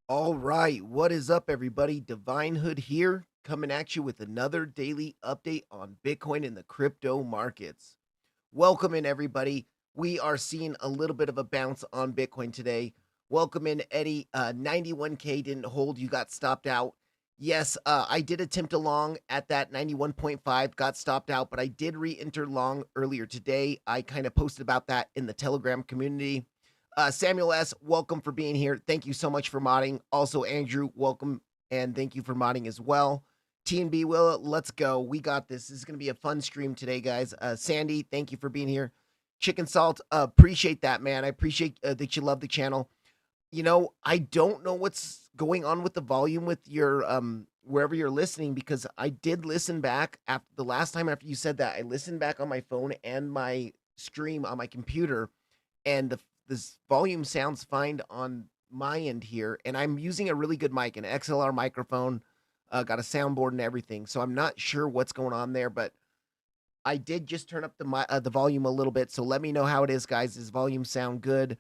All right, what is up, everybody? Divine Hood here, coming at you with another daily update on Bitcoin and the crypto markets. Welcome in, everybody. We are seeing a little bit of a bounce on Bitcoin today. Welcome in, Eddie. 91K didn't hold, you got stopped out. Yes, I did attempt a long at that 91.5, got stopped out, but I did re enter long earlier today. I kind of posted about that in the Telegram community. Samuel S., welcome for being here. Thank you so much for modding. Also, Andrew, welcome and thank you for modding as well. TNB Will, let's go. We got this. This is going to be a fun stream today, guys. Sandy, thank you for being here. Chicken Salt, appreciate that, man. I appreciate that you love the channel. I don't know what's going on with the volume with your wherever you're listening, because I did listen back after the last time after you said that. I listened back on my phone and my stream on my computer, and this volume sounds fine on my end here, and I'm using a really good mic, an XLR microphone, got a soundboard and everything. So I'm not sure what's going on there, but I did just turn up the volume a little bit. So let me know how it is, guys. Does volume sound good?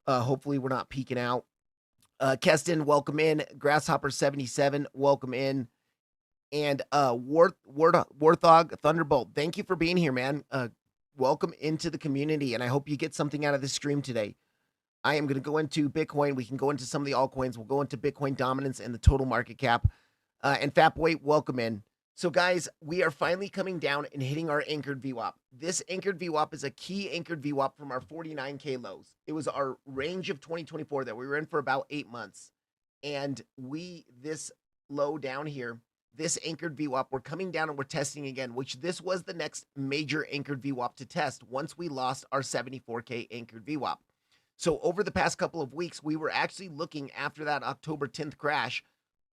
Hopefully we're not peaking out. Keston, welcome in. Grasshopper77, welcome in. And Warthog Thunderbolt, thank you for being here, man. Welcome into the community, and I hope you get something out of this stream today. I am going to go into Bitcoin. We can go into some of the altcoins. We'll go into Bitcoin dominance and the total market cap. And Fapway, welcome in. So, guys, we are finally coming down and hitting our anchored VWAP. This anchored VWAP is a key anchored VWAP from our 49K lows. It was our range of 2024 that we were in for about 8 months. And this low down here, this anchored VWAP, we're coming down and we're testing again, which this was the next major anchored VWAP to test once we lost our 74K anchored VWAP. So over the past couple of weeks, we were actually looking after that October 10th crash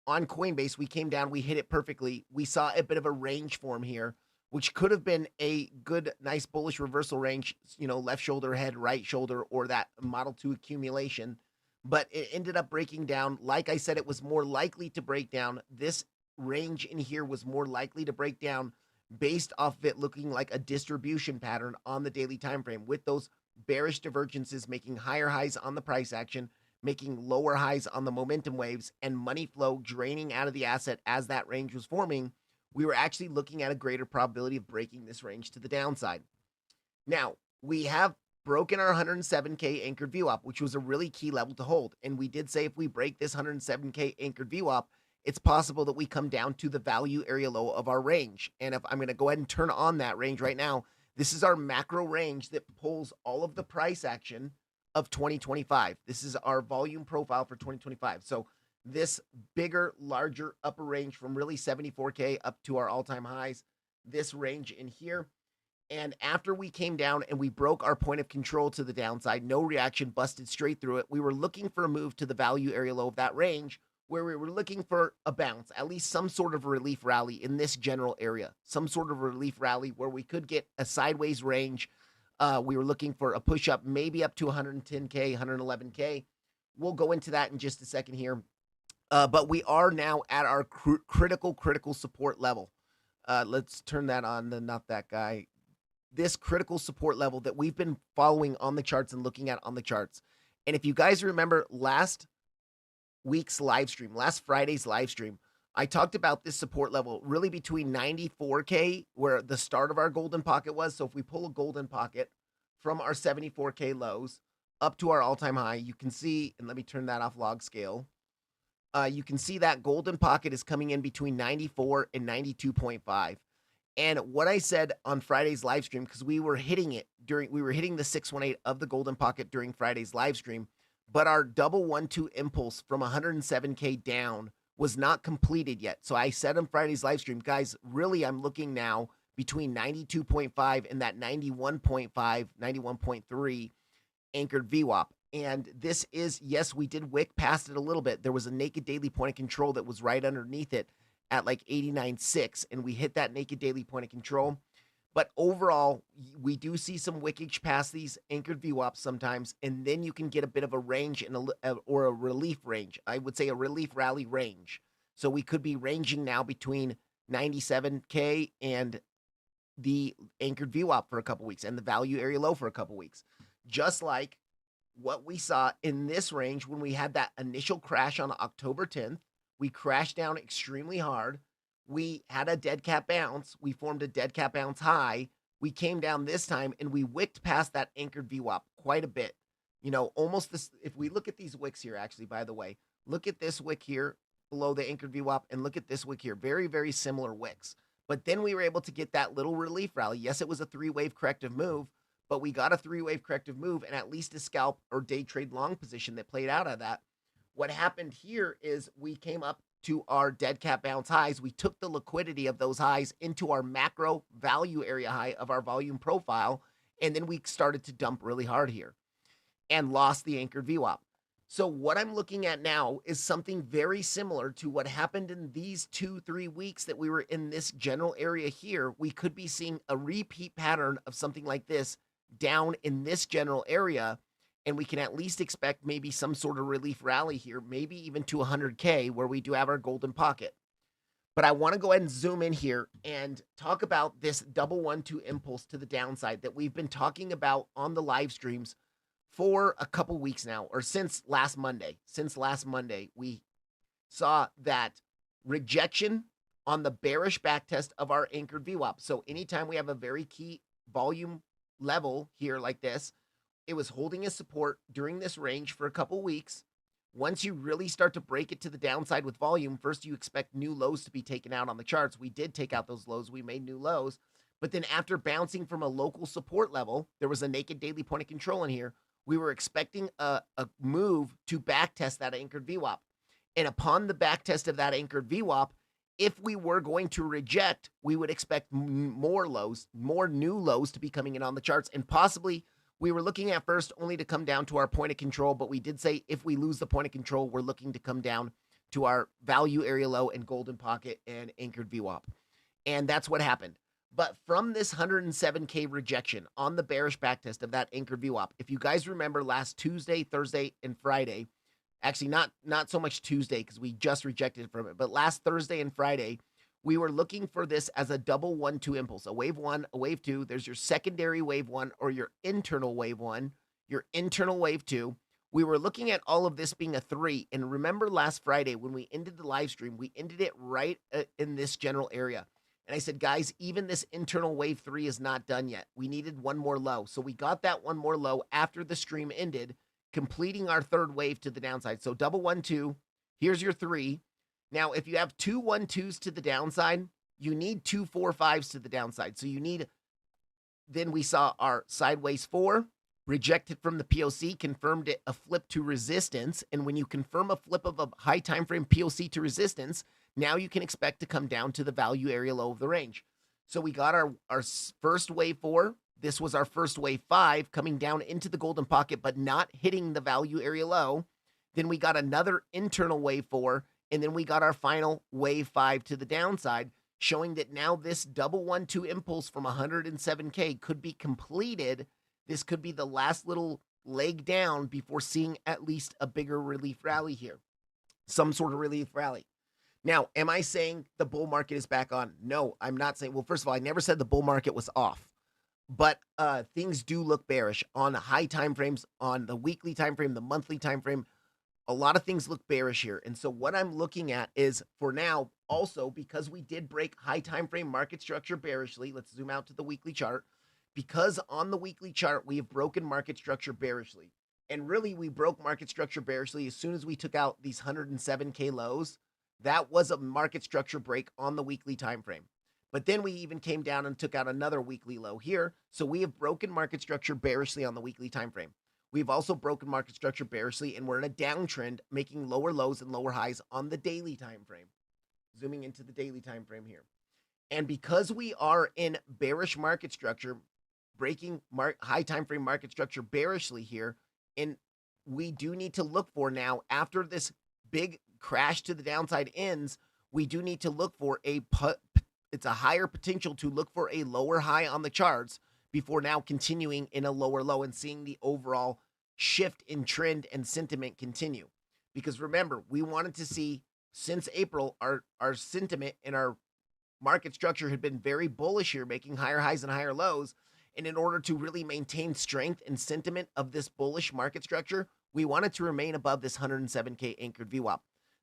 on Coinbase. We came down, we hit it perfectly. We saw a bit of a range form here, which could have been a good, nice bullish reversal range, left shoulder head, right shoulder, or that Model 2 accumulation. But it ended up breaking down. Like I said, it was more likely to break down. This range in here was more likely to break down based off of it looking like a distribution pattern on the daily time frame, with those bearish divergences making higher highs on the price action, making lower highs on the momentum waves, and money flow draining out of the asset as that range was forming. We were actually looking at a greater probability of breaking this range to the downside. Now, we have broken our 107K anchored VWAP, which was a really key level to hold. And we did say if we break this 107K anchored VWAP, it's possible that we come down to the value area low of our range. And if I'm going to go ahead and turn on that range right now, this is our macro range that pulls all of the price action of 2025. This is our volume profile for 2025. So this bigger, larger upper range from really 74K up to our all-time highs, this range in here. And after we came down and we broke our point of control to the downside, no reaction, busted straight through it, we were looking for a move to the value area low of that range, where we were looking for a bounce, at least some sort of relief rally in this general area, some sort of relief rally where we could get a sideways range. We were looking for a push up, maybe up to 110K, 111K. We'll go into that in just a second here. But we are now at our critical support level. Let's turn that on, not that guy. This critical support level that we've been following on the charts and looking at on the charts. And if you guys remember last week's live stream, last Friday's live stream, I talked about this support level really between 94K, where the start of our golden pocket was. So if we pull a golden pocket from our 74K lows up to our all-time high, you can see, and let me turn that off log scale. You can see that golden pocket is coming in between 94 and 92.5. And what I said on Friday's live stream, because we were hitting the 618 of the golden pocket during Friday's live stream, but our double 1-2 impulse from 107K down was not completed yet. So I said on Friday's live stream, guys, really I'm looking now between 92.5 and that 91.5, 91.3 anchored VWAP. And this is, yes, we did wick past it a little bit. There was a naked daily point of control that was right underneath it at like 89.6, and we hit that naked daily point of control. But overall, we do see some wickage past these anchored VWAPs sometimes, and then you can get a bit of a range or a relief range. I would say a relief rally range. So we could be ranging now between 97K and the anchored VWAP for a couple weeks and the value area low for a couple weeks. Just like what we saw in this range when we had that initial crash on October 10th. We crashed down extremely hard. We had a dead cat bounce. We formed a dead cat bounce high. We came down this time and we wicked past that anchored VWAP quite a bit. Almost this. If we look at these wicks here, actually, by the way, look at this wick here below the anchored VWAP and look at this wick here. Very, very similar wicks. But then we were able to get that little relief rally. Yes, it was a 3-wave corrective move, but we got a 3-wave corrective move and at least a scalp or day trade long position that played out of that. What happened here is we came up to our dead cat bounce highs. We took the liquidity of those highs into our macro value area high of our volume profile, and then we started to dump really hard here and lost the anchored VWAP. So what I'm looking at now is something very similar to what happened in these 2-3 weeks that we were in this general area here. We could be seeing a repeat pattern of something like this down in this general area, and we can at least expect maybe some sort of relief rally here, maybe even to 100K where we do have our golden pocket. But I want to go ahead and zoom in here and talk about this double 1-2 impulse to the downside that we've been talking about on the live streams for a couple weeks now, or since last Monday. Since last Monday, we saw that rejection on the bearish backtest of our anchored VWAP. So anytime we have a very key volume level here like this, it was holding a support during this range for a couple weeks. Once you really start to break it to the downside with volume, first you expect new lows to be taken out on the charts. We did take out those lows. We made new lows. But then after bouncing from a local support level, there was a naked daily point of control in here. We were expecting a move to backtest that anchored VWAP. And upon the backtest of that anchored VWAP, if we were going to reject, we would expect more lows, more new lows to be coming in on the charts. And possibly we were looking at first only to come down to our point of control, but we did say if we lose the point of control, we're looking to come down to our value area low and golden pocket and anchored VWAP. And that's what happened. But from this 107K rejection on the bearish backtest of that anchored VWAP, if you guys remember last Tuesday, Thursday, and Friday, actually not so much Tuesday because we just rejected from it, but last Thursday and Friday, we were looking for this as a double 1-2 impulse, a wave 1, a wave 2. There's your secondary wave 1 or your internal wave 1, your internal wave 2. We were looking at all of this being a 3. And remember last Friday when we ended the live stream, we ended it right in this general area. And I said, guys, even this internal wave 3 is not done yet. We needed one more low. So we got that one more low after the stream ended, completing our third wave to the downside. So double 1-2, here's your 3. Now, if you have 2 1-2s to the downside, you need 2 4-5s to the downside. So you need, then we saw our sideways 4, rejected from the POC, confirmed it a flip to resistance. And when you confirm a flip of a high time frame POC to resistance, now you can expect to come down to the value area low of the range. So we got our first wave 4. This was our first wave 5 coming down into the golden pocket, but not hitting the value area low. Then we got another internal wave 4, and then we got our final wave 5 to the downside, showing that now this double 1-2 impulse from 107K could be completed. This could be the last little leg down before seeing at least a bigger relief rally here, some sort of relief rally. Now, am I saying the bull market is back on? No, I'm not saying. Well, first of all, I never said the bull market was off, but things do look bearish on the high time frames, on the weekly time frame, the monthly time frame. A lot of things look bearish here. And so what I'm looking at is, for now, also because we did break high time frame market structure bearishly, let's zoom out to the weekly chart, because on the weekly chart, we have broken market structure bearishly. And really, we broke market structure bearishly as soon as we took out these 107K lows. That was a market structure break on the weekly time frame. But then we even came down and took out another weekly low here. So we have broken market structure bearishly on the weekly time frame. We've also broken market structure bearishly, and we're in a downtrend, making lower lows and lower highs on the daily time frame. Zooming into the daily time frame here. And because we are in bearish market structure, breaking high time frame market structure bearishly here, and we do need to look for now, after this big crash to the downside ends, we do need to look for it's a higher potential to look for a lower high on the charts before now continuing in a lower low and seeing the overall shift in trend and sentiment continue. Because remember, we wanted to see, since April, our sentiment and our market structure had been very bullish here, making higher highs and higher lows. And in order to really maintain strength and sentiment of this bullish market structure, we wanted to remain above this 107K anchored VWAP.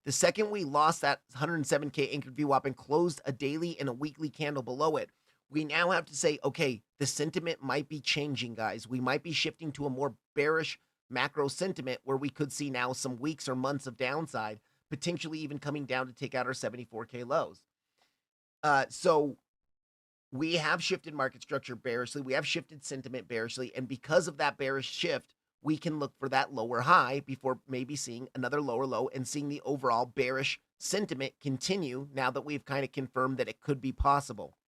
The second we lost that 107K anchored VWAP and closed a daily and a weekly candle below it, we now have to say, okay, the sentiment might be changing, guys. We might be shifting to a more bearish macro sentiment where we could see now some weeks or months of downside, potentially even coming down to take out our 74K lows. So we have shifted market structure bearishly. We have shifted sentiment bearishly. And because of that bearish shift, we can look for that lower high before maybe seeing another lower low and seeing the overall bearish sentiment continue now that we've kind of confirmed that it could be possible.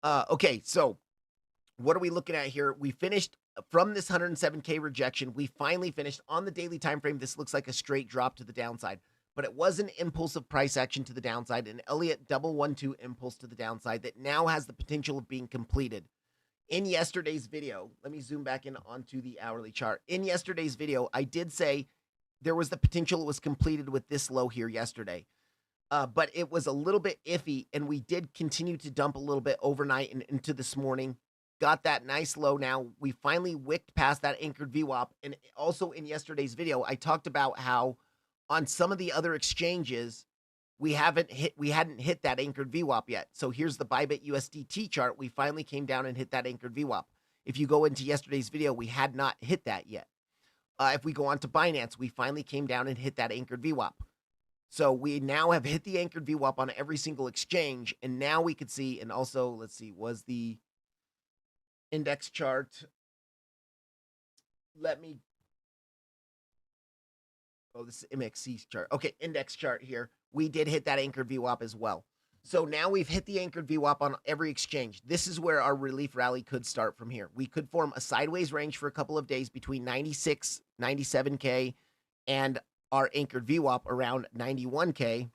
Okay, so what are we looking at here? We finished from this 107K rejection. We finally finished on the daily time frame. This looks like a straight drop to the downside, but it was an impulsive price action to the downside, an Elliott 112 impulse to the downside that now has the potential of being completed. In yesterday's video, let me zoom back in onto the hourly chart. In yesterday's video, I did say there was the potential it was completed with this low here yesterday. But it was a little bit iffy, and we did continue to dump a little bit overnight and into this morning. Got that nice low now. We finally wicked past that anchored VWAP. And also in yesterday's video, I talked about how on some of the other exchanges, we hadn't hit that anchored VWAP yet. So here's the Bybit USDT chart. We finally came down and hit that anchored VWAP. If you go into yesterday's video, we had not hit that yet. If we go on to Binance, we finally came down and hit that anchored VWAP. So we now have hit the anchored VWAP on every single exchange, and now we could see, and also, let's see, was the index chart, this is MXC chart. Okay, index chart here. We did hit that anchored VWAP as well. So now we've hit the anchored VWAP on every exchange. This is where our relief rally could start from here. We could form a sideways range for a couple of days between 96, 97K, and our anchored VWAP around 91K.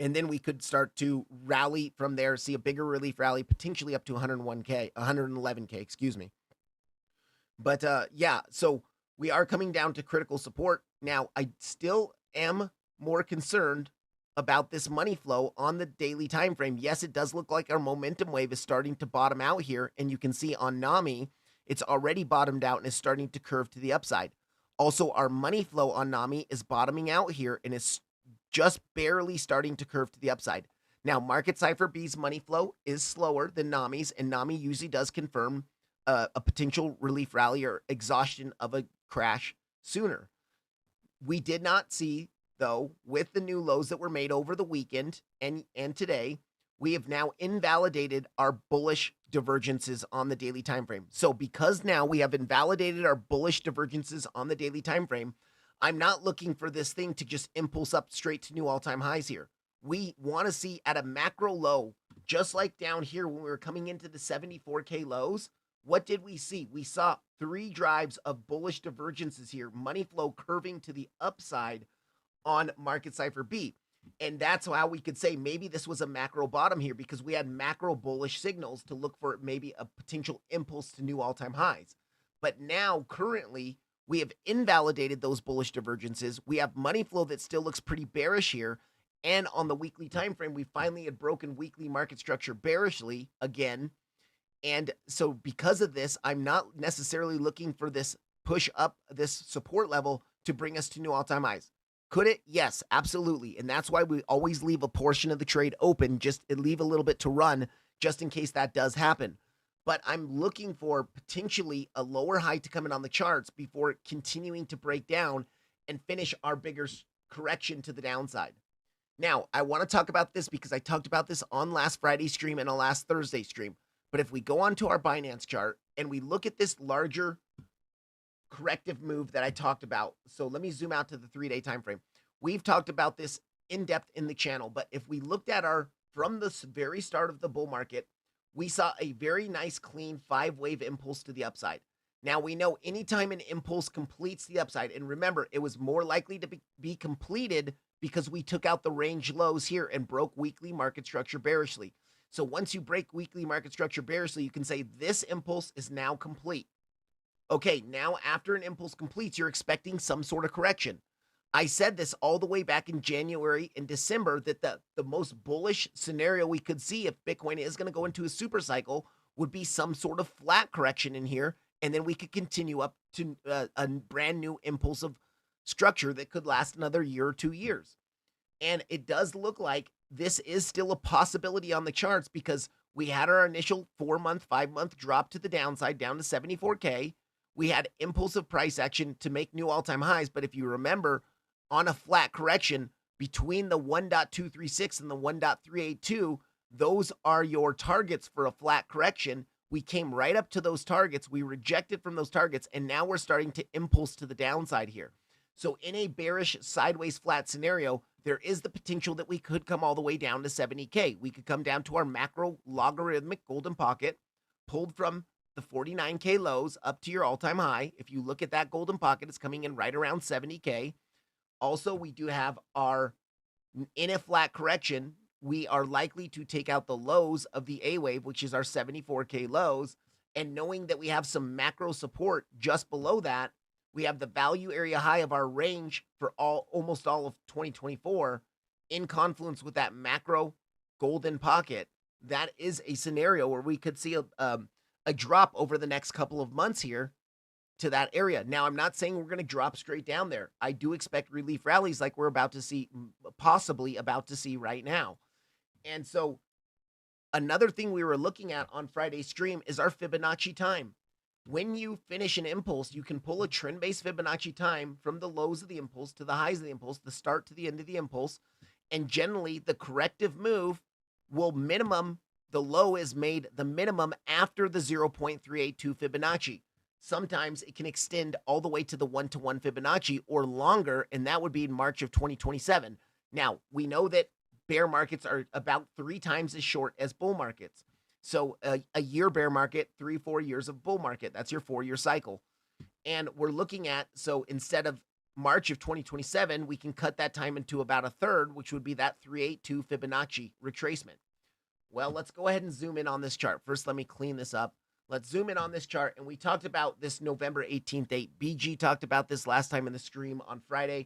And then we could start to rally from there, see a bigger relief rally, potentially up to 111K, excuse me. But yeah, so we are coming down to critical support. Now, I still am more concerned about this money flow on the daily time frame. Yes, it does look like our momentum wave is starting to bottom out here, and you can see on NAMI, it's already bottomed out and is starting to curve to the upside. Also, our money flow on NAMI is bottoming out here and is just barely starting to curve to the upside. Now, Market Cipher B's money flow is slower than NAMI's, and NAMI usually does confirm a potential relief rally or exhaustion of a crash sooner. We did not see, though, with the new lows that were made over the weekend and today, we have now invalidated our bullish divergences on the daily time frame. So because now we have invalidated our bullish divergences on the daily time frame, I'm not looking for this thing to just impulse up straight to new all-time highs here. We want to see at a macro low, just like down here when we were coming into the 74K lows, what did we see? We saw 3 drives of bullish divergences here, money flow curving to the upside on Market Cipher B. And that's how we could say maybe this was a macro bottom here because we had macro bullish signals to look for maybe a potential impulse to new all-time highs. But now currently we have invalidated those bullish divergences. We have money flow that still looks pretty bearish here. And on the weekly time frame, we finally had broken weekly market structure bearishly again. And so because of this, I'm not necessarily looking for this push up, this support level to bring us to new all-time highs. Could it? Yes, absolutely. And that's why we always leave a portion of the trade open, just leave a little bit to run just in case that does happen. But I'm looking for potentially a lower high to come in on the charts before continuing to break down and finish our bigger correction to the downside. Now, I want to talk about this because I talked about this on last Friday's stream and on last Thursday's stream. But if we go onto our Binance chart and we look at this larger corrective move that I talked about. So let me zoom out to the 3-day time frame. We've talked about this in depth in the channel, but if we looked at from the very start of the bull market, we saw a very nice clean 5-wave impulse to the upside. Now we know anytime an impulse completes the upside, and remember, it was more likely to be completed because we took out the range lows here and broke weekly market structure bearishly. So once you break weekly market structure bearishly, you can say this impulse is now complete. Okay, now after an impulse completes, you're expecting some sort of correction. I said this all the way back in January and December that the most bullish scenario we could see if Bitcoin is going to go into a super cycle would be some sort of flat correction in here, and then we could continue up to a brand new impulsive structure that could last another year or 2 years. And it does look like this is still a possibility on the charts because we had our initial 4-month, 5-month drop to the downside down to 74K. We had impulsive price action to make new all-time highs. But if you remember, on a flat correction between the 1.236 and the 1.382, those are your targets for a flat correction. We came right up to those targets. We rejected from those targets, and now we're starting to impulse to the downside here. So in a bearish sideways flat scenario, there is the potential that we could come all the way down to 70K. We could come down to our macro logarithmic golden pocket, pulled from the 49K lows up to your all-time high. If you look at that golden pocket, it's coming in right around 70K. Also, we do have our, in a flat correction, we are likely to take out the lows of the A wave, which is our 74K lows. And knowing that we have some macro support just below that, we have the value area high of our range for almost all of 2024 in confluence with that macro golden pocket. That is a scenario where we could see a drop over the next couple of months here to that area. Now, I'm not saying we're going to drop straight down there. I do expect relief rallies like we're about to see, possibly about to see right now. And so another thing we were looking at on Friday's stream is our Fibonacci time. When you finish an impulse, you can pull a trend-based Fibonacci time from the lows of the impulse to the highs of the impulse, the start to the end of the impulse. And generally, the corrective move will minimum, the low is made the minimum after the 0.382 Fibonacci. Sometimes it can extend all the way to the 1-to-1 Fibonacci or longer, and that would be in March of 2027. Now, we know that bear markets are about 3 times as short as bull markets. So a year bear market, 3-4 years of bull market. That's your 4-year cycle. And we're looking at, so instead of March of 2027, we can cut that time into about a third, which would be that 382 Fibonacci retracement. Well, let's go ahead and zoom in on this chart. First, let me clean this up. Let's zoom in on this chart. And we talked about this November 18th date. BG talked about this last time in the stream on Friday.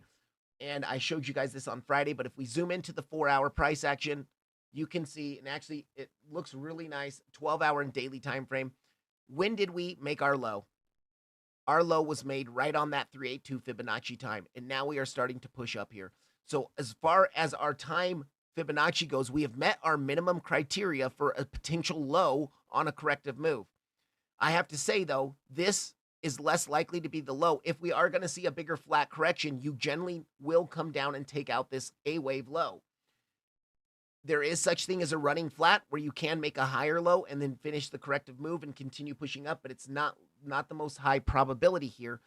And I showed you guys this on Friday. But if we zoom into the 4-hour price action, you can see, and actually it looks really nice, 12-hour and daily time frame. When did we make our low? Our low was made right on that 382 Fibonacci time, and now we are starting to push up here. So as far as our time Fibonacci goes, we have met our minimum criteria for a potential low on a corrective move. I have to say, though, this is less likely to be the low. If we are going to see a bigger flat correction, you generally will come down and take out this A-wave low. There is such thing as a running flat where you can make a higher low and then finish the corrective move and continue pushing up, but it's not the most high probability here.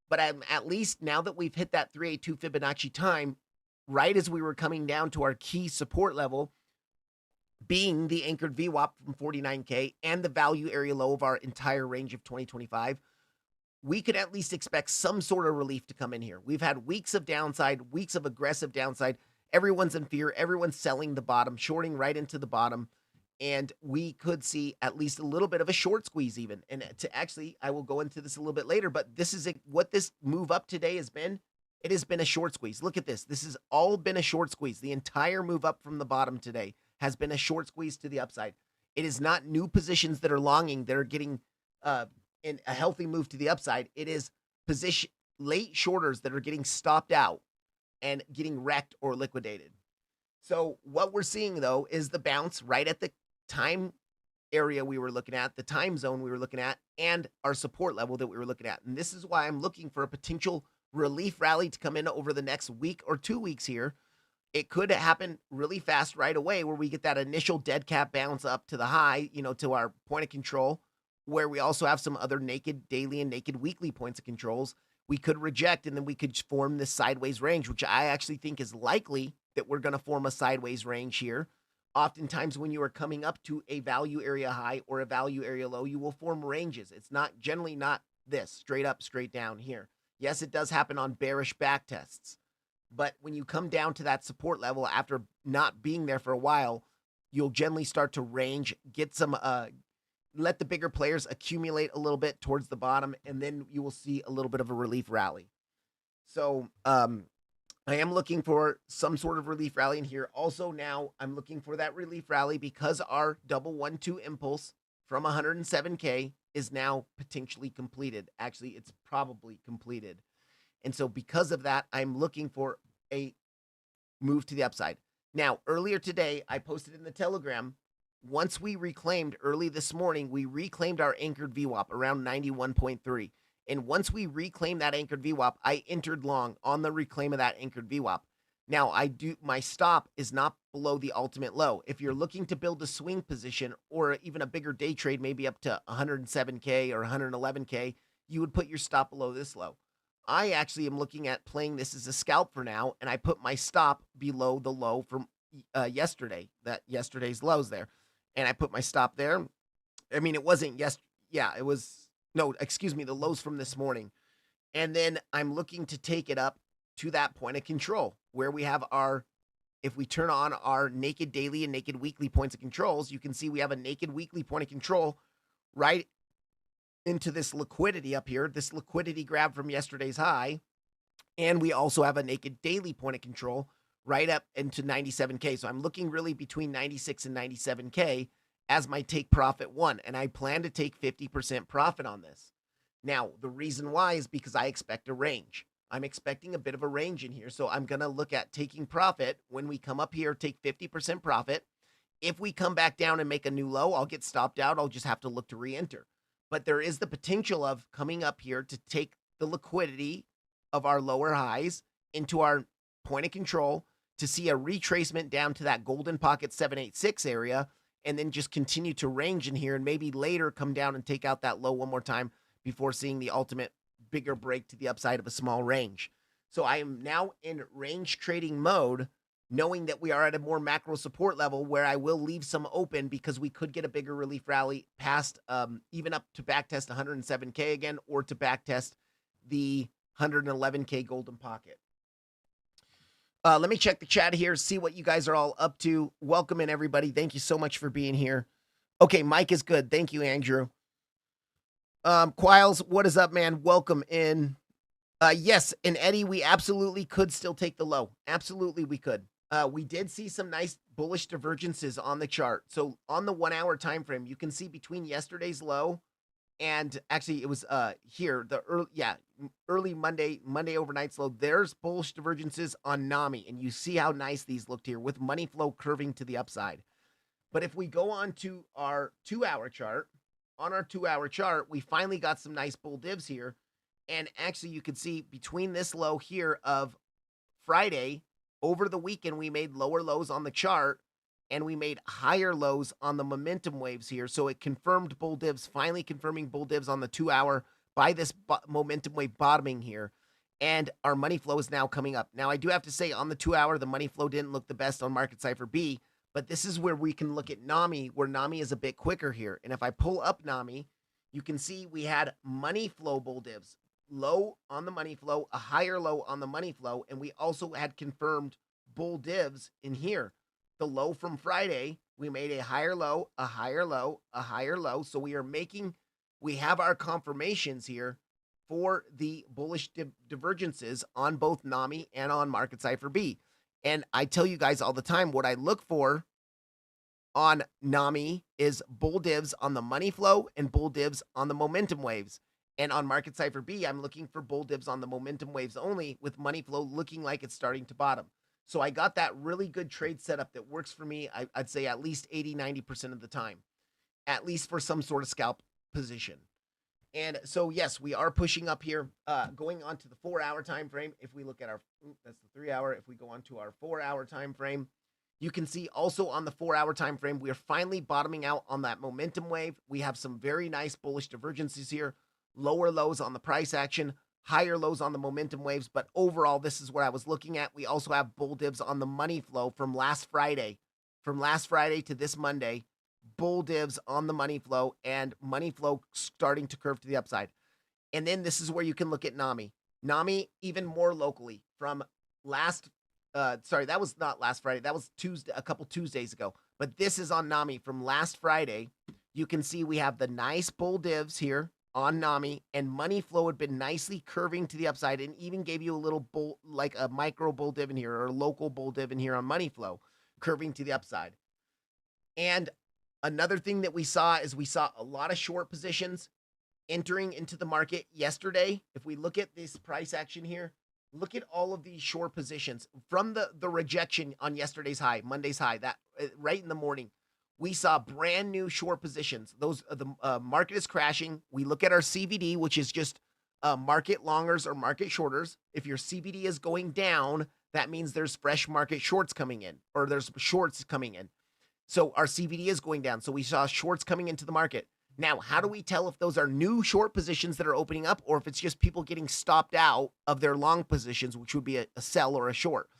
But at least now that we've hit that 382 Fibonacci time, right as we were coming down to our key support level, being the anchored VWAP from 49K and the value area low of our entire range of 2025, we could at least expect some sort of relief to come in here. We've had weeks of downside, weeks of aggressive downside. Everyone's in fear. Everyone's selling the bottom, shorting right into the bottom. And we could see at least a little bit of a short squeeze even. And to actually, I will go into this a little bit later, but this is what this move up today has been. It has been a short squeeze. Look at this. This has all been a short squeeze. The entire move up from the bottom today has been a short squeeze to the upside. It is not new positions that are longing, that are getting in a healthy move to the upside. It is position late shorters that are getting stopped out and getting wrecked or liquidated. So what we're seeing, though, is the bounce right at the time area we were looking at, the time zone we were looking at, and our support level that we were looking at. And this is why I'm looking for a potential relief rally to come in over the next week or 2 weeks here. It could happen really fast right away where we get that initial dead cat bounce up to the high, to our point of control, where we also have some other naked daily and naked weekly points of controls. We could reject, and then we could form this sideways range, which I actually think is likely that we're going to form a sideways range here. Oftentimes when you are coming up to a value area high or a value area low, you will form ranges. It's not generally not this straight up, straight down here. Yes, it does happen on bearish back tests, but when you come down to that support level after not being there for a while, you'll generally start to range, get some, let the bigger players accumulate a little bit towards the bottom, and then you will see a little bit of a relief rally. So I am looking for some sort of relief rally in here. Also now I'm looking for that relief rally because our double 1-2 impulse from 107K is now potentially completed. Actually, it's probably completed. And so because of that, I'm looking for a move to the upside. Now, earlier today, I posted in the Telegram, once we reclaimed early this morning, we reclaimed our anchored VWAP around 91.3. And once we reclaimed that anchored VWAP, I entered long on the reclaim of that anchored VWAP. Now, my stop is not below the ultimate low. If you're looking to build a swing position or even a bigger day trade, maybe up to 107K or 111K, you would put your stop below this low. I actually am looking at playing this as a scalp for now, and I put my stop below the low from yesterday's lows there. And I put my stop there. I mean, it wasn't it was, no, excuse me, the lows from this morning. And then I'm looking to take it up to that point of control where we have if we turn on our naked daily and naked weekly points of controls, you can see we have a naked weekly point of control right into this liquidity up here, this liquidity grab from yesterday's high. And we also have a naked daily point of control right up into 97K. So I'm looking really between 96 and 97K as my take profit one. And I plan to take 50% profit on this. Now, the reason why is because I expect a range. I'm expecting a bit of a range in here. So I'm going to look at taking profit when we come up here, take 50% profit. If we come back down and make a new low, I'll get stopped out. I'll just have to look to re-enter. But there is the potential of coming up here to take the liquidity of our lower highs into our point of control to see a retracement down to that golden pocket 786 area and then just continue to range in here and maybe later come down and take out that low one more time before seeing the ultimate bigger break to the upside of a small range. So I am now in range trading mode, knowing that we are at a more macro support level where I will leave some open because we could get a bigger relief rally past even up to backtest 107K again or to backtest the 111K golden pocket. Let me check the chat here, see what you guys are all up to. Welcome in, everybody. Thank you so much for being here. Okay, Mike is good. Thank you, Andrew. Quiles, what is up, man? Welcome in. Yes, and Eddie, we absolutely could still take the low. Absolutely, we could. We did see some nice bullish divergences on the chart. So on the 1 hour time frame, you can see between yesterday's low and actually it was here the early Monday overnight slow. There's bullish divergences on NAMI, and you see how nice these looked here with money flow curving to the upside. But if we go on to our 2 hour chart, on our 2 hour chart, we finally got some nice bull divs here. And actually you can see between this low here of Friday over the weekend, we made lower lows on the chart and we made higher lows on the momentum waves here. So it confirmed bull divs, finally confirming bull divs on the 2 hour by this momentum wave bottoming here. And our money flow is now coming up. Now, I do have to say on the 2 hour, the money flow didn't look the best on Market Cipher B, but this is where we can look at NAMI, where NAMI is a bit quicker here. And if I pull up NAMI, you can see we had money flow bull divs, low on the money flow, a higher low on the money flow, and we also had confirmed bull divs in here. The low from Friday, we made a higher low, a higher low, a higher low. So we have our confirmations here for the bullish divergences on both NAMI and on Market Cipher B. And I tell you guys all the time, what I look for on NAMI is bull divs on the money flow and bull divs on the momentum waves. And on Market Cipher B, I'm looking for bull divs on the momentum waves only, with money flow looking like it's starting to bottom. So I got that really good trade setup that works for me, I'd say at least 80-90% of the time, at least for some sort of scalp position. And so, yes, we are pushing up here, going on to the 4 hour time frame. If we look at our, that's the 3 hour. If we go on to our 4 hour time frame, you can see also on the 4 hour time frame, we are finally bottoming out on that momentum wave. We have some very nice bullish divergences here, lower lows on the price action, higher lows on the momentum waves. But overall, this is what I was looking at. We also have bull divs on the money flow from last Friday. From last Friday to this Monday, bull divs on the money flow and money flow starting to curve to the upside. And then this is where you can look at NAMI. NAMI even more locally from last, that was not last Friday. That was Tuesday, a couple Tuesdays ago. But this is on NAMI from last Friday. You can see we have the nice bull divs here on NAMI, and money flow had been nicely curving to the upside and even gave you a little bull, like a micro bull div in here or a local bull div in here on money flow, curving to the upside. And Another thing that we saw is we saw a lot of short positions entering into the market yesterday. If we look at this price action here, look at all of these short positions from the rejection on yesterday's high, Monday's high, that right in the morning. We saw brand new short positions. Those the market is crashing. We look at our CVD, which is just market longers or market shorters. If your CVD is going down, that means there's fresh market shorts coming in, or there's shorts coming in. So our CVD is going down. So we saw shorts coming into the market. Now, how do we tell if those are new short positions that are opening up, or if it's just people getting stopped out of their long positions, which would be a sell or a short?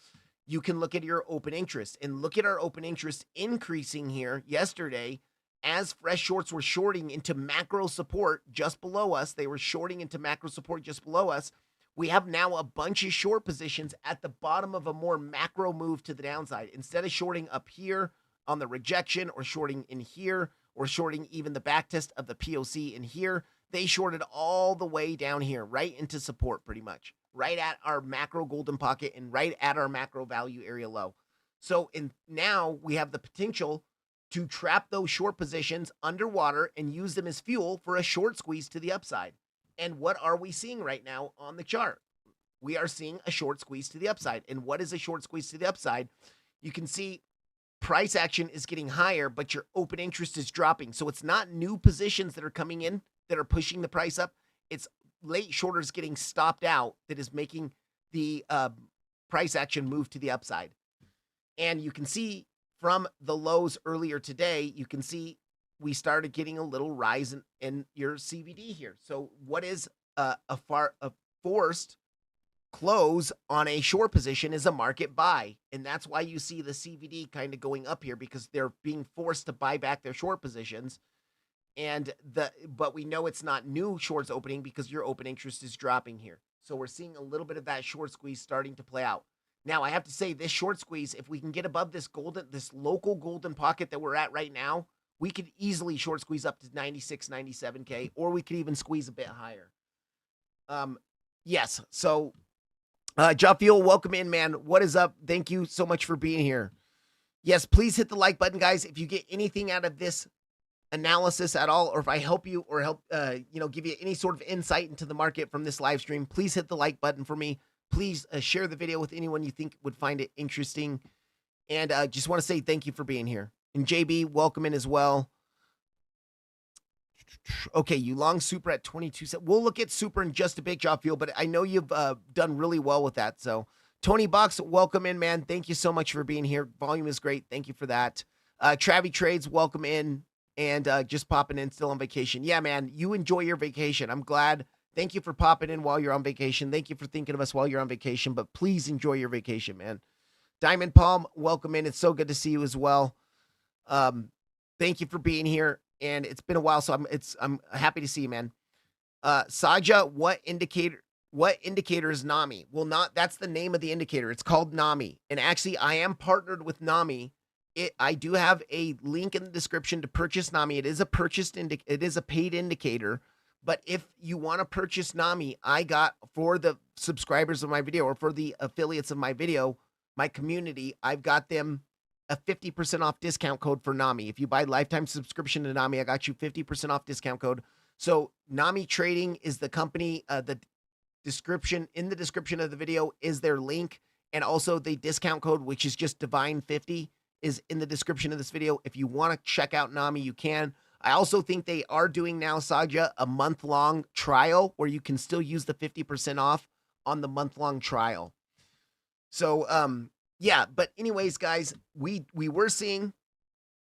You can look at your open interest and look at our open interest increasing here yesterday as fresh shorts were shorting into macro support just below us. They were shorting into macro support just below us. We have now a bunch of short positions at the bottom of a more macro move to the downside. Instead of shorting up here on the rejection, or shorting in here, or shorting even the back test of the POC in here, they shorted all the way down here, right into support pretty much, right at our macro golden pocket and right at our macro value area low. So now we have the potential to trap those short positions underwater and use them as fuel for a short squeeze to the upside. And what are we seeing right now on the chart? We are seeing a short squeeze to the upside. And what is a short squeeze to the upside? You can see price action is getting higher, but your open interest is dropping. So it's not new positions that are coming in that are pushing the price up. It's late shorters getting stopped out that is making the price action move to the upside. And you can see from the lows earlier today, you can see we started getting a little rise in your CVD here. So what is a forced close on a short position is a market buy. And that's why you see the CVD kind of going up here, because they're being forced to buy back their short positions. But we know it's not new shorts opening because your open interest is dropping here. So we're seeing a little bit of that short squeeze starting to play out. Now, I have to say, this short squeeze, if we can get above this local golden pocket that we're at right now, we could easily short squeeze up to 96, 97K, or we could even squeeze a bit higher. Yes. So, Jafiel, welcome in, man. What is up? Thank you so much for being here. Yes, please hit the like button, guys. If you get anything out of this analysis at all, or if I help you or help, give you any sort of insight into the market from this live stream, please hit the like button for me. Please share the video with anyone you think would find it interesting. And just want to say thank you for being here. And JB, welcome in as well. Okay, you long super at 22 cents. We'll look at super in just a bit, Jobfield, but I know you've done really well with that. So Tony Box, welcome in, man. Thank you so much for being here. Volume is great. Thank you for that. Travi Trades, welcome in, and just popping in, still on vacation. Yeah, man, you enjoy your vacation. I'm glad. Thank you for popping in while you're on vacation. Thank you for thinking of us while you're on vacation, but please enjoy your vacation, man. Diamond Palm, welcome in. It's so good to see you as well. Thank you for being here. And it's been a while, so I'm happy to see you, man. Saja, what indicator is NAMI? Well, that's the name of the indicator. It's called NAMI. And actually, I am partnered with NAMI. I do have a link in the description to purchase NAMI. It is a paid indicator. But if you want to purchase NAMI, I got, for the subscribers of my video, or for the affiliates of my video, my community, I've got them a 50% off discount code for NAMI. If you buy lifetime subscription to NAMI, I got you 50% off discount code. So NAMI Trading is the company. The description of the video is their link, and also the discount code, which is just Divine50, is in the description of this video. If you want to check out NAMI, you can. I also think they are doing now, Saja, a month-long trial where you can still use the 50% off on the month-long trial. So, yeah, but anyways, guys, we were seeing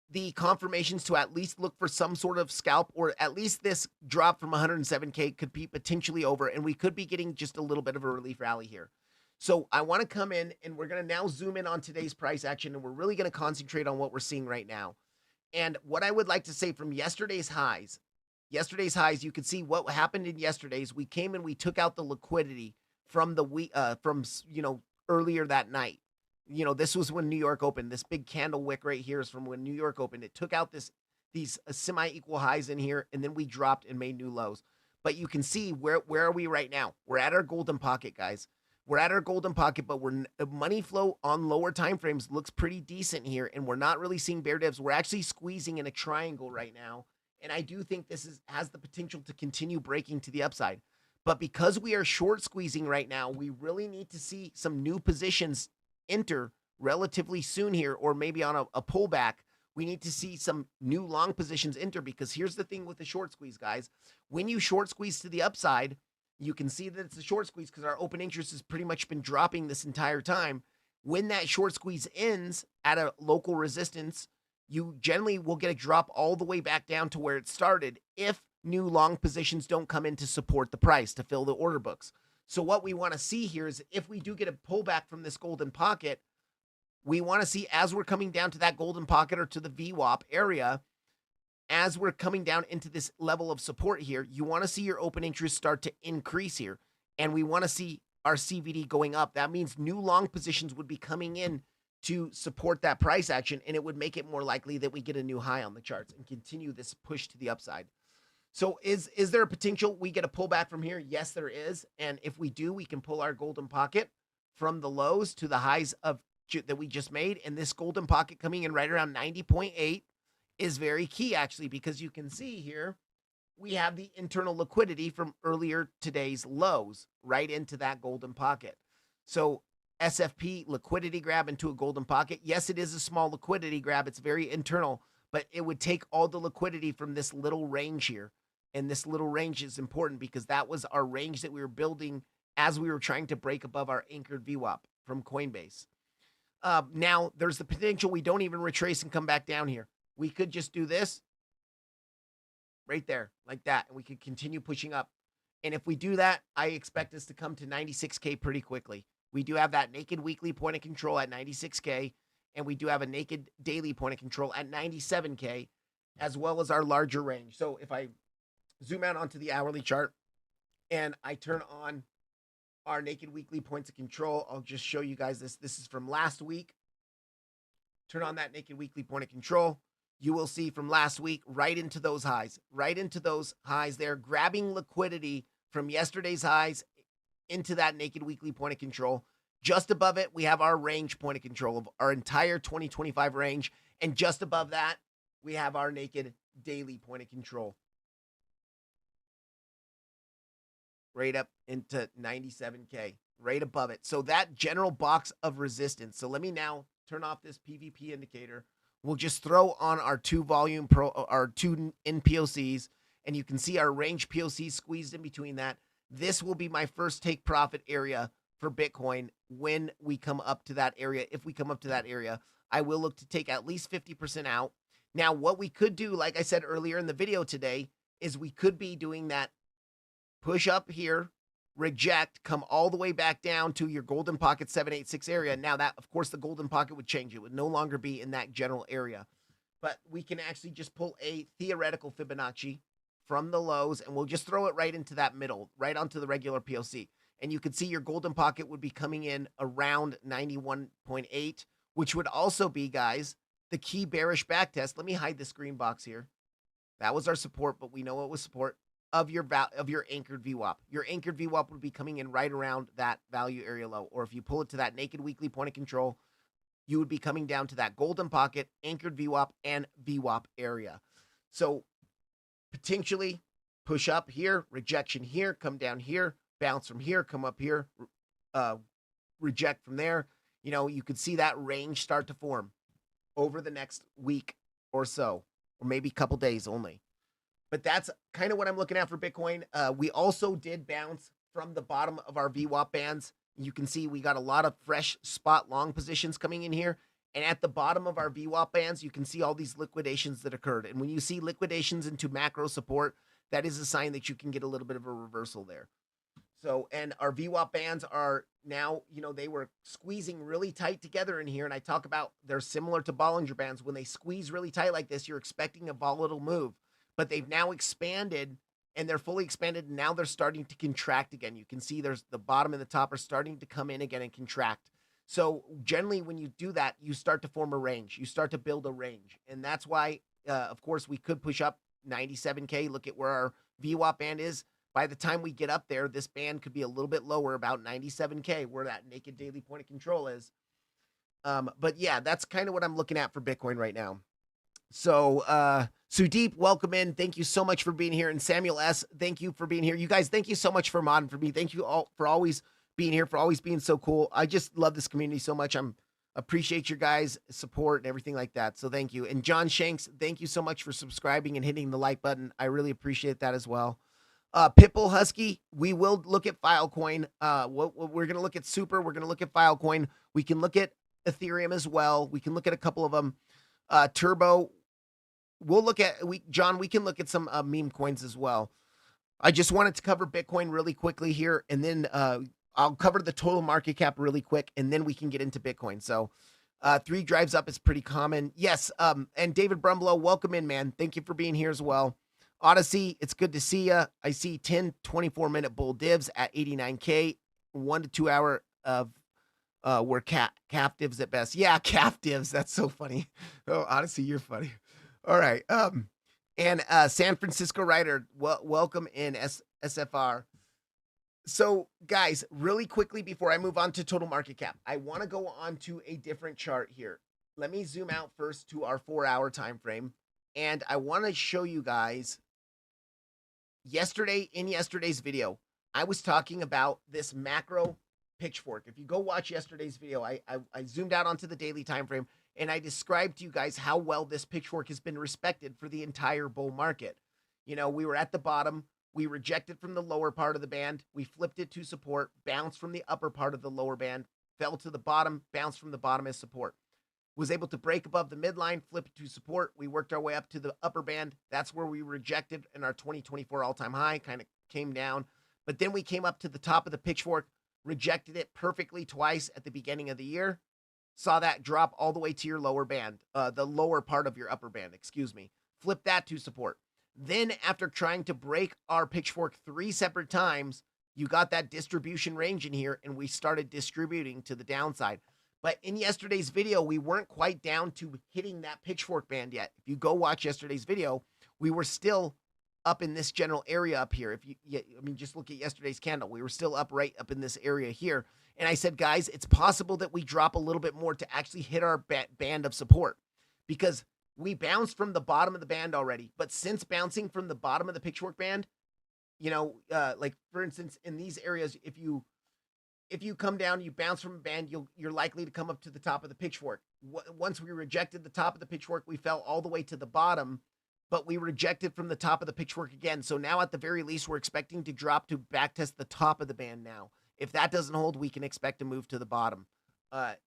the confirmations to at least look for some sort of scalp, or at least this drop from 107K could be potentially over, and we could be getting just a little bit of a relief rally here. So I want to come in, and we're going to now zoom in on today's price action, and we're really going to concentrate on what we're seeing right now. And what I would like to say from yesterday's highs, you could see what happened in yesterday's. We came and we took out the liquidity from earlier that night. This was when New York opened. This big candle wick right here is from when New York opened. It took out these semi-equal highs in here, and then we dropped and made new lows. But you can see where are we right now? We're at our golden pocket, guys. We're at our golden pocket, but money flow on lower time frames looks pretty decent here, and we're not really seeing bear divs. We're actually squeezing in a triangle right now, and I do think this has the potential to continue breaking to the upside. But because we are short squeezing right now, we really need to see some new positions enter relatively soon here, or maybe on a pullback. We need to see some new long positions enter, because here's the thing with the short squeeze, guys. When you short squeeze to the upside, you can see that it's a short squeeze because our open interest has pretty much been dropping this entire time. When that short squeeze ends at a local resistance, you generally will get a drop all the way back down to where it started if new long positions don't come in to support the price to fill the order books. So what we want to see here is, if we do get a pullback from this golden pocket, we want to see, as we're coming down to that golden pocket or to the VWAP area, as we're coming down into this level of support here, you want to see your open interest start to increase here. And we want to see our CVD going up. That means new long positions would be coming in to support that price action, and it would make it more likely that we get a new high on the charts and continue this push to the upside. So is there a potential we get a pullback from here? Yes, there is. And if we do, we can pull our golden pocket from the lows to the highs of that we just made. And this golden pocket coming in right around 90.8 is very key, actually, because you can see here we have the internal liquidity from earlier today's lows right into that golden pocket. So SFP liquidity grab into a golden pocket. Yes, it is a small liquidity grab. It's very internal, but it would take all the liquidity from this little range here. And this little range is important because that was our range that we were building as we were trying to break above our anchored VWAP from Coinbase. Now, there's the potential we don't even retrace and come back down here. We could just do this right there, like that, and we could continue pushing up. And if we do that, I expect us to come to 96K pretty quickly. We do have that naked weekly point of control at 96K, and we do have a naked daily point of control at 97K, as well as our larger range. So if I zoom out onto the hourly chart and I turn on our naked weekly points of control, I'll just show you guys this. This is from last week. Turn on that naked weekly point of control. You will see from last week right into those highs there, grabbing liquidity from yesterday's highs into that naked weekly point of control. Just above it, we have our range point of control of our entire 2025 range. And just above that, we have our naked daily point of control. Right up into 97K, right above it. So that general box of resistance. So let me now turn off this PVP indicator. We'll just throw on our two NPOCs, and you can see our range POCs squeezed in between that. This will be my first take profit area for Bitcoin when we come up to that area. If we come up to that area, I will look to take at least 50% out. Now, what we could do, like I said earlier in the video today, is we could be doing that push up here, reject, come all the way back down to your golden pocket 786 area. Now that, of course, the golden pocket would change. It would no longer be in that general area. But we can actually just pull a theoretical Fibonacci from the lows, and we'll just throw it right into that middle, right onto the regular POC. And you can see your golden pocket would be coming in around 91.8, which would also be, guys, the key bearish backtest. Let me hide this green box here. That was our support, but we know it was support of your anchored VWAP. Your anchored VWAP would be coming in right around that value area low. Or if you pull it to that naked weekly point of control, you would be coming down to that golden pocket, anchored VWAP, and VWAP area. So potentially push up here, rejection here, come down here, bounce from here, come up here, reject from there. You know, you could see that range start to form over the next week or so, or maybe a couple days only. But that's kind of what I'm looking at for Bitcoin. We also did bounce from the bottom of our VWAP bands. You can see we got a lot of fresh spot long positions coming in here. And at the bottom of our VWAP bands, you can see all these liquidations that occurred. And when you see liquidations into macro support, that is a sign that you can get a little bit of a reversal there. So, and our VWAP bands are now, you know, they were squeezing really tight together in here. And I talk about they're similar to Bollinger Bands. When they squeeze really tight like this, you're expecting a volatile move. But they've now expanded, and they're fully expanded, and now they're starting to contract again. You can see there's the bottom and the top are starting to come in again and contract. So generally, when you do that, you start to form a range. You start to build a range. And that's why, of course, we could push up 97K. Look at where our VWAP band is. by the time we get up there, this band could be a little bit lower, about 97K, where that naked daily point of control is. But yeah, that's kind of what I'm looking at for Bitcoin right now. So, Sudeep, welcome in. Thank you so much for being here. And Samuel S., thank you for being here. You guys, thank you so much for modding for me. Thank you all for always being here, for always being so cool. I just love this community so much. Appreciate your guys' support and everything like that. So thank you. And John Shanks, thank you so much for subscribing and hitting the like button. I really appreciate that as well. Pitbull Husky, we will look at Filecoin. We're going to look at Super. We're going to look at Filecoin. We can look at Ethereum as well. We can look at a couple of them. Turbo, we'll look at, John, we can look at some meme coins as well. I just wanted to cover Bitcoin really quickly here, and then I'll cover the total market cap really quick, and then we can get into Bitcoin. So 3 drives up is pretty common. Yes, and David Brumlow, welcome in, man. Thank you for being here as well. Odyssey, it's good to see you. I see 10 24-minute bull divs at 89K, 1 to 2 hour of were calf divs at best. Yeah, calf divs. That's so funny. Oh, Odyssey, you're funny. All right. And San Francisco writer, welcome in SFR. So guys, really quickly before I move on to total market cap, I want to go on to a different chart here. Let me zoom out first to our 4-hour time frame, and I want to show you guys yesterday's video, I was talking about this macro pitchfork. If you go watch yesterday's video, I zoomed out onto the daily time frame, and I described to you guys how well this pitchfork has been respected for the entire bull market. You know, we were at the bottom. We rejected from the lower part of the band. We flipped it to support, bounced from the upper part of the lower band, fell to the bottom, bounced from the bottom as support. Was able to break above the midline, flip it to support. We worked our way up to the upper band. That's where we rejected in our 2024 all-time high, kind of came down. But then we came up to the top of the pitchfork, rejected it perfectly twice at the beginning of the year. Saw that drop all the way to your lower band, the lower part of your upper band, excuse me. Flip that to support. Then after trying to break our pitchfork 3 separate times, you got that distribution range in here, and we started distributing to the downside. But in yesterday's video, we weren't quite down to hitting that pitchfork band yet. If you go watch yesterday's video, we were still up in this general area up here. Just look at yesterday's candle. We were still up right up in this area here. And I said, guys, it's possible that we drop a little bit more to actually hit our band of support, because we bounced from the bottom of the band already. But since bouncing from the bottom of the pitchfork band, you know, like for instance, in these areas, if you come down, you bounce from a band, you're likely to come up to the top of the pitchfork. Once we rejected the top of the pitchfork, we fell all the way to the bottom, but we rejected from the top of the pitchfork again. So now at the very least, we're expecting to drop to backtest the top of the band now. If that doesn't hold, we can expect to move to the bottom.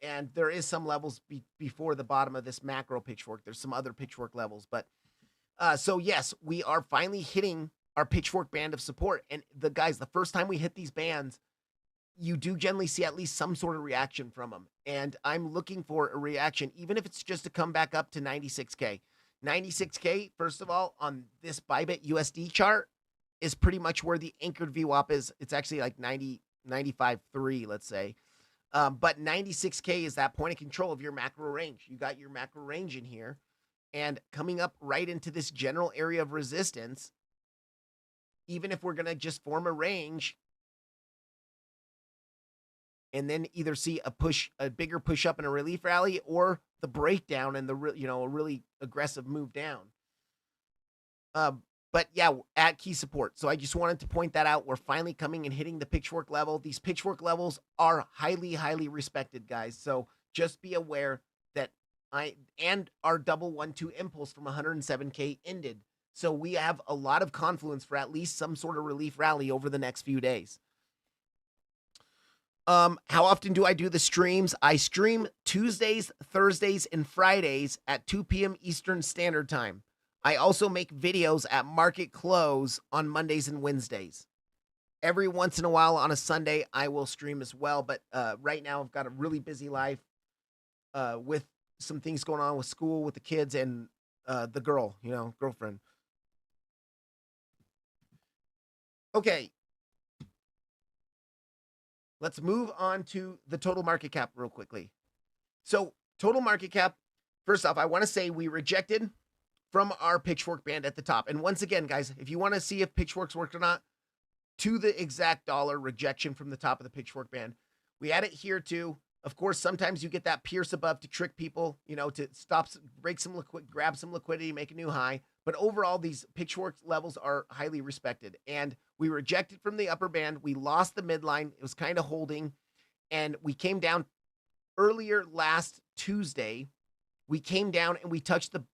And there is some levels before the bottom of this macro pitchfork. There's some other pitchfork levels. But so yes, we are finally hitting our pitchfork band of support. And the first time we hit these bands, you do generally see at least some sort of reaction from them. And I'm looking for a reaction, even if it's just to come back up to 96K. 96K, first of all, on this Bybit USD chart is pretty much where the anchored VWAP is. It's actually like 95.3, let's say. But 96K is that point of control of your macro range. You got your macro range in here, and coming up right into this general area of resistance, even if we're going to just form a range and then either see a bigger push up and a relief rally, or the breakdown and a really aggressive move down. But yeah, at key support. So I just wanted to point that out. We're finally coming and hitting the pitchfork level. These pitchfork levels are highly, highly respected, guys. So just be aware that our double 1-2 impulse from 107K ended. So we have a lot of confluence for at least some sort of relief rally over the next few days. How often do I do the streams? I stream Tuesdays, Thursdays, and Fridays at 2 p.m. Eastern Standard Time. I also make videos at market close on Mondays and Wednesdays. Every once in a while on a Sunday, I will stream as well. But right now, I've got a really busy life with some things going on with school, with the kids, and the girlfriend. Okay. Let's move on to the total market cap real quickly. So total market cap, first off, I want to say we rejected from our pitchfork band at the top. And once again, guys, if you want to see if pitchforks worked or not, to the exact dollar rejection from the top of the pitchfork band. We had it here too. Of course, sometimes you get that pierce above to trick people, to stop, break some liquid, grab some liquidity, make a new high. But overall, these pitchfork levels are highly respected. And we rejected from the upper band. We lost the midline. It was kind of holding. And we came down earlier last Tuesday. We came down and we touched the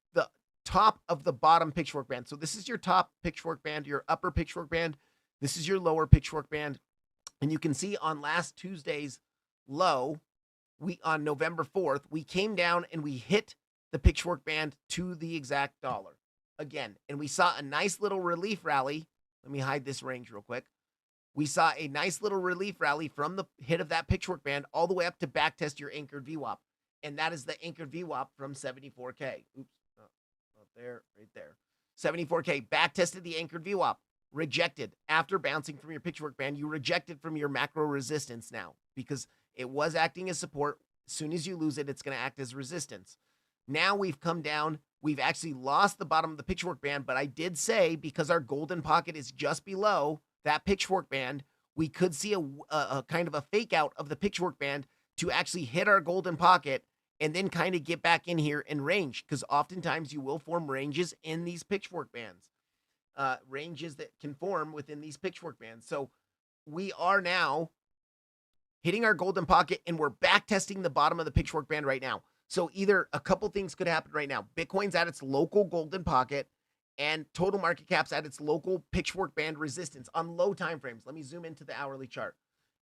top of the bottom pitchfork band. So this is your top pitchfork band, your upper pitchfork band. This is your lower pitchfork band. And you can see on last Tuesday's low, on November 4th, we came down and we hit the pitchfork band to the exact dollar again. And we saw a nice little relief rally. Let me hide this range real quick. We saw a nice little relief rally from the hit of that pitchfork band all the way up to backtest your anchored VWAP. And that is the anchored VWAP from 74K. Oops, not there, right there. 74K, backtested the anchored VWAP. Rejected. After bouncing from your pitchfork band, you rejected from your macro resistance now because it was acting as support. As soon as you lose it, it's going to act as resistance. Now we've come down. We've actually lost the bottom of the pitchfork band, but I did say because our golden pocket is just below that pitchfork band, we could see a kind of a fake out of the pitchfork band to actually hit our golden pocket and then kind of get back in here and range, because oftentimes you will form ranges in these pitchfork bands. Ranges that can form within these pitchfork bands. So we are now hitting our golden pocket and we're back testing the bottom of the pitchfork band right now. So either a couple things could happen right now. Bitcoin's at its local golden pocket and total market cap's at its local pitchfork band resistance on low time frames. Let me zoom into the hourly chart.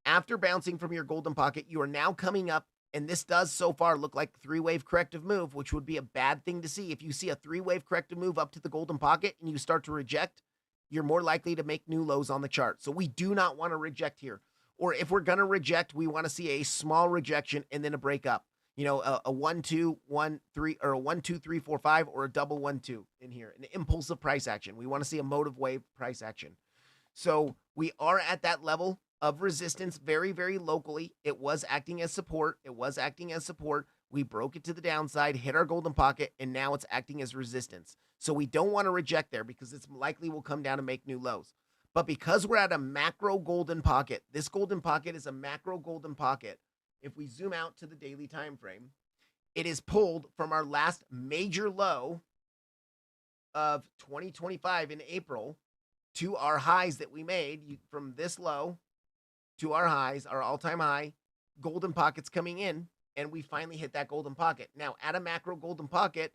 After bouncing from your golden pocket, you are now coming up, and this does so far look like a three-wave corrective move, which would be a bad thing to see. If you see a three-wave corrective move up to the golden pocket and you start to reject, you're more likely to make new lows on the chart. So we do not want to reject here. Or if we're going to reject, we want to see a small rejection and then a breakup. A 1 2 1 3 or a 1 2 3 4 5 or a double 1 2 in here, an impulsive price action. We want to see a motive wave price action. So we are at that level of resistance very, very locally. It was acting as support. We broke it to the downside, hit our golden pocket, and now it's acting as resistance. So we don't want to reject there because it's likely will come down and make new lows. But because we're at a macro golden pocket, this golden pocket is a macro golden pocket. If we zoom out to the daily time frame, it is pulled from our last major low of 2025 in April to our highs that we made from this low to our highs, our all-time high, golden pockets coming in, and we finally hit that golden pocket. Now, at a macro golden pocket,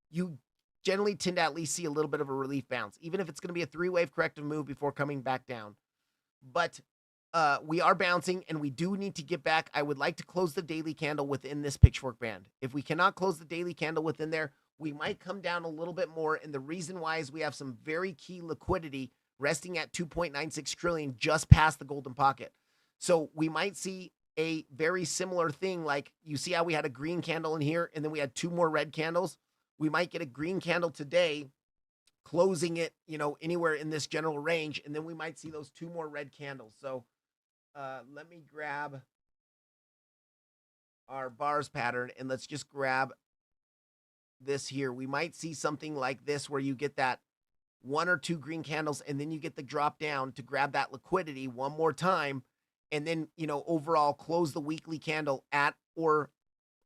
you generally tend to at least see a little bit of a relief bounce, even if it's going to be a three-wave corrective move before coming back down. But we are bouncing, and we do need to get back. I would like to close the daily candle within this pitchfork band. If we cannot close the daily candle within there, we might come down a little bit more, and the reason why is we have some very key liquidity resting at 2.96 trillion just past the golden pocket. So we might see a very similar thing, like you see how we had a green candle in here, and then we had two more red candles. We might get a green candle today, closing it, anywhere in this general range, and then we might see those two more red candles. So let me grab our bars pattern, and let's just grab this here. We might see something like this where you get that one or two green candles, and then you get the drop down to grab that liquidity one more time, and then, overall close the weekly candle at or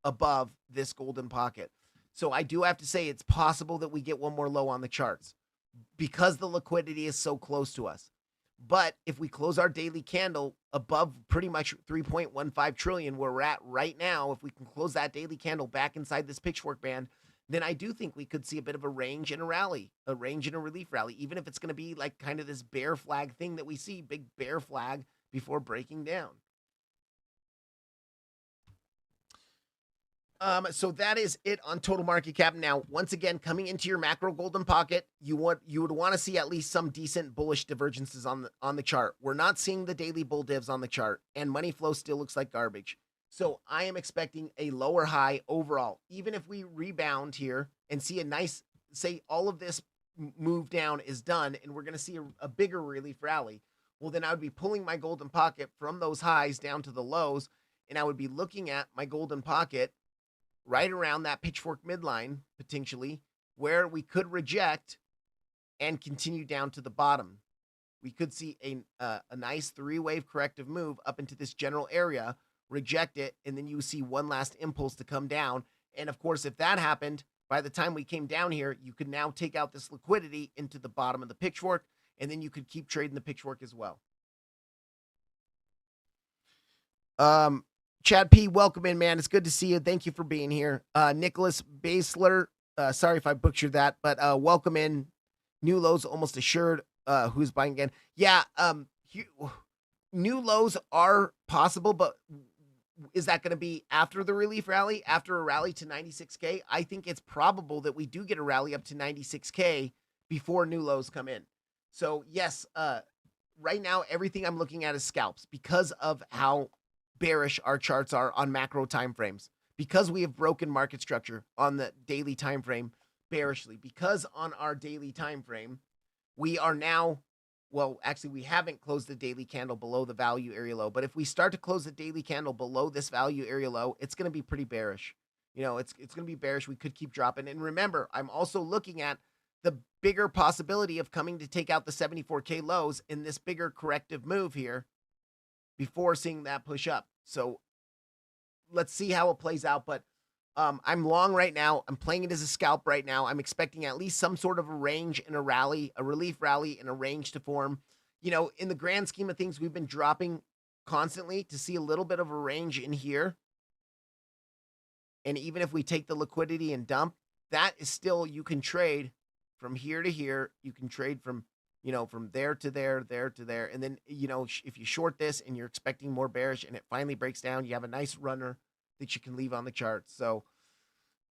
above this golden pocket. So I do have to say it's possible that we get one more low on the charts because the liquidity is so close to us. But if we close our daily candle above pretty much 3.15 trillion where we're at right now, if we can close that daily candle back inside this pitchfork band, then I do think we could see a bit of a range and a rally, a range and a relief rally, even if it's going to be like kind of this bear flag thing that we see, big bear flag before breaking down. So that is it on total market cap. Now, once again, coming into your macro golden pocket, you would want to see at least some decent bullish divergences on the chart. We're not seeing the daily bull divs on the chart, and money flow still looks like garbage. So I am expecting a lower high overall. Even if we rebound here and see a nice, say all of this move down is done, and we're going to see a bigger relief rally, well, then I would be pulling my golden pocket from those highs down to the lows, and I would be looking at my golden pocket right around that pitchfork midline, potentially, where we could reject and continue down to the bottom. We could see a nice three-wave corrective move up into this general area, reject it, and then you see one last impulse to come down. And of course, if that happened, by the time we came down here, you could now take out this liquidity into the bottom of the pitchfork, and then you could keep trading the pitchfork as well. Chad P, welcome in, man. It's good to see you. Thank you for being here. Nicholas Basler, sorry if I butchered that, but welcome in. New lows almost assured. Who's buying again? Yeah, new lows are possible, but is that going to be after the relief rally, after a rally to 96K? I think it's probable that we do get a rally up to 96K before new lows come in. So yes, right now, everything I'm looking at is scalps because of how bearish our charts are on macro time frames, because we have broken market structure on the daily time frame bearishly, because on our daily time frame we are now, well, actually we haven't closed the daily candle below the value area low, but if we start to close the daily candle below this value area low, it's going to be pretty bearish. You know, it's going to be bearish. We could keep dropping. And remember, I'm also looking at the bigger possibility of coming to take out the 74K lows in this bigger corrective move here before seeing that push up. So let's see how it plays out. But I'm long right now. I'm playing it as a scalp right now. I'm expecting at least some sort of a range in a rally, a relief rally, and a range to form. You know, in the grand scheme of things, we've been dropping constantly to see a little bit of a range in here. And even if we take the liquidity and dump, that is still, you can trade from here to here. You can trade from, you know, from there to there, there to there. And then, you know, if you short this and you're expecting more bearish and it finally breaks down, you have a nice runner that you can leave on the chart. So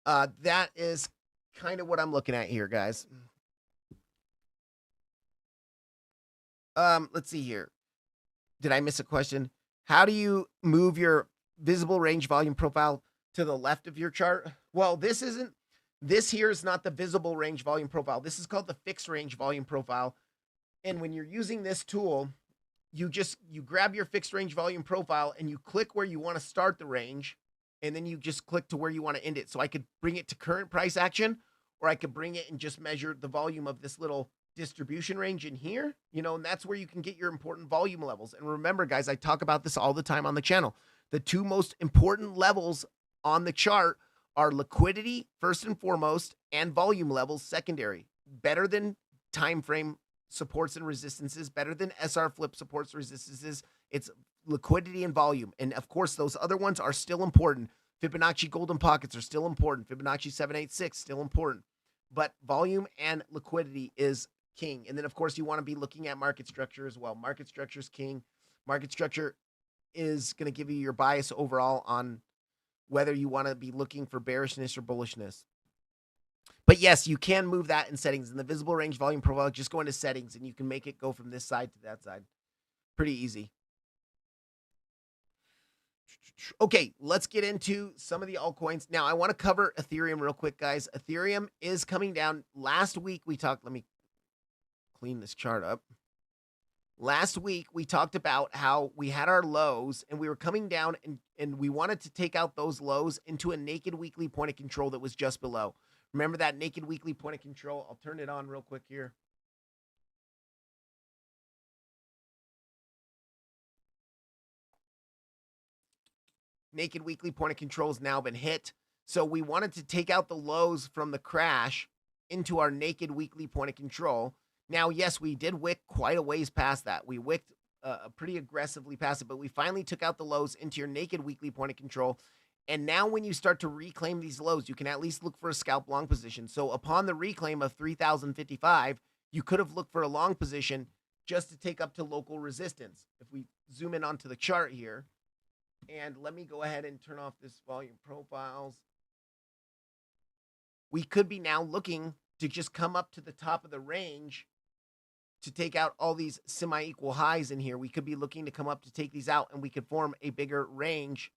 that is kind of what I'm looking at here, guys. Let's see here. Did I miss a question? How do you move your visible range volume profile to the left of your chart? Well, this here is not the visible range volume profile. This is called the fixed range volume profile. And when you're using this tool, you grab your fixed range volume profile and you click where you want to start the range, and then you just click to where you want to end it. So I could bring it to current price action, or I could bring it and just measure the volume of this little distribution range in here, you know, and that's where you can get your important volume levels. And remember, guys, I talk about this all the time on the channel. The two most important levels on the chart are liquidity, first and foremost, and volume levels, secondary. Better than time frame supports and resistances, better than SR flip supports and resistances. It's liquidity and volume. And of course, those other ones are still important. Fibonacci golden pockets are still important. Fibonacci 786 still important. But volume and liquidity is king. And then, of course, you want to be looking at market structure as well. Market structure is king. Market structure is going to give you your bias overall on whether you want to be looking for bearishness or bullishness. But yes, you can move that in settings. In the visible range volume profile, just go into settings and you can make it go from this side to that side. Pretty easy. Okay, let's get into some of the altcoins. Now, I want to cover Ethereum real quick, guys. Ethereum is coming down. Last week, we talked, let me clean this chart up. Last week, we talked about how we had our lows and we were coming down and we wanted to take out those lows into a naked weekly point of control that was just below. Remember that naked weekly point of control? I'll turn it on real quick here. Naked weekly point of control has now been hit. So we wanted to take out the lows from the crash into our naked weekly point of control. Now, yes, we did wick quite a ways past that. We wicked pretty aggressively past it, but we finally took out the lows into your naked weekly point of control. And now when you start to reclaim these lows, you can at least look for a scalp long position. So upon the reclaim of 3,055, you could have looked for a long position just to take up to local resistance. If we zoom in onto the chart here, and let me go ahead and turn off this volume profiles. We could be now looking to just come up to the top of the range to take out all these semi-equal highs in here. We could be looking to come up to take these out, and we could form a bigger range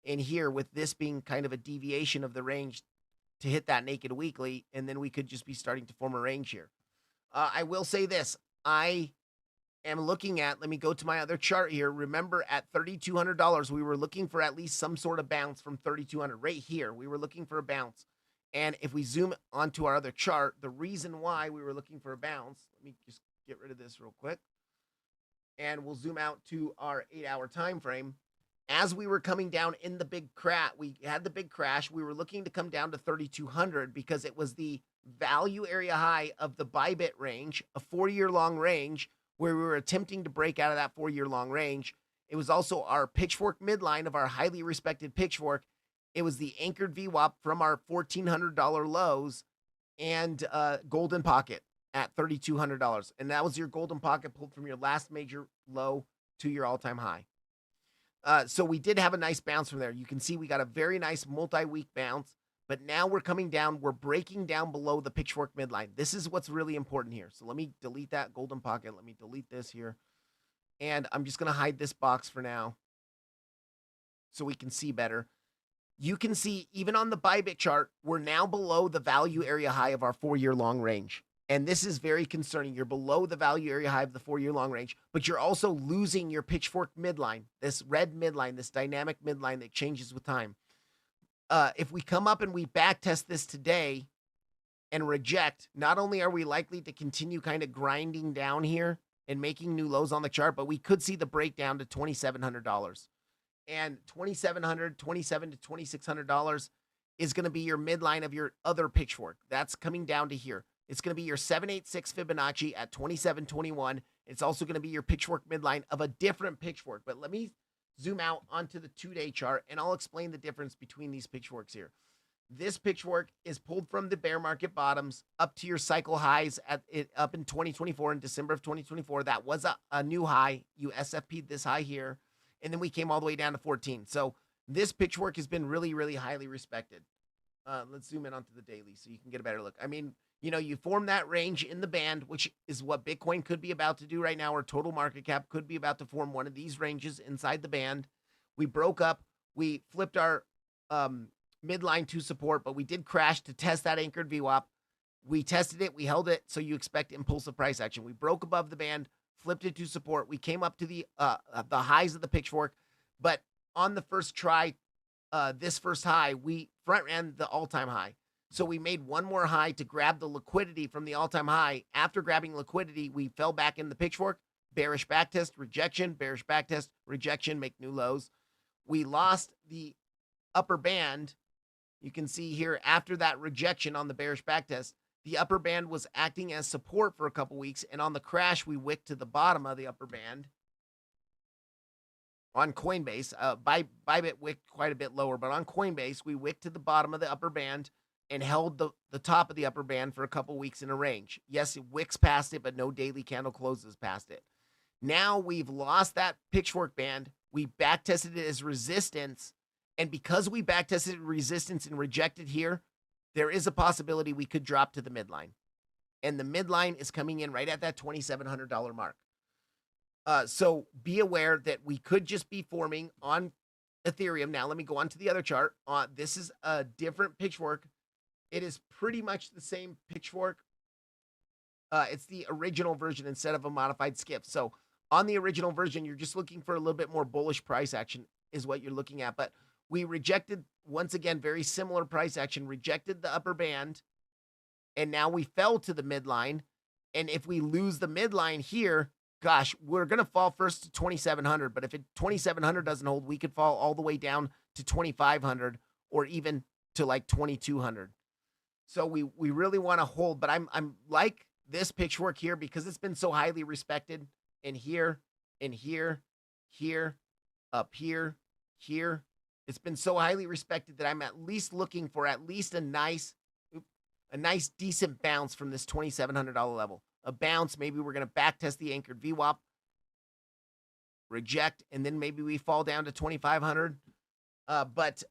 in here, with this being kind of a deviation of the range to hit that naked weekly, and then we could just be starting to form a range here. I will say this. I am looking at, let me go to my other chart here. Remember, at $3,200, we were looking for at least some sort of bounce from 3,200. Right here, we were looking for a bounce. And if we zoom onto our other chart, the reason why we were looking for a bounce, let me just get rid of this real quick. and we'll zoom out to our 8-hour time frame. As we were coming down in the big crash, we had the big crash. We were looking to come down to 3,200 because it was the value area high of the Bybit range, a 4-year long range where we were attempting to break out of that 4-year long range. It was also our pitchfork midline of our highly respected pitchfork. It was the anchored VWAP from our $1,400 lows and golden pocket at $3,200. And that was your golden pocket pulled from your last major low to your all-time high. So we did have a nice bounce from there. You can see we got a very nice multi-week bounce, but now we're coming down. We're breaking down below the pitchfork midline. This is what's really important here. So let me delete that golden pocket. Let me delete this here. And I'm just going to hide this box for now so we can see better. You can see even on the Bybit chart, we're now below the value area high of our 4-year long range. And this is very concerning. You're below the value area high of the 4-year long range, but you're also losing your pitchfork midline, this red midline, this dynamic midline that changes with time. If we come up and we back test this today and reject, not only are we likely to continue kind of grinding down here and making new lows on the chart, but we could see the breakdown to $2,700. And $2,700, $2,700 to $2,600 is going to be your midline of your other pitchfork. That's coming down to here. It's going to be your 786 Fibonacci at 2721. It's also going to be your pitchfork midline of a different pitchfork. But let me zoom out onto the 2-day chart, and I'll explain the difference between these pitchforks here. This pitchfork is pulled from the bear market bottoms up to your cycle highs up in 2024, in December of 2024. That was a new high. You SFP'd this high here, and then we came all the way down to 14. So this pitchfork has been really, really highly respected. Let's zoom in onto the daily so you can get a better look. I mean, you know, you form that range in the band, which is what Bitcoin could be about to do right now, or total market cap could be about to form one of these ranges inside the band. We broke up. We flipped our midline to support, but we did crash to test that anchored VWAP. We tested it. We held it. So you expect impulsive price action. We broke above the band, flipped it to support. We came up to the highs of the pitchfork, but on the first try, this first high, we front ran the all-time high. So we made one more high to grab the liquidity from the all-time high. After grabbing liquidity, we fell back in the pitchfork. Bearish backtest, rejection, bearish backtest, rejection, make new lows. We lost the upper band. You can see here after that rejection on the bearish backtest, the upper band was acting as support for a couple weeks. And on the crash, we wicked to the bottom of the upper band. On Coinbase, Bybit wicked quite a bit lower, but on Coinbase, we wicked to the bottom of the upper band and held the top of the upper band for a couple weeks in a range. Yes, it wicks past it, but no daily candle closes past it. Now we've lost that pitchfork band. We backtested it as resistance. And because we backtested resistance and rejected here, there is a possibility we could drop to the midline. And the midline is coming in right at that $2,700 mark. So be aware that we could just be forming on Ethereum. Now, let me go on to the other chart. This is a different pitchfork. It is pretty much the same pitchfork. It's the original version instead of a modified skip. So on the original version, you're just looking for a little bit more bullish price action is what you're looking at. But we rejected, once again, very similar price action, rejected the upper band, and now we fell to the midline. And if we lose the midline here, gosh, we're going to fall first to 2,700. But if 2,700 doesn't hold, we could fall all the way down to 2,500 or even to like 2,200. So we really want to hold, but I'm like this pitchfork here because it's been so highly respected. And here, here, up here, here. It's been so highly respected that I'm at least looking for at least a nice decent bounce from this $2,700 level. A bounce, maybe we're going to backtest the anchored VWAP, reject, and then maybe we fall down to 2,500. But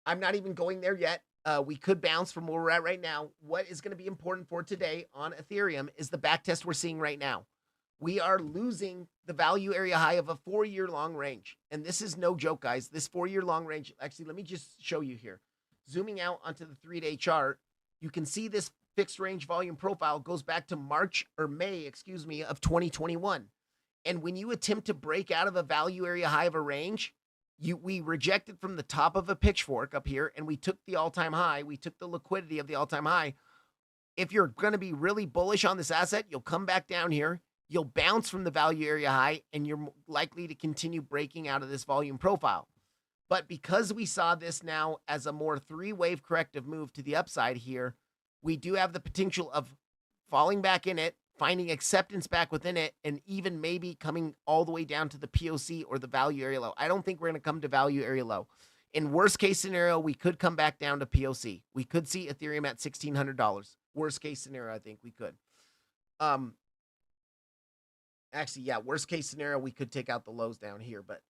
I'm not even going there yet. We could bounce from where we're at right now. What is going to be important for today on Ethereum is the backtest we're seeing right now. We are losing the value area high of a 4-year long range. And this is no joke, guys. This 4-year long range, actually, let me just show you here. Zooming out onto the 3-day chart, you can see this fixed range volume profile goes back to May of 2021. And when you attempt to break out of a value area high of a range, we rejected from the top of a pitchfork up here, and we took the all-time high. We took the liquidity of the all-time high. If you're going to be really bullish on this asset, you'll come back down here. you'll bounce from the value area high and you're likely to continue breaking out of this volume profile. But because we saw this now as a more three-wave corrective move to the upside here, we do have the potential of falling back in it, finding acceptance back within it, and even maybe coming all the way down to the POC or the value area low. I don't think we're going to come to value area low. In worst case scenario, we could come back down to POC. We could see Ethereum at $1,600. Worst case scenario, I think we could. Actually, yeah, worst case scenario, we could take out the lows down here, but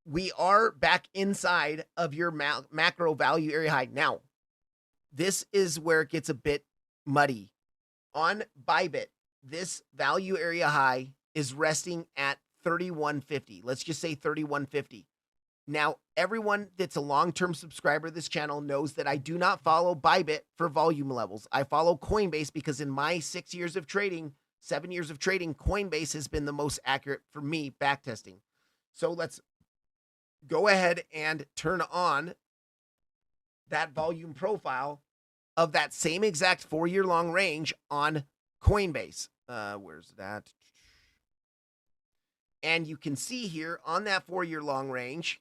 we are back inside of your macro value area high. Now, this is where it gets a bit muddy. On Bybit, this value area high is resting at 3150. Let's just say 3150. Now, everyone that's a long-term subscriber to this channel knows that I do not follow Bybit for volume levels. I follow Coinbase because in my 7 years of trading, Coinbase has been the most accurate for me backtesting. So let's go ahead and turn on that volume profile of that same exact 4-year long range on Coinbase. Where's that? And you can see here on that 4-year long range,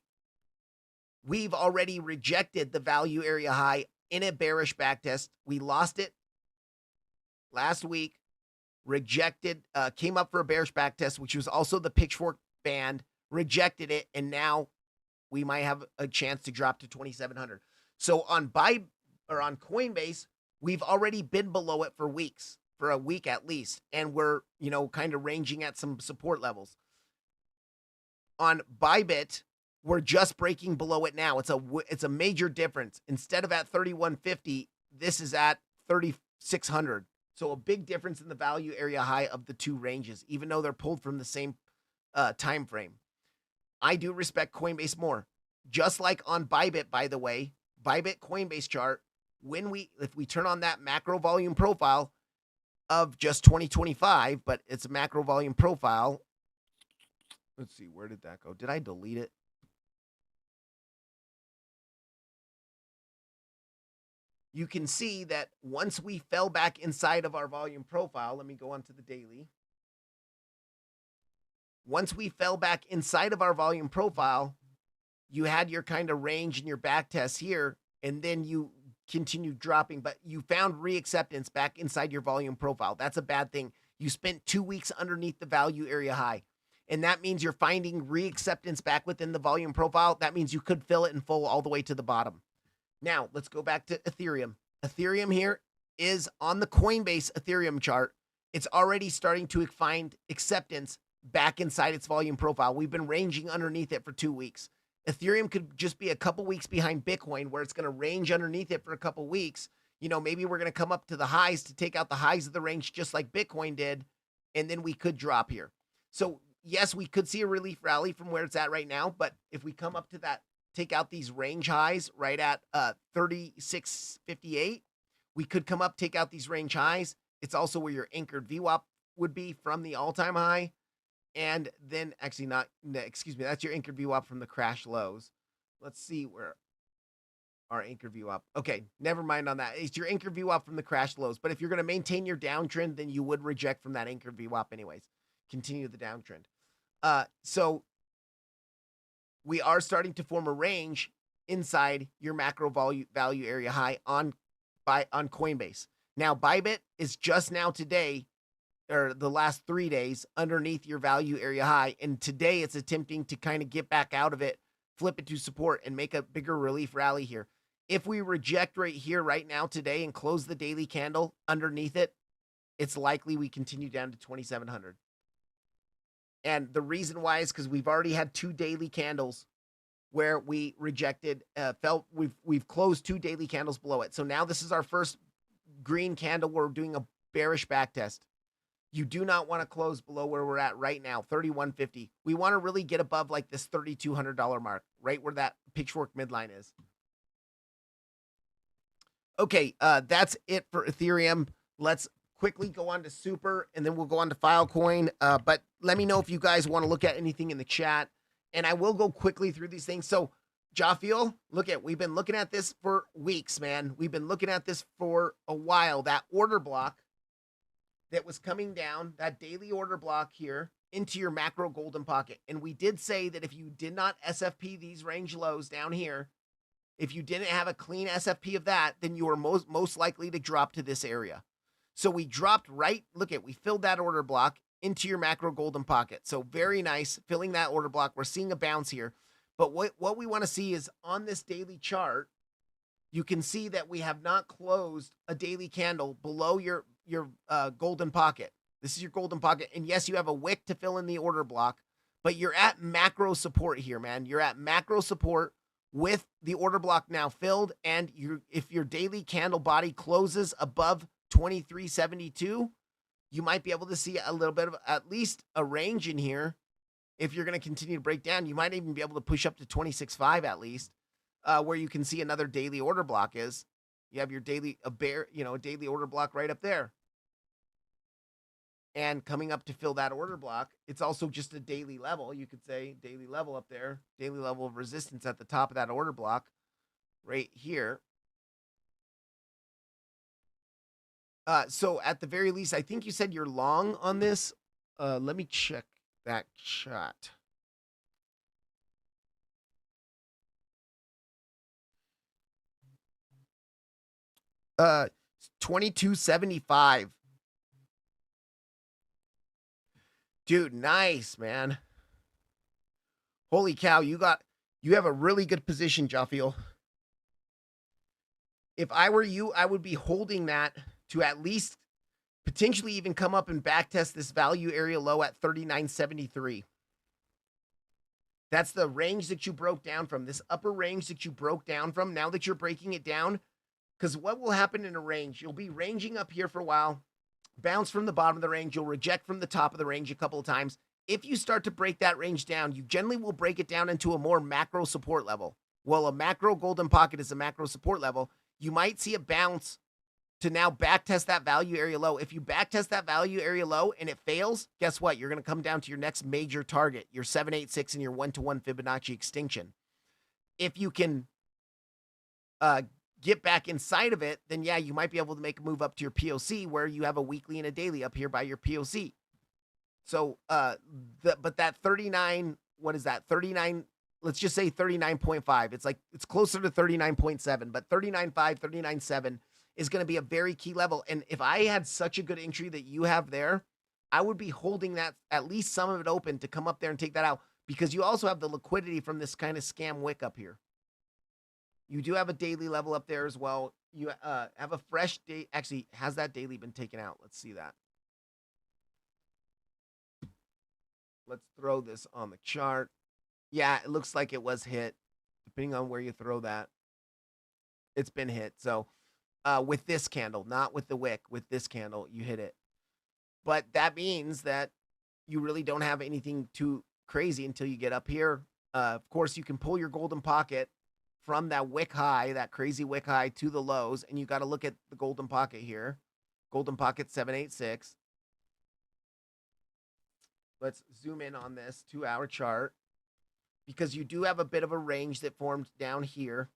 we've already rejected the value area high in a bearish backtest. We lost it last week, rejected, came up for a bearish backtest, which was also the pitchfork band, rejected it, and now we might have a chance to drop to 2,700. So on Coinbase, we've already been below it for weeks, for a week at least, and we're, kind of ranging at some support levels. On Bybit, we're just breaking below it now. It's a major difference. Instead of at 3150, this is at 3600. So a big difference in the value area high of the two ranges, even though they're pulled from the same time frame. I do respect Coinbase more. Just like on Bybit, by the way, Bybit Coinbase chart, if we turn on that macro volume profile of just 2025, but it's a macro volume profile. Let's see, where did that go? Did I delete it? You can see that once we fell back inside of our volume profile, let me go on to the daily. Once we fell back inside of our volume profile, you had your kind of range and your back test here, and then you continued dropping, but you found reacceptance back inside your volume profile. That's a bad thing. You spent 2 weeks underneath the value area high, and that means you're finding reacceptance back within the volume profile. That means you could fill it in full all the way to the bottom. Now, let's go back to Ethereum. Ethereum here is on the Coinbase Ethereum chart. It's already starting to find acceptance back inside its volume profile. We've been ranging underneath it for 2 weeks. Ethereum could just be a couple weeks behind Bitcoin, where it's going to range underneath it for a couple weeks. Maybe we're going to come up to the highs to take out the highs of the range just like Bitcoin did, and then we could drop here. So, yes, we could see a relief rally from where it's at right now, but if we come up to that, take out these range highs right at 3658. We could come up, take out these range highs. It's also where your anchored VWAP would be from the all-time high. And then that's your anchored VWAP from the crash lows. Let's see where our anchored VWAP. Okay, never mind on that. It's your anchored VWAP from the crash lows. But if you're going to maintain your downtrend, then you would reject from that anchored VWAP anyways. Continue the downtrend. So we are starting to form a range inside your macro value area high on Coinbase. Now, Bybit is just now today, or the last 3 days, underneath your value area high. And today it's attempting to kind of get back out of it, flip it to support, and make a bigger relief rally here. If we reject right here, right now, today, and close the daily candle underneath it, it's likely we continue down to 2,700. And the reason why is because we've already had 2 daily candles where we rejected, we've closed 2 daily candles below it. So now this is our first green candle. We're doing a bearish back test. You do not want to close below where we're at right now, 3150. We want to really get above like this $3,200 mark, right where that pitchfork midline is. Okay, that's it for Ethereum. Let's quickly go on to Super, and then we'll go on to Filecoin. But let me know if you guys want to look at anything in the chat, and I will go quickly through these things. So, Jafiel, we've been looking at this for weeks, man. We've been looking at this for a while. That order block that was coming down that daily order block here into your macro golden pocket. And we did say that if you did not SFP these range lows down here, if you didn't have a clean SFP of that, then you were most likely to drop to this area. So we dropped right, look at, we filled that order block into your macro golden pocket. So very nice, filling that order block. We're seeing a bounce here. But what we want to see is on this daily chart, you can see that we have not closed a daily candle below your golden pocket. This is your golden pocket. And yes, you have a wick to fill in the order block, but you're at macro support here, man. You're at macro support with the order block now filled. And if your daily candle body closes above 2372, you might be able to see a little bit of at least a range in here. If you're going to continue to break down, you might even be able to push up to 26.5 at least, where you can see another daily order block is. You have your daily, a daily order block right up there. And coming up to fill that order block, it's also just a daily level. You could say daily level up there, daily level of resistance at the top of that order block right here. So at the very least, I think you said you're long on this. Let me check that shot. Uh, 2275. Dude, nice, man. Holy cow, you have a really good position, Jaffiel. If I were you, I would be holding that to at least potentially even come up and backtest this value area low at 39.73. That's the range that you broke down from, this upper range that you broke down from. Now that you're breaking it down, because what will happen in a range, you'll be ranging up here for a while, bounce from the bottom of the range, you'll reject from the top of the range a couple of times. If you start to break that range down, you generally will break it down into a more macro support level. Well, a macro golden pocket is a macro support level. You might see a bounce to now backtest that value area low. If you backtest that value area low and it fails, guess what? You're going to come down to your next major target, your 786 and your 1-to-1 Fibonacci extinction. If you can get back inside of it, then yeah, you might be able to make a move up to your POC where you have a weekly and a daily up here by your POC. So, but that 39, what is that? 39, let's just say 39.5. It's closer to 39.7, but 39.5, 39.7 is going to be a very key level. And if I had such a good entry that you have there, I would be holding that, at least some of it open to come up there and take that out, because you also have the liquidity from this kind of scam wick up here. You do have a daily level up there as well. You have a fresh day. Actually, has that daily been taken out? Let's see that. Let's throw this on the chart. Yeah, it looks like it was hit, depending on where you throw that. It's been hit. So with this candle, not with the wick, with this candle, you hit it. But that means that you really don't have anything too crazy until you get up here. Of course, you can pull your golden pocket from that wick high, that crazy wick high, to the lows, and you got to look at the golden pocket here. Golden pocket 786. Let's zoom in on this 2-hour chart, because you do have a bit of a range that formed down here.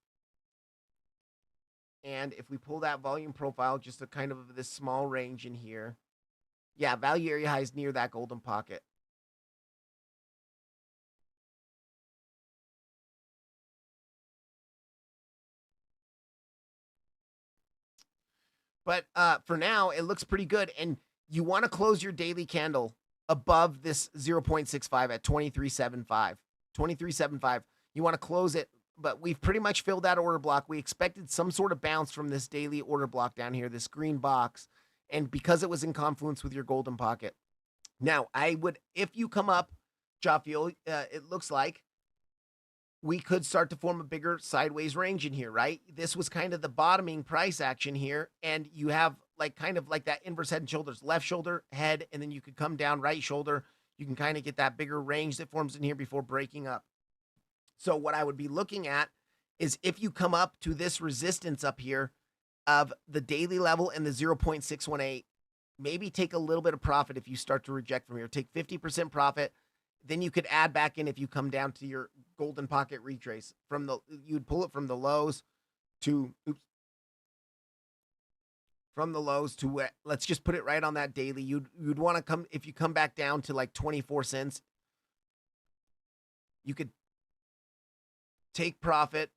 And if we pull that volume profile, just a kind of this small range in here. Yeah, value area high is near that golden pocket. But for now, it looks pretty good. And you want to close your daily candle above this 0.65 at 23.75. 23.75. You want to close it, but we've pretty much filled that order block. We expected some sort of bounce from this daily order block down here, this green box, and because it was in confluence with your golden pocket. Now, I would, if you come up, Jaffiel, it looks like we could start to form a bigger sideways range in here, right? This was kind of the bottoming price action here, and you have like kind of like that inverse head and shoulders, left shoulder, head, and then you could come down right shoulder. You can kind of get that bigger range that forms in here before breaking up. So what I would be looking at is if you come up to this resistance up here of the daily level and the 0.618, maybe take a little bit of profit if you start to reject from here. Take 50% profit. Then you could add back in if you come down to your golden pocket retrace. You'd pull it from the lows to, from the lows to where, let's just put it right on that daily. You'd want to come, if you come back down to like 24 cents, you could take profit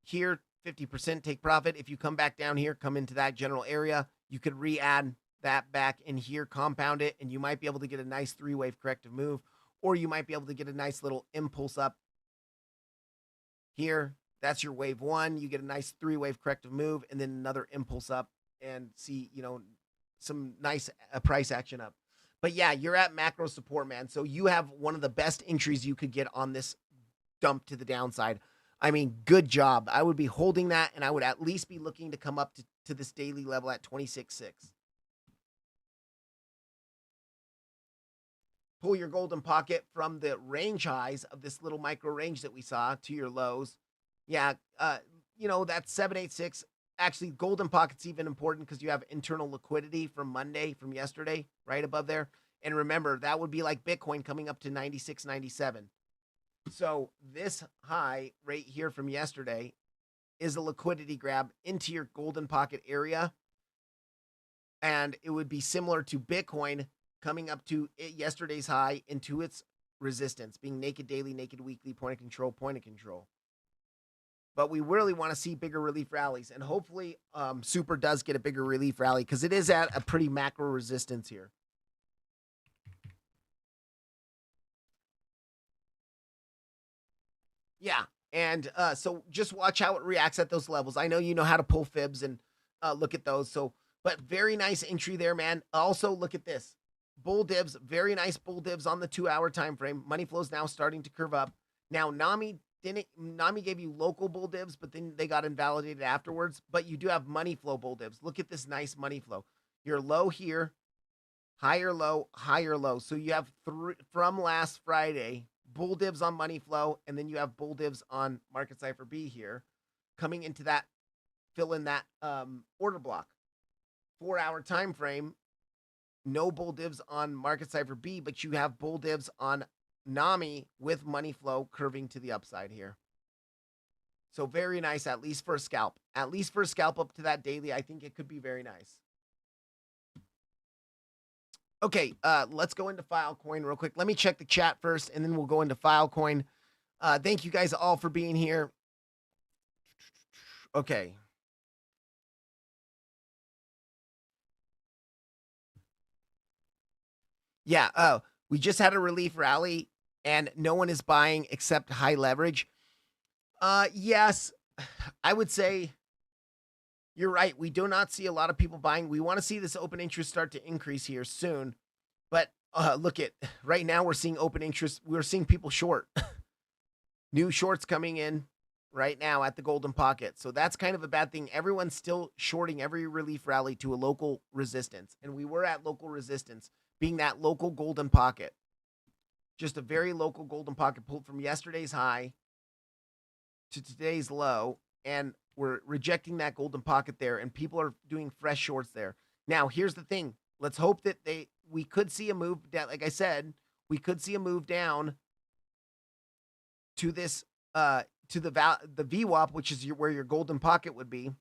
here, 50% take profit. If you come back down here, come into that general area, you could re-add that back in here, compound it, and you might be able to get a nice 3-wave corrective move, or you might be able to get a nice little impulse up here. That's your wave 1. You get a nice 3-wave corrective move, and then another impulse up, and see, some nice price action up. But yeah, you're at macro support, man. So you have one of the best entries you could get on this dump to the downside. I mean, good job. I would be holding that, and I would at least be looking to come up to this daily level at 26.6. Pull your golden pocket from the range highs of this little micro range that we saw to your lows. Yeah, that's 786. Actually, golden pocket's even important because you have internal liquidity from Monday, from yesterday, right above there. And remember, that would be like Bitcoin coming up to 96.97. So this high right here from yesterday is a liquidity grab into your golden pocket area. And it would be similar to Bitcoin coming up to yesterday's high into its resistance, being naked daily, naked weekly, point of control, point of control. But we really want to see bigger relief rallies. And hopefully Super does get a bigger relief rally because it is at a pretty macro resistance here. Yeah. And so just watch how it reacts at those levels. I know you know how to pull fibs and look at those. So, but very nice entry there, man. Also, look at this. Bull divs, very nice bull divs on the 2-hour time frame. Money flow is now starting to curve up. Now, Nami gave you local bull divs, but then they got invalidated afterwards. But you do have money flow bull divs. Look at this nice money flow. You're low here, higher low, higher low. So you have from last Friday, bull divs on money flow, and then you have bull divs on Market Cipher B here, coming into that, fill in that order block. 4-hour time frame. No bull divs on Market Cipher B, but you have bull divs on Nami with money flow curving to the upside here. So very nice, at least for a scalp. At least for a scalp up to that daily, I think it could be very nice. Okay, let's go into Filecoin real quick. Let me check the chat first, and then we'll go into Filecoin. Thank you guys all for being here. Okay. Yeah, we just had a relief rally, and no one is buying except high leverage. Yes, I would say you're right. We do not see a lot of people buying. We want to see this open interest start to increase here soon. But look at right now, we're seeing open interest. We're seeing people short. New shorts coming in right now at the golden pocket. So that's kind of a bad thing. Everyone's still shorting every relief rally to a local resistance. And we were at local resistance, being that local golden pocket. Just a very local golden pocket pulled from yesterday's high to today's low. And we're rejecting that golden pocket there. And people are doing fresh shorts there. Now, here's the thing. Let's hope that we could see a move down. Like I said, we could see a move down to this, to the VWAP, which is where your golden pocket would be,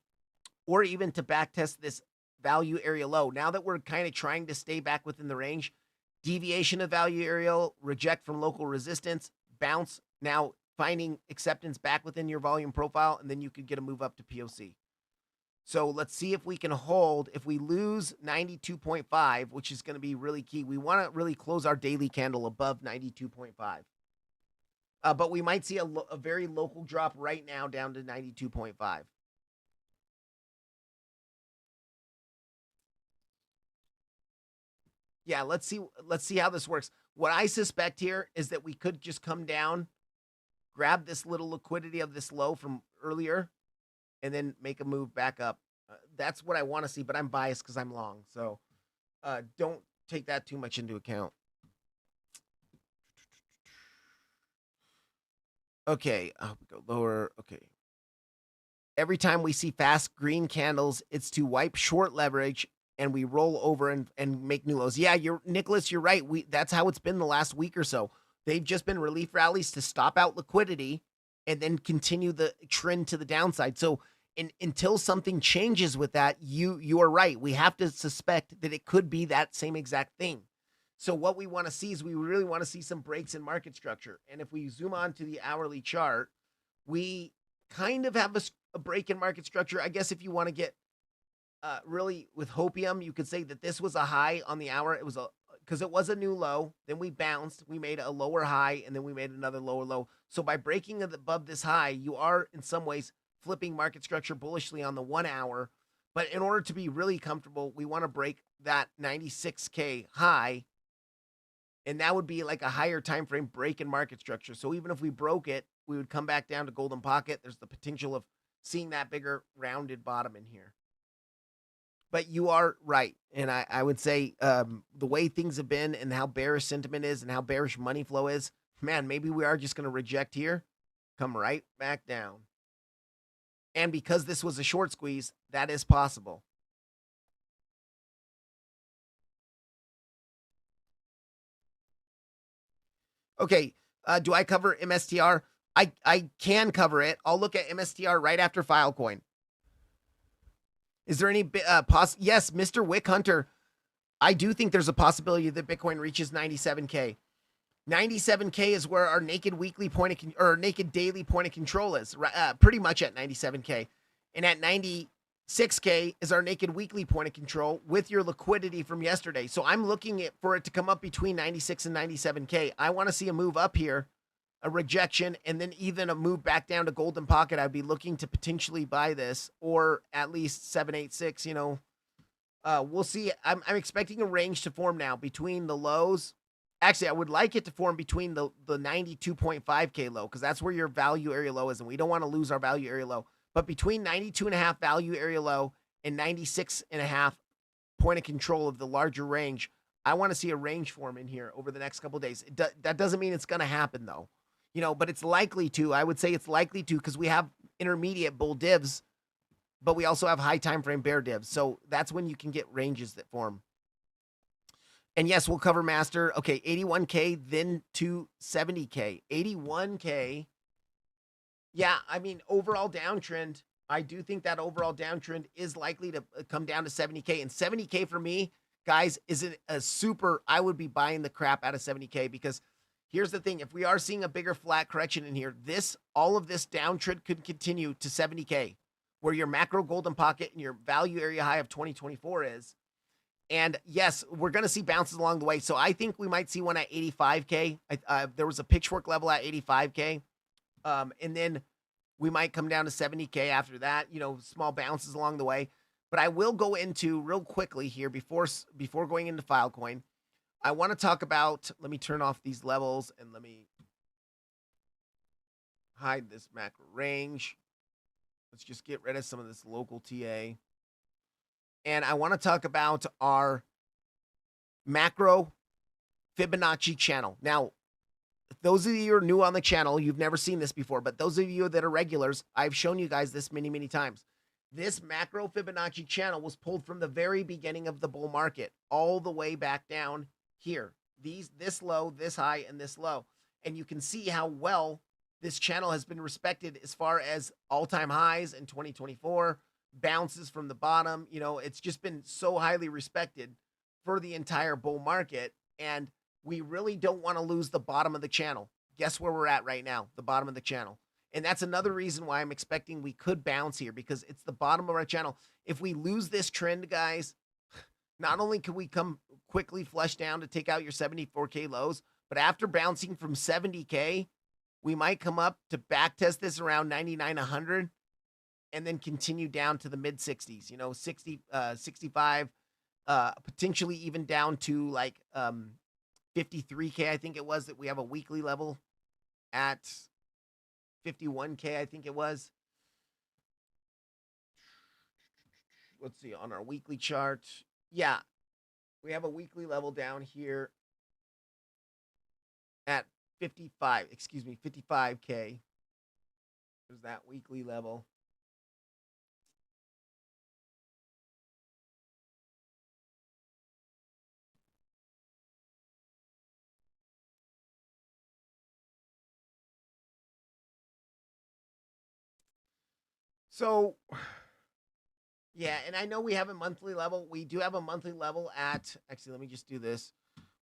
or even to backtest this value area low. Now that we're kind of trying to stay back within the range, deviation of value area, reject from local resistance, bounce, now finding acceptance back within your volume profile, and then you could get a move up to POC. So let's see if we can hold. If we lose 92.5, which is going to be really key, we want to really close our daily candle above 92.5. But we might see a very local drop right now down to 92.5. Yeah, let's see how this works. What I suspect here is that we could just come down, grab this little liquidity of this low from earlier, and then make a move back up. That's what I want to see, but I'm biased because I'm long. So don't take that too much into account. Okay, we go lower. Okay. Every time we see fast green candles, it's to wipe short leverage and we roll over and make new lows. Yeah, Nicholas, you're right. That's how it's been the last week or so. They've just been relief rallies to stop out liquidity and then continue the trend to the downside. So And until something changes with that, you are right. We have to suspect that it could be that same exact thing. So what we want to see is we really want to see some breaks in market structure. And if we zoom on to the hourly chart, we kind of have a break in market structure. I guess if you want to get really with hopium, you could say that this was a high on the hour. It was a because it was a new low. Then we bounced. We made a lower high, and then we made another lower low. So by breaking above this high, you are in some ways flipping market structure bullishly on the 1 hour. But in order to be really comfortable, we want to break that 96K high, and that would be like a higher time frame break in market structure. So even if we broke it, we would come back down to golden pocket. There's the potential of seeing that bigger rounded bottom in here. But you are right. And I would say the way things have been and how bearish sentiment is and how bearish money flow is, man, maybe we are just going to reject here, come right back down. And because this was a short squeeze, that is possible. Okay, do I cover MSTR? I can cover it. I'll look at MSTR right after Filecoin. Is there any yes, Mr. Wick Hunter, I do think there's a possibility that Bitcoin reaches 97K. 97K is where our naked weekly point of or naked daily point of control is, pretty much at 97K. And at 96K is our naked weekly point of control with your liquidity from yesterday. So I'm looking for it to come up between 96 and 97K. I want to see a move up here, a rejection, and then even a move back down to golden pocket. I'd be looking to potentially buy this, or at least 786, we'll see. I'm expecting a range to form now between the lows. Actually, I would like it to form between the 92.5K low, because that's where your value area low is, and we don't want to lose our value area low. But between 92.5 value area low and 96.5 point of control of the larger range, I want to see a range form in here over the next couple of days. That doesn't mean it's going to happen, though. But it's likely to. I would say it's likely to, because we have intermediate bull divs, but we also have high time frame bear divs. So that's when you can get ranges that form. And yes, we'll cover master. Okay, 81K, then to 70K. 81K. Yeah, I mean, overall downtrend. I do think that overall downtrend is likely to come down to 70K. And 70K for me, guys, isn't a super. I would be buying the crap out of 70K, because here's the thing. If we are seeing a bigger flat correction in here, all of this downtrend could continue to 70K, where your macro golden pocket and your value area high of 2024 is. And yes, we're going to see bounces along the way. So I think we might see one at 85K. There was a pitchfork level at 85K. And then we might come down to 70K after that, small bounces along the way. But I will go into real quickly here before going into Filecoin. I want to talk about, let me turn off these levels and let me hide this macro range. Let's just get rid of some of this local TA. And I want to talk about our macro Fibonacci channel. Now, those of you who are new on the channel, you've never seen this before, but those of you that are regulars, I've shown you guys this many, many times. This macro Fibonacci channel was pulled from the very beginning of the bull market all the way back down here. This low, this high, and this low. And you can see how well this channel has been respected as far as all-time highs in 2024, bounces from the bottom. It's just been so highly respected for the entire bull market. And we really don't want to lose the bottom of the channel. Guess where we're at right now? The bottom of the channel. And that's another reason why I'm expecting we could bounce here, because it's the bottom of our channel. If we lose this trend, guys, not only can we come quickly flush down to take out your 74K lows, but after bouncing from 70K, we might come up to back test this around 99-100 and then continue down to the mid 60s, 60, 65, potentially even down to like 53K, I think it was, that we have a weekly level at 51K, I think it was. Let's see, on our weekly chart. Yeah, we have a weekly level down here at 55K. There's that weekly level. So, yeah, and I know we have a monthly level. We do have a monthly level at, actually, let me just do this.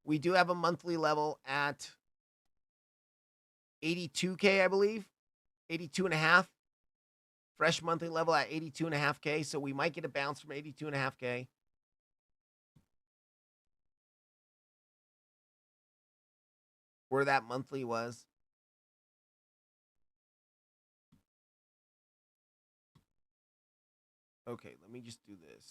We do have a monthly level at 82K, I believe, 82 and a half. Fresh monthly level at 82 and a half K. So we might get a bounce from 82 and a half K. Where that monthly was. Okay, let me just do this.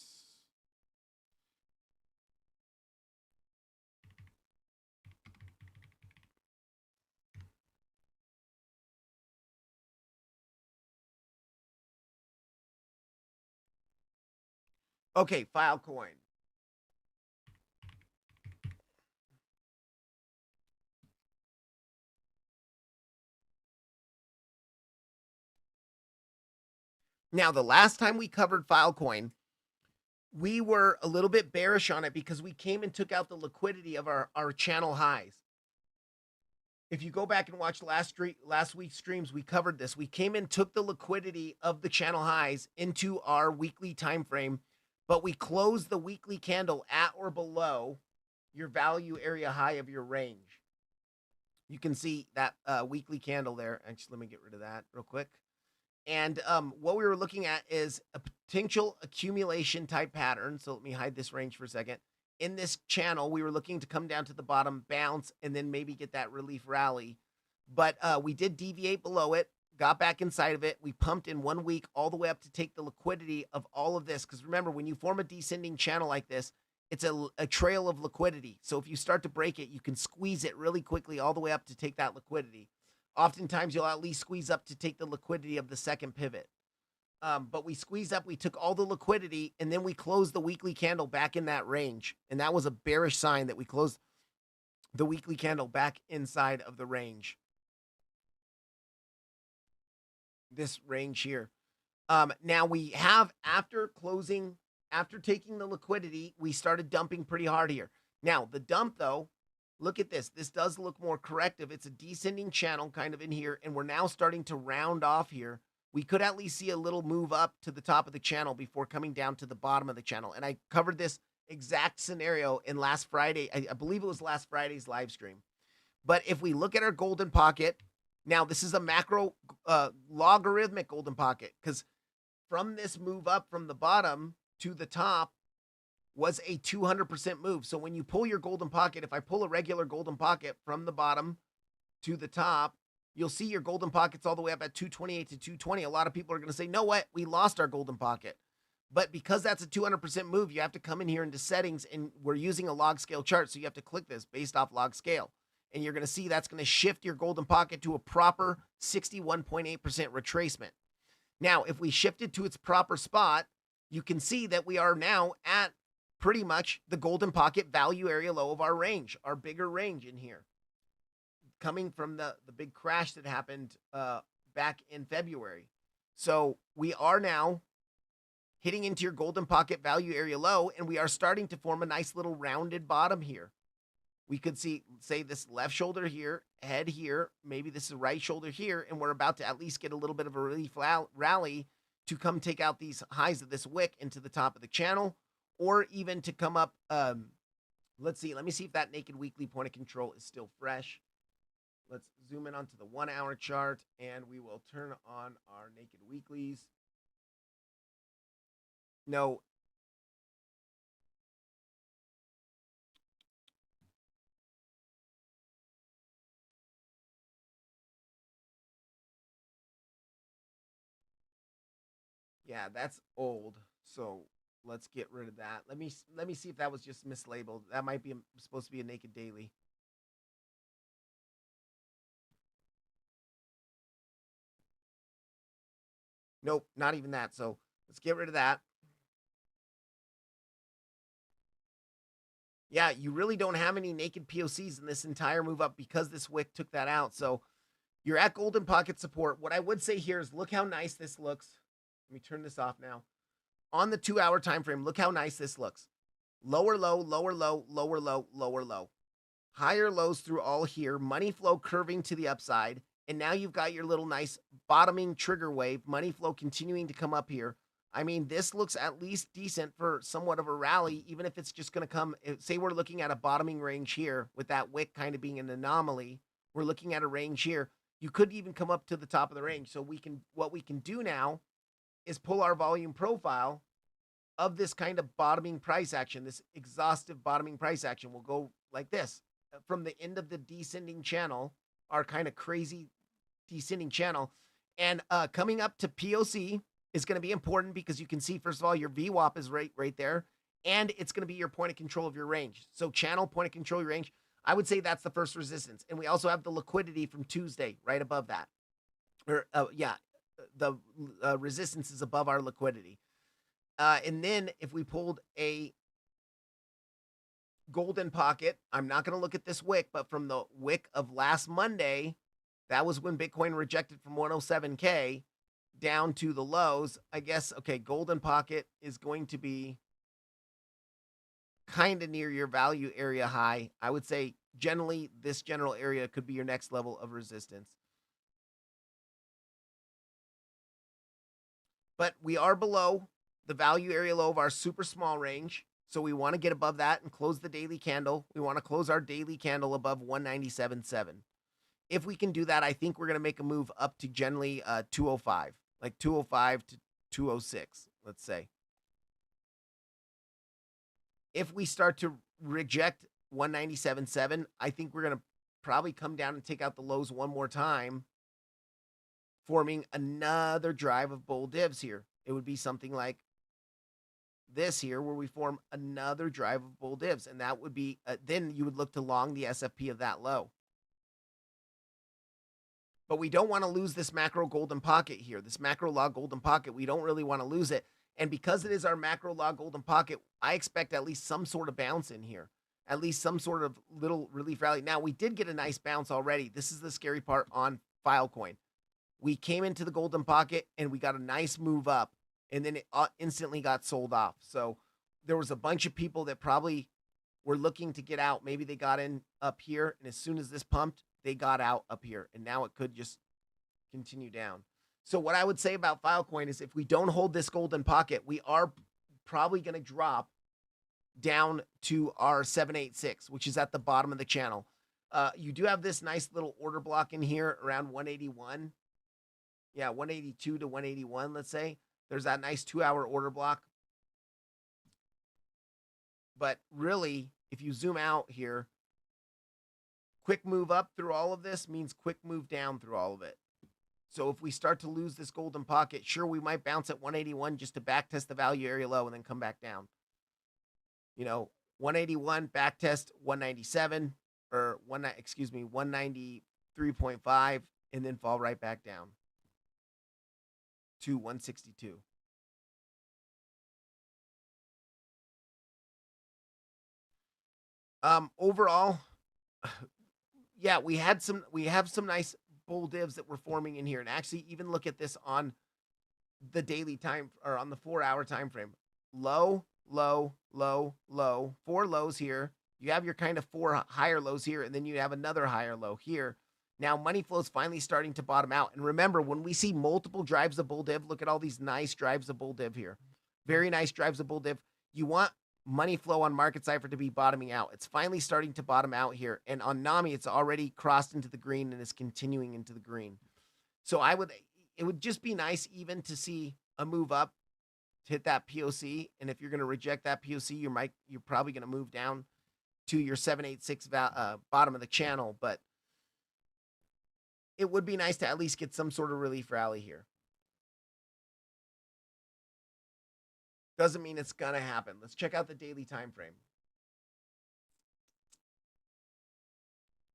Okay, Filecoin. Now, the last time we covered Filecoin, we were a little bit bearish on it because we came and took out the liquidity of our channel highs. If you go back and watch last week's streams, we covered this. We came and took the liquidity of the channel highs into our weekly time frame, but we closed the weekly candle at or below your value area high of your range. You can see that weekly candle there. Actually, let me get rid of that real quick. And what we were looking at is a potential accumulation type pattern. So let me hide this range for a second. In this channel, we were looking to come down to the bottom, bounce, and then maybe get that relief rally. But we did deviate below it, got back inside of it. We pumped in 1 week all the way up to take the liquidity of all of this. Because remember, when you form a descending channel like this, it's a trail of liquidity. So if you start to break it, you can squeeze it really quickly all the way up to take that liquidity. Oftentimes, you'll at least squeeze up to take the liquidity of the second pivot. But we squeezed up, we took all the liquidity, and then we closed the weekly candle back in that range. And that was a bearish sign that we closed the weekly candle back inside of the range. This range here. Now we have, after taking the liquidity, we started dumping pretty hard here. Now, the dump, though, look at this. This does look more corrective. It's a descending channel kind of in here, and we're now starting to round off here. We could at least see a little move up to the top of the channel before coming down to the bottom of the channel. And I covered this exact scenario in last Friday. I believe it was last Friday's live stream. But if we look at our golden pocket, now this is a macro logarithmic golden pocket, because from this move up from the bottom to the top was a 200% move. So when you pull your golden pocket, if I pull a regular golden pocket from the bottom to the top, you'll see your golden pockets all the way up at 228 to 220. A lot of people are going to say, no, what? We lost our golden pocket. But because that's a 200% move, you have to come in here into settings, and we're using a log scale chart. So you have to click this based off log scale. And you're going to see that's going to shift your golden pocket to a proper 61.8% retracement. Now, if we shift it to its proper spot, you can see that we are now at pretty much the golden pocket value area low of our range, our bigger range in here, coming from the big crash that happened back in February. So we are now hitting into your golden pocket value area low, and we are starting to form a nice little rounded bottom here. We could see, say, this left shoulder here, head here, maybe this is right shoulder here, and we're about to at least get a little bit of a relief rally to come take out these highs of this wick into the top of the channel, or even to come up. Let's see. Let me see if that naked weekly point of control is still fresh. Let's zoom in onto the 1 hour chart, and we will turn on our naked weeklies. No. Yeah, that's old. So let's get rid of that. Let me see if that was just mislabeled. That might be supposed to be a naked daily. Nope, not even that. So let's get rid of that. Yeah, you really don't have any naked POCs in this entire move up because this wick took that out. So you're at golden pocket support. What I would say here is look how nice this looks. Let me turn this off now. On the 2 hour time frame, look how nice this looks. Lower low, lower low, lower low, lower low. Higher lows through all here. Money flow curving to the upside. And now you've got your little nice bottoming trigger wave, money flow continuing to come up here. I mean, this looks at least decent for somewhat of a rally, even if it's just going to come. Say we're looking at a bottoming range here with that wick kind of being an anomaly. We're looking at a range here. You could even come up to the top of the range. So what we can do now is pull our volume profile of this kind of bottoming price action, this exhaustive bottoming price action. Will go like this from the end of the descending channel, our kind of crazy descending channel, and coming up to POC is going to be important because you can see, first of all, your VWAP is right there, and it's going to be your point of control of your range. So channel, point of control, your range, I would say that's the first resistance. And we also have the liquidity from Tuesday right above that. Or the resistance is above our liquidity. And then if we pulled a golden pocket, I'm not going to look at this wick, but from the wick of last Monday, that was when Bitcoin rejected from 107K down to the lows. I guess, okay, golden pocket is going to be kind of near your value area high. I would say generally this general area could be your next level of resistance. But we are below the value area low of our super small range. So we want to get above that and close the daily candle. We want to close our daily candle above 197.7. If we can do that, I think we're going to make a move up to generally 205, like 205 to 206, let's say. If we start to reject 197.7, I think we're going to probably come down and take out the lows one more time, forming another drive of bull divs here. It would be something like this here, where we form another drive of bull divs, and that would be then you would look to long the SFP of that low. But we don't want to lose this macro golden pocket here, this macro log golden pocket. We don't really want to lose it, and because it is our macro log golden pocket, I expect at least some sort of bounce in here, at least some sort of little relief rally. Now we did get a nice bounce already. This is the scary part on Filecoin. We came into the golden pocket and we got a nice move up, and then it instantly got sold off. So there was a bunch of people that probably were looking to get out. Maybe they got in up here, and as soon as this pumped, they got out up here, and now it could just continue down. So what I would say about Filecoin is if we don't hold this golden pocket, we are probably going to drop down to our 786, which is at the bottom of the channel. You do have this nice little order block in here around 181. Yeah, 182 to 181, let's say. There's that nice 2-hour order block. But really, if you zoom out here, quick move up through all of this means quick move down through all of it. So if we start to lose this golden pocket, sure, we might bounce at 181 just to back test the value area low and then come back down. 181, back test 197, or 193.5, and then fall right back down to 162. Overall, yeah, we have some nice bull divs that we're forming in here. And actually even look at this on the daily time, or on the 4-hour time frame. Low, low, low, low, 4 lows here. You have your kind of 4 higher lows here, and then you have another higher low here. Now money flow is finally starting to bottom out. And remember, when we see multiple drives of bull div, look at all these nice drives of bull div here. Very nice drives of bull div. You want money flow on Market Cipher to be bottoming out. It's finally starting to bottom out here. And on NAMI, it's already crossed into the green and is continuing into the green. So it would just be nice even to see a move up to hit that POC. And if you're going to reject that POC, you're probably going to move down to your 786 bottom of the channel. But it would be nice to at least get some sort of relief rally here. Doesn't mean it's going to happen. Let's check out the daily time frame.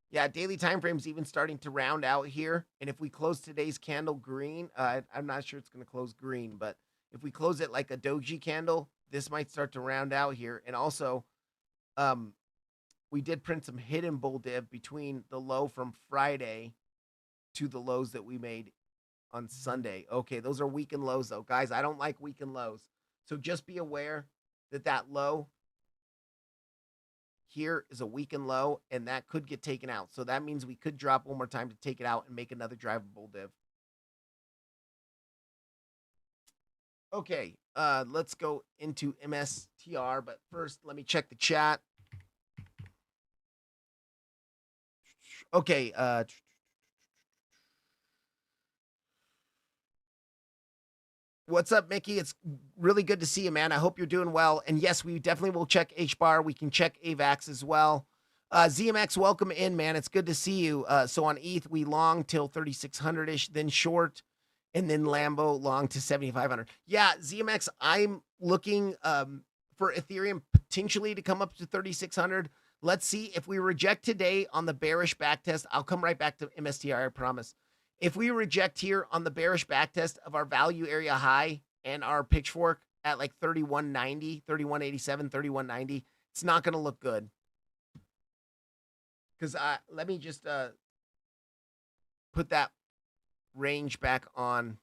Yeah, daily time frame's even starting to round out here. And if we close today's candle green, I'm not sure it's going to close green, but if we close it like a doji candle, this might start to round out here. And also, we did print some hidden bull div between the low from Friday to the lows that we made on Sunday. Okay, those are weekend lows though. Guys, I don't like weekend lows. So just be aware that that low here is a weakened low, and that could get taken out. So that means we could drop one more time to take it out and make another drivable div. Okay, let's go into MSTR, but first let me check the chat. Okay, what's up, Mickey? It's really good to see you, man. I hope you're doing well. And yes, we definitely will check HBAR. We can check AVAX as well. ZMX, welcome in, man. It's good to see you. So on ETH, we long till 3,600-ish, then short, and then Lambo long to 7,500. Yeah, ZMX, I'm looking for Ethereum potentially to come up to 3,600. Let's see if we reject today on the bearish backtest. I'll come right back to MSTR, I promise. If we reject here on the bearish backtest of our value area high and our pitchfork at like 3190, 3187, 3190, it's not going to look good. Because let me just put that range back on.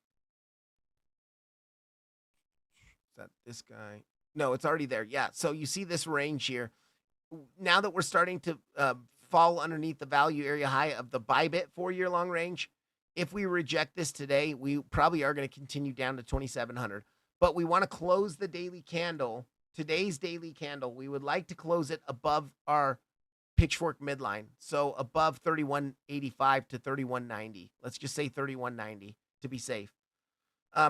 Is that this guy? No, it's already there. Yeah. So you see this range here. Now that we're starting to fall underneath the value area high of the Bybit 4-year long range, if we reject this today, we probably are going to continue down to 2,700. But we want to close the daily candle, today's daily candle. We would like to close it above our pitchfork midline. So above 3185 to 3190. Let's just say 3190 to be safe.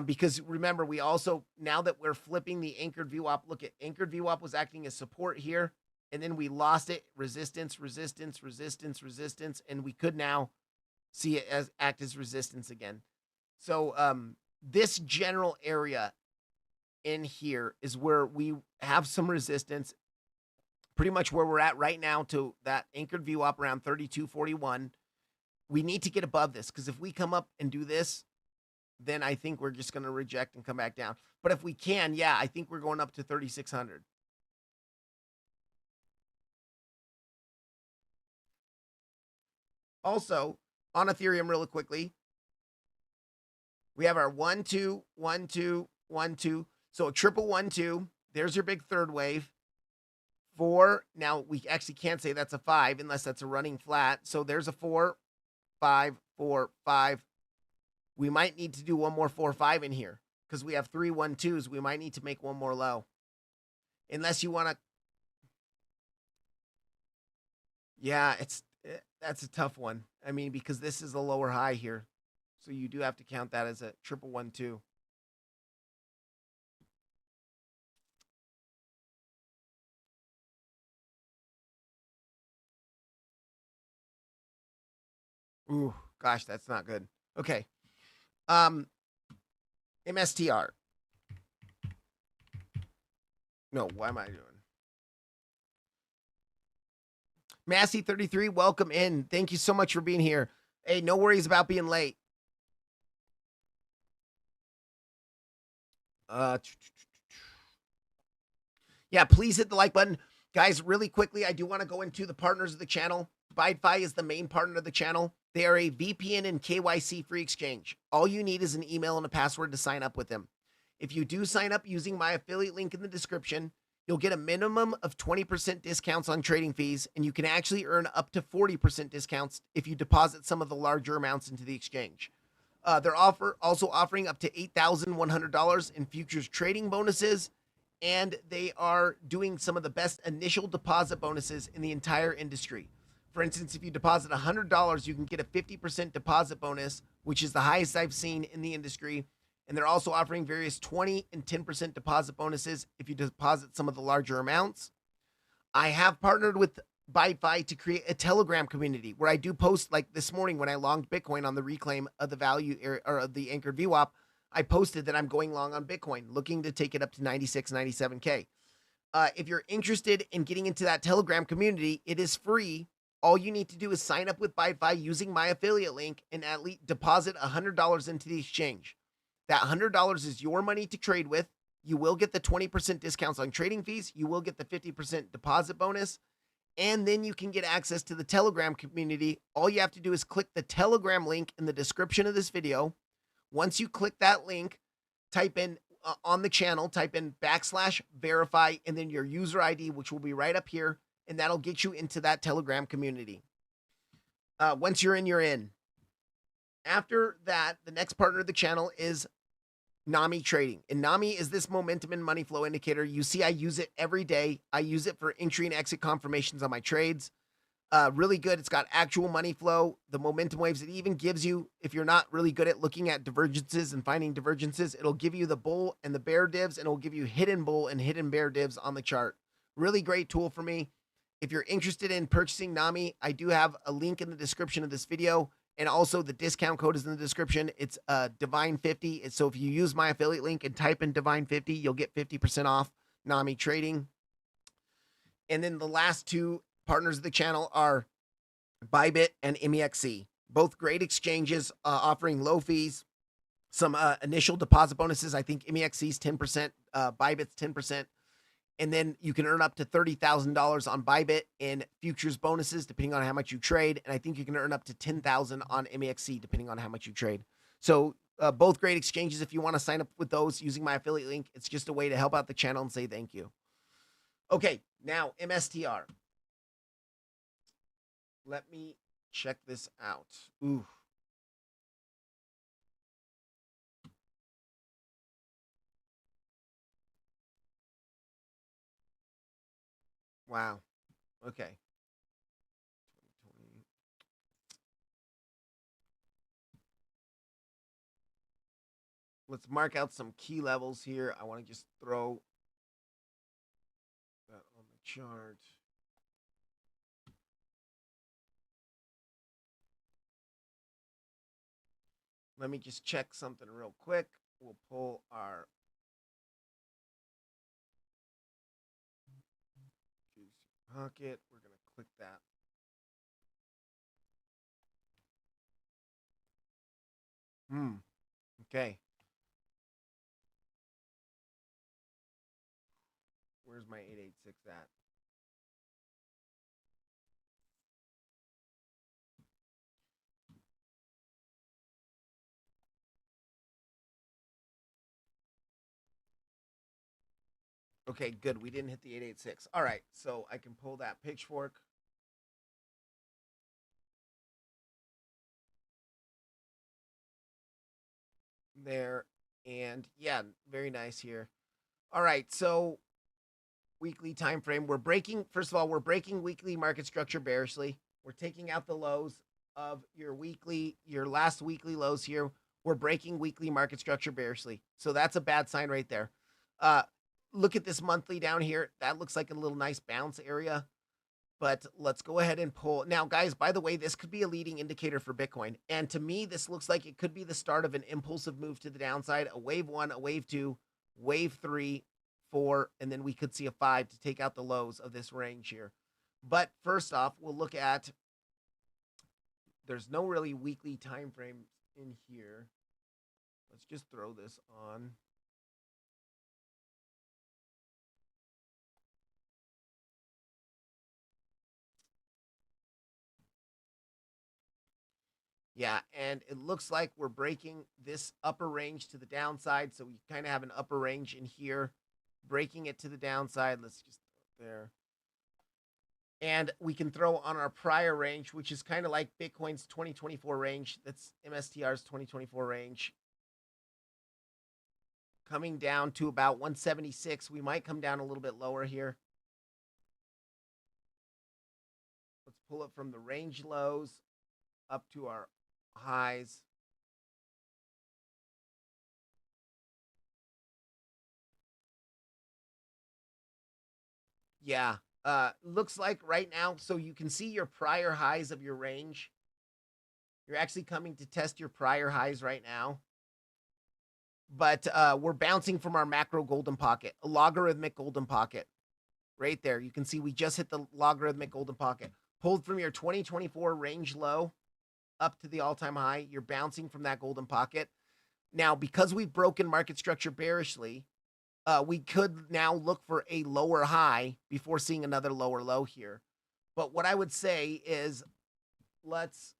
Because remember, we also, now that we're flipping the anchored VWAP, look at anchored VWAP was acting as support here. And then we lost it, resistance, resistance, resistance, resistance. And we could now see it as act as resistance again. So this general area in here is where we have some resistance, pretty much where we're at right now to that anchored VWAP around 3241. We need to get above this, because if we come up and do this, then I think we're just going to reject and come back down. But if we can, yeah, I think we're going up to 3,600. Also, on Ethereum, really quickly, we have our 1, 2, 1, 2, 1, 2. So a triple 1, 2. There's your big third wave. 4. Now we actually can't say that's a 5 unless that's a running flat. So there's a 4, 5, 4, 5. We might need to do one more 4, 5 in here because we have 3 1, 2s. We might need to make one more low, unless you want to. Yeah, that's a tough one. I mean, because this is a lower high here. So you do have to count that as a triple 1, 2. Ooh, gosh, that's not good. Okay. MSTR. No, why am I doing? Massey33, welcome in. Thank you so much for being here. Hey, no worries about being late. Yeah, please hit the like button. Guys, really quickly, I do want to go into the partners of the channel. BYDFI is the main partner of the channel. They are a VPN and KYC free exchange. All you need is an email and a password to sign up with them. If you do sign up using my affiliate link in the description, you'll get a minimum of 20% discounts on trading fees, and you can actually earn up to 40% discounts if you deposit some of the larger amounts into the exchange. They're also offering up to $8,100 in futures trading bonuses, and they are doing some of the best initial deposit bonuses in the entire industry. For instance, if you deposit $100, you can get a 50% deposit bonus, which is the highest I've seen in the industry. And they're also offering various 20 and 10% deposit bonuses if you deposit some of the larger amounts. I have partnered with BYDFI to create a Telegram community where I do post, like this morning when I longed Bitcoin on the reclaim of the value area, or of the anchored VWAP, I posted that I'm going long on Bitcoin, looking to take it up to 96, 97K. If you're interested in getting into that Telegram community, it is free. All you need to do is sign up with BYDFI using my affiliate link and at least deposit $100 into the exchange. That $100 is your money to trade with. You will get the 20% discounts on trading fees. You will get the 50% deposit bonus. And then you can get access to the Telegram community. All you have to do is click the Telegram link in the description of this video. Once you click that link, type in on the channel, type in /verify and then your user ID, which will be right up here. and that'll get you into that Telegram community. Once you're in, you're in. After that, the next partner of the channel is NAMI Trading. And NAMI is this momentum and money flow indicator. You see, I use it every day. I use it for entry and exit confirmations on my trades. Really good. It's got actual money flow, the momentum waves. It even gives you, if you're not really good at looking at divergences and finding divergences, it'll give you the bull and the bear divs, and it'll give you hidden bull and hidden bear divs on the chart. Really great tool for me. If you're interested in purchasing NAMI, I do have a link in the description of this video. And also the discount code is in the description. It's Divine50. So if you use my affiliate link and type in Divine50, you'll get 50% off NAMI Trading. And then the last two partners of the channel are Bybit and MEXC. Both great exchanges offering low fees, some initial deposit bonuses. I think MEXC's 10%, Bybit's 10%. And then you can earn up to $30,000 on Bybit in futures bonuses, depending on how much you trade. And I think you can earn up to $10,000 on MEXC, depending on how much you trade. So both great exchanges. If you want to sign up with those using my affiliate link, it's just a way to help out the channel and say thank you. Okay, now MSTR. Let me check this out. Ooh. Wow. Okay. Let's mark out some key levels here. I want to just throw that on the chart. Let me just check something real quick. We'll pull our pocket. We're going to click that. Okay. Where's my 886 at? Okay, good. We didn't hit the 886. All right, so I can pull that pitchfork. There, and yeah, very nice here. All right, so weekly time frame. We're breaking, first of all, we're breaking weekly market structure bearishly. We're taking out the lows of your last weekly lows here. We're breaking weekly market structure bearishly. So that's a bad sign right there. Look at this monthly down here. That looks like a little nice bounce area. But let's go ahead and pull. Now, guys, by the way, this could be a leading indicator for Bitcoin. And to me, this looks like it could be the start of an impulsive move to the downside, a wave 1, a wave 2, wave 3, 4, and then we could see a 5 to take out the lows of this range here. But first off, we'll look at, there's no really weekly time frame in here. Let's just throw this on. Yeah, and it looks like we're breaking this upper range to the downside. So we kind of have an upper range in here, breaking it to the downside. Let's just throw it there. And we can throw on our prior range, which is kind of like Bitcoin's 2024 range. That's MSTR's 2024 range. Coming down to about 176. We might come down a little bit lower here. Let's pull it from the range lows up to our highs. Yeah, looks like right now, so you can see your prior highs of your range. You're actually coming to test your prior highs right now. But we're bouncing from our macro golden pocket, a logarithmic golden pocket. Right there, you can see we just hit the logarithmic golden pocket. Pulled from your 2024 range low up to the all-time high. You're bouncing from that golden pocket. Now, because we've broken market structure bearishly, we could now look for a lower high before seeing another lower low here. But what I would say is, let's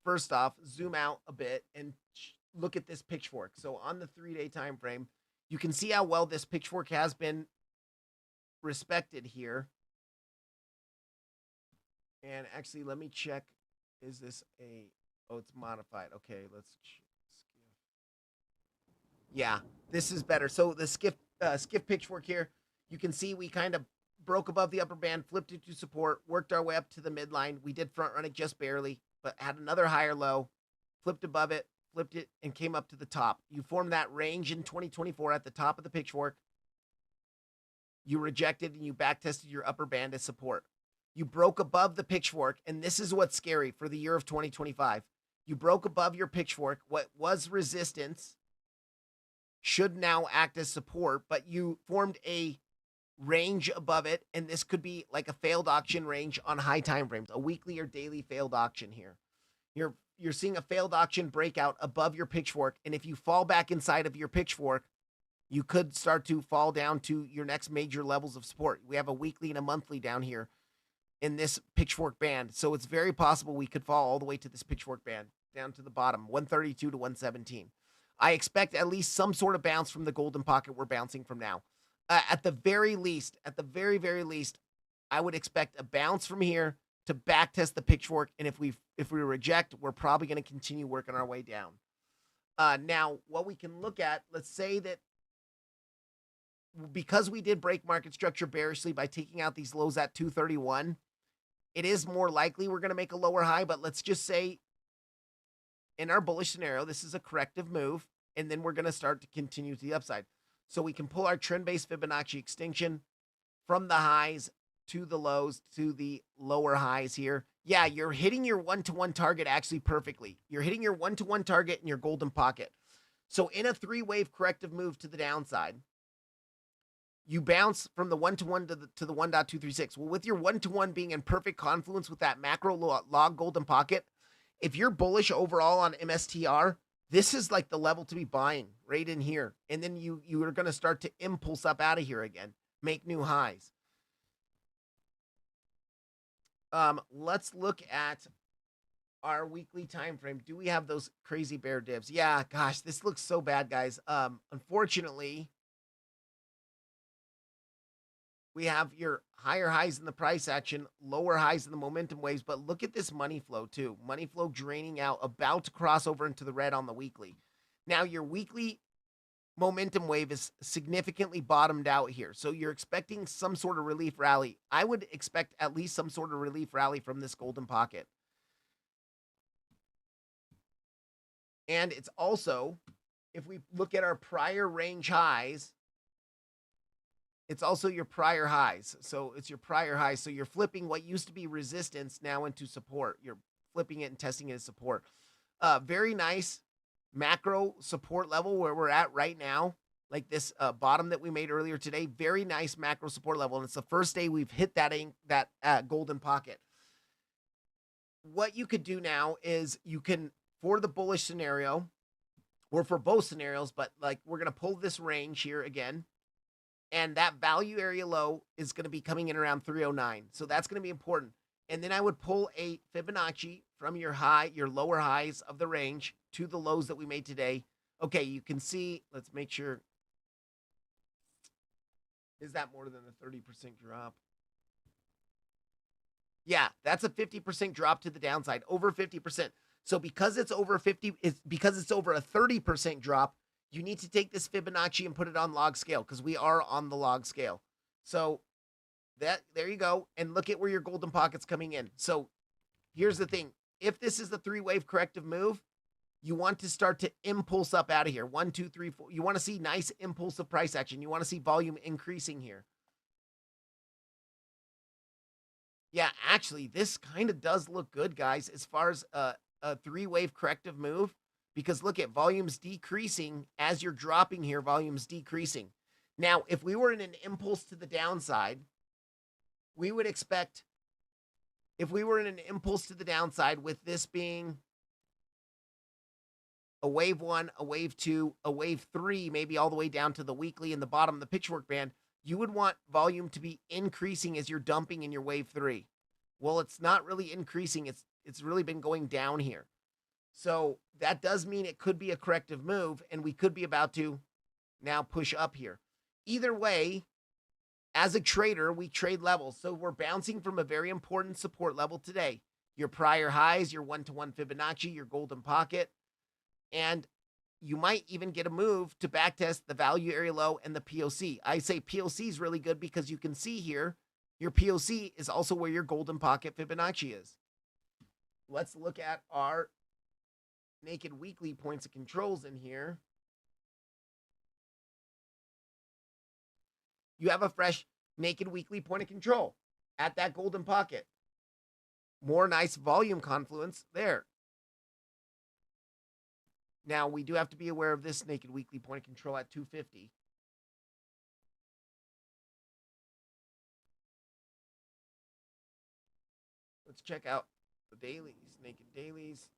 first off zoom out a bit and look at this pitchfork. So on the 3-day time frame, you can see how well this pitchfork has been respected here. And actually, let me check. Is this a, oh, it's modified. Okay, yeah, this is better. So the skiff pitchfork here, you can see we kind of broke above the upper band, flipped it to support, worked our way up to the midline. We did front run it just barely, but had another higher low, flipped above it, flipped it, and came up to the top. You formed that range in 2024 at the top of the pitchfork. You rejected and you back tested your upper band as support. You broke above the pitchfork, and this is what's scary for the year of 2025. You broke above your pitchfork. What was resistance should now act as support, but you formed a range above it, and this could be like a failed auction range on high time frames, a weekly or daily failed auction here. You're seeing a failed auction breakout above your pitchfork, and if you fall back inside of your pitchfork, you could start to fall down to your next major levels of support. We have a weekly and a monthly down here in this pitchfork band, so it's very possible we could fall all the way to this pitchfork band down to the bottom, 132 to 117. I expect at least some sort of bounce from the golden pocket we're bouncing from now. At the very least, very least, I would expect a bounce from here to back test the pitchfork, and if we reject, we're probably going to continue working our way down. Now, what we can look at, let's say that because we did break market structure bearishly by taking out these lows at 231, it is more likely we're going to make a lower high, but let's just say in our bullish scenario, this is a corrective move, and then we're going to start to continue to the upside. So we can pull our trend-based Fibonacci extinction from the highs to the lows to the lower highs here. Yeah, you're hitting your one-to-one target actually perfectly. You're hitting your one-to-one target in your golden pocket. So in a three-wave corrective move to the downside, you bounce from the one-to-one to the 1.236. Well, with your one-to-one being in perfect confluence with that macro log golden pocket, if you're bullish overall on MSTR, this is like the level to be buying right in here. And then you are going to start to impulse up out of here again, make new highs. Let's look at our weekly time frame. Do we have those crazy bear divs? Yeah, gosh, this looks so bad, guys. Unfortunately, we have your higher highs in the price action, lower highs in the momentum waves, but look at this money flow too. Money flow draining out, about to cross over into the red on the weekly. Now your weekly momentum wave is significantly bottomed out here. So you're expecting some sort of relief rally. I would expect at least some sort of relief rally from this golden pocket. And it's also, if we look at our prior range highs, it's also your prior highs. So it's your prior highs. So you're flipping what used to be resistance now into support. You're flipping it and testing it as support. Very nice macro support level where we're at right now. Like this bottom that we made earlier today. Very nice macro support level. And it's the first day we've hit that golden pocket. What you could do now is you can, for the bullish scenario, or for both scenarios, but like we're going to pull this range here again. And that value area low is going to be coming in around 309. So that's going to be important. And then I would pull a Fibonacci from your lower highs of the range to the lows that we made today. Okay, you can see, let's make sure. Is that more than a 30% drop? Yeah, that's a 50% drop to the downside, over 50%. So because it's over 50, because it's over a 30% drop, you need to take this Fibonacci and put it on log scale because we are on the log scale. So there you go. And look at where your golden pocket's coming in. So here's the thing. If this is the three-wave corrective move, you want to start to impulse up out of here. 1, 2, 3, 4. You want to see nice impulsive price action. You want to see volume increasing here. Yeah, actually, this kind of does look good, guys, as far as a three-wave corrective move. Because look at volumes decreasing as you're dropping here, volumes decreasing. Now, if we were in an impulse to the downside, we would expect, if we were in an impulse to the downside with this being a wave 1, a wave 2, a wave 3, maybe all the way down to the weekly and the bottom of the pitchfork band, you would want volume to be increasing as you're dumping in your wave 3. Well, it's not really increasing. It's really been going down here. So that does mean it could be a corrective move, and we could be about to now push up here. Either way, As a trader, we trade levels. So we're bouncing from a very important support level today. Your prior highs, your 1-to-1 Fibonacci, your golden pocket, and you might even get a move to backtest the value area low and the POC. I say POC is really good because you can see here, your POC is also where your golden pocket Fibonacci is. Let's look at our naked weekly points of controls in here. You have a fresh naked weekly point of control at that golden pocket. More nice volume confluence there. Now, we do have to be aware of this naked weekly point of control at 250. Let's check out the dailies, naked dailies.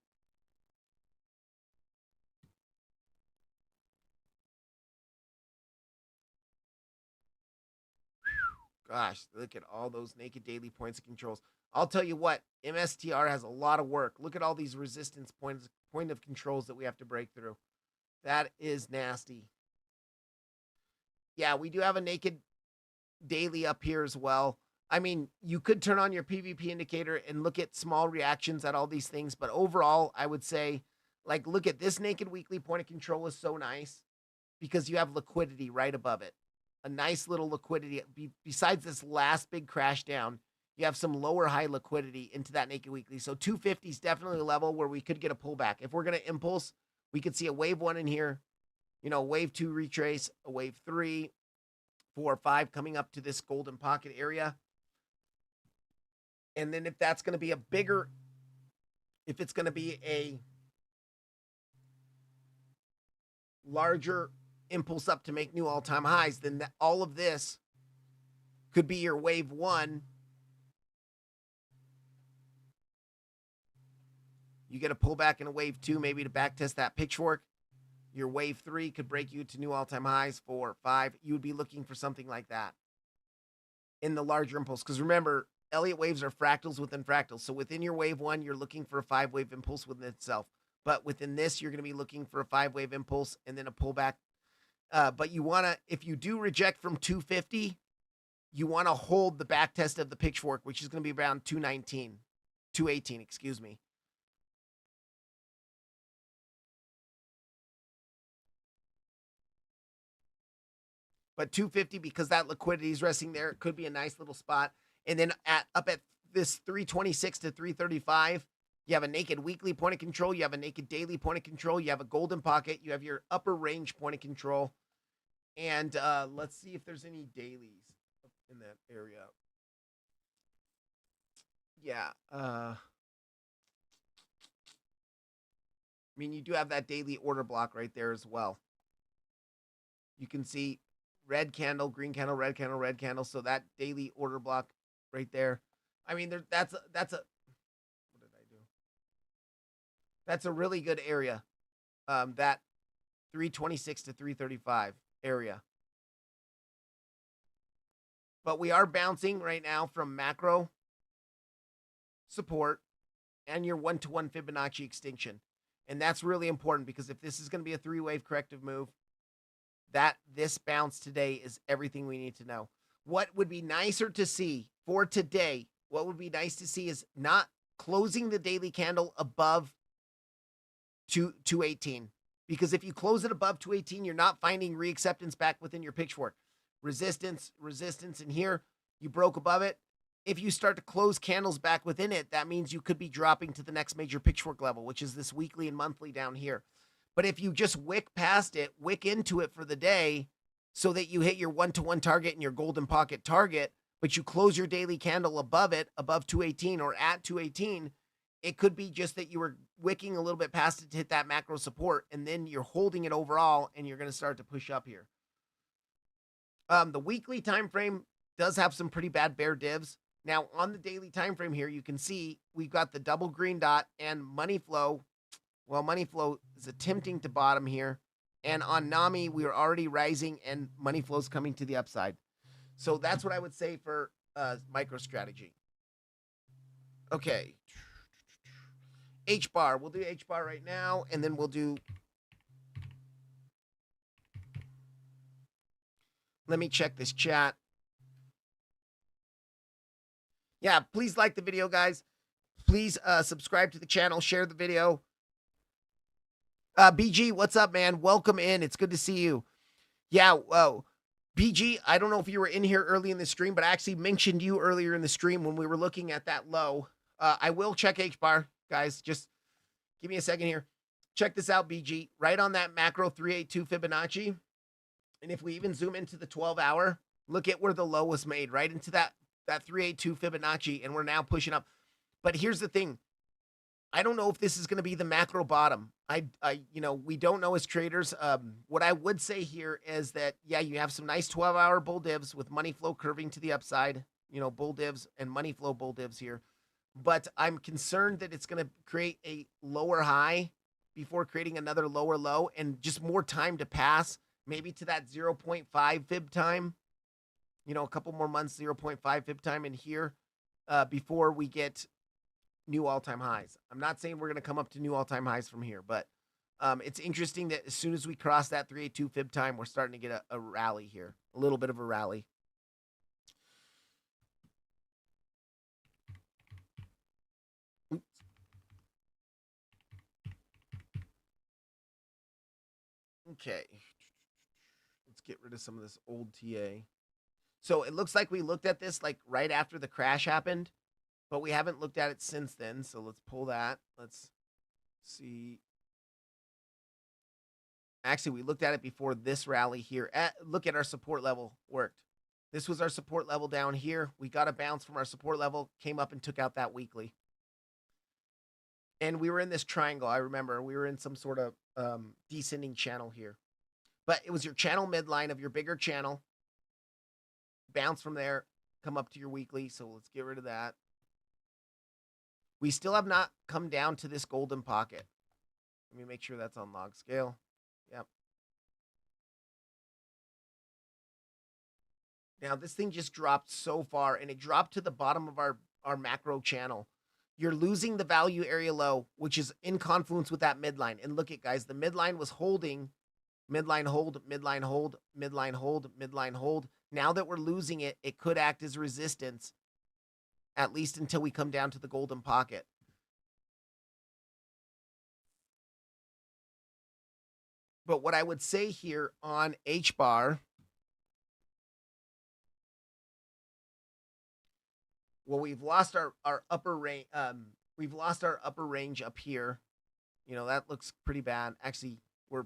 Gosh, look at all those naked daily points of controls. I'll tell you what, MSTR has a lot of work. Look at all these resistance point of controls that we have to break through. That is nasty. Yeah, we do have a naked daily up here as well. I mean, you could turn on your PVP indicator and look at small reactions at all these things, but overall, I would say, like, look at this naked weekly point of control is so nice because you have liquidity right above it. A nice little liquidity. Besides this last big crash down, you have some lower high liquidity into that naked weekly. So 250 is definitely a level where we could get a pullback. If we're going to impulse, we could see a wave 1 in here, you know, wave 2 retrace, a wave 3, 4, 5 coming up to this golden pocket area. And then if that's going to be a bigger, if it's going to be a larger impulse up to make new all-time highs, then all of this could be your wave 1. You get a pullback in a wave 2, maybe to backtest that pitchfork. Your wave 3 could break you to new all-time highs, 4, 5. You would be looking for something like that in the larger impulse. Because remember, Elliott waves are fractals within fractals. So within your wave 1, you're looking for a 5-wave impulse within itself. But within this, you're going to be looking for a 5-wave impulse and then a pullback. But you want to, if you do reject from 250, you want to hold the back test of the pitchfork, which is going to be around 218, excuse me. But 250, because that liquidity is resting there, it could be a nice little spot. And then up at this 326 to 335, you have a naked weekly point of control. You have a naked daily point of control. You have a golden pocket. You have your upper range point of control. And let's see if there's any dailies in that area. Yeah. I mean, you do have that daily order block right there as well. You can see red candle, green candle, red candle, red candle. So that daily order block right there. I mean, that's a what did I do? That's a really good area. That 326 to 335 area. But we are bouncing right now from macro support and your 1-to-1 Fibonacci extinction. And that's really important because if this is going to be a 3-wave corrective move, this bounce today is everything we need to know. What would be nicer to see for today, what would be nice to see is not closing the daily candle above 218. Because if you close it above 218, you're not finding reacceptance back within your pitchfork. Resistance, and here you broke above it. If you start to close candles back within it, that means you could be dropping to the next major pitchfork level, which is this weekly and monthly down here. But if you just wick past it, wick into it for the day so that you hit your 1-to-1 target and your golden pocket target, but you close your daily candle above it, above 218 or at 218, it could be just that you were wicking a little bit past it to hit that macro support, and then you're holding it overall, and you're going to start to push up here. The weekly time frame does have some pretty bad bear divs. Now, on the daily time frame here, you can see we've got the double green dot and money flow. Well, money flow is attempting to bottom here. And on NAMI, we are already rising, and money flow is coming to the upside. So that's what I would say for MicroStrategy. Okay. H-bar. We'll do H-bar right now, and then we'll do... Let me check this chat. Yeah, please like the video, guys. Please subscribe to the channel, share the video. BG, what's up, man? Welcome in. It's good to see you. Yeah, BG, I don't know if you were in here early in the stream, but I actually mentioned you earlier in the stream when we were looking at that low. I will check H-bar, guys. Just give me a second here. Check this out, BG. Right on that macro 382 Fibonacci. And if we even zoom into the 12-hour, look at where the low was made, right into that 382 Fibonacci, and we're now pushing up. But here's the thing. I don't know if this is going to be the macro bottom. We don't know as traders. What I would say here is that, yeah, you have some nice 12-hour bull divs with money flow curving to the upside, bull divs and money flow bull divs here. But I'm concerned that it's going to create a lower high before creating another lower low and just more time to pass, maybe to that 0.5 fib time, a couple more months, 0.5 fib time in here before we get new all-time highs. I'm not saying we're going to come up to new all-time highs from here, but it's interesting that as soon as we cross that 382 fib time, we're starting to get a rally here, a little bit of a rally. Oops. Okay. Let's get rid of some of this old TA. So it looks like we looked at this like right after the crash happened, but we haven't looked at it since then. So let's pull that. Let's see. Actually, we looked at it before this rally here. Look at our support level worked. This was our support level down here. We got a bounce from our support level, came up and took out that weekly. And we were in this triangle. I remember we were in some sort of descending channel here. But it was your channel midline of your bigger channel. Bounce from there, come up to your weekly. So let's get rid of that. We still have not come down to this golden pocket. Let me make sure that's on log scale. Yep. Now this thing just dropped so far, and it dropped to the bottom of our macro channel. You're losing the value area low, which is in confluence with that midline. And look at, guys, the midline was holding. Midline hold, midline hold, midline hold, midline hold. Now that we're losing it, it could act as resistance, at least until we come down to the golden pocket. But what I would say here on H-bar, well, we've lost our upper range. We've lost our upper range up here. That looks pretty bad. Actually, we're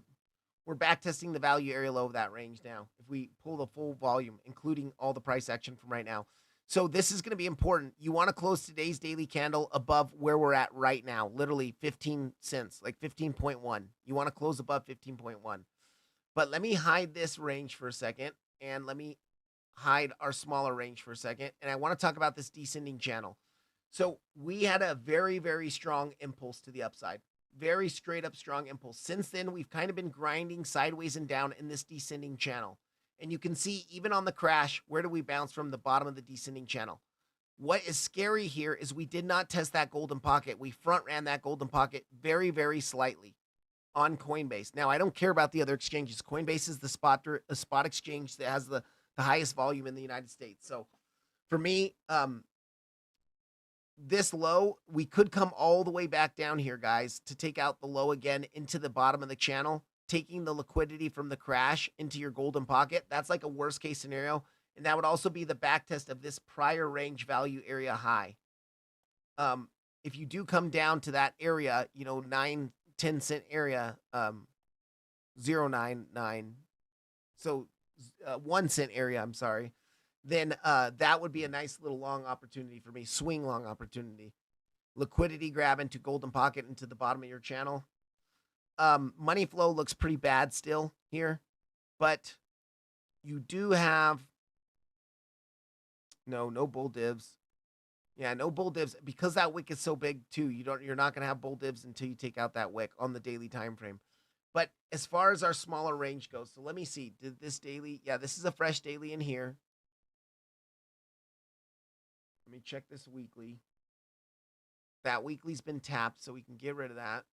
back testing the value area low of that range now. If we pull the full volume, including all the price action from right now. So this is going to be important. You want to close today's daily candle above where we're at right now, literally 15 cents, like 15.1. You want to close above 15.1. But let me hide this range for a second, and let me hide our smaller range for a second. And I want to talk about this descending channel. So we had a very, very strong impulse to the upside. Very straight up strong impulse. Since then, we've kind of been grinding sideways and down in this descending channel. And you can see, even on the crash, where do we bounce from? The bottom of the descending channel. What is scary here is we did not test that golden pocket. We front ran that golden pocket very, very slightly on Coinbase. Now, I don't care about the other exchanges. Coinbase is the spot exchange that has the highest volume in the United States. So for me, this low, we could come all the way back down here, guys, to take out the low again into the bottom of the channel, taking the liquidity from the crash into your golden pocket. That's like a worst case scenario. And that would also be the back test of this prior range value area high. If you do come down to that area, 9-10 cent area, 0.99, so 1 cent area, I'm sorry, then that would be a nice little long opportunity for me, swing long opportunity. Liquidity grab into golden pocket into the bottom of your channel. Money flow looks pretty bad still here, but you do have no bull divs. Yeah, no bull divs, because that wick is so big too. You're not gonna have bull divs until you take out that wick on the daily time frame. But as far as our smaller range goes, so let me see. Did this daily? Yeah, this is a fresh daily in here. Let me check this weekly. That weekly's been tapped, so we can get rid of that.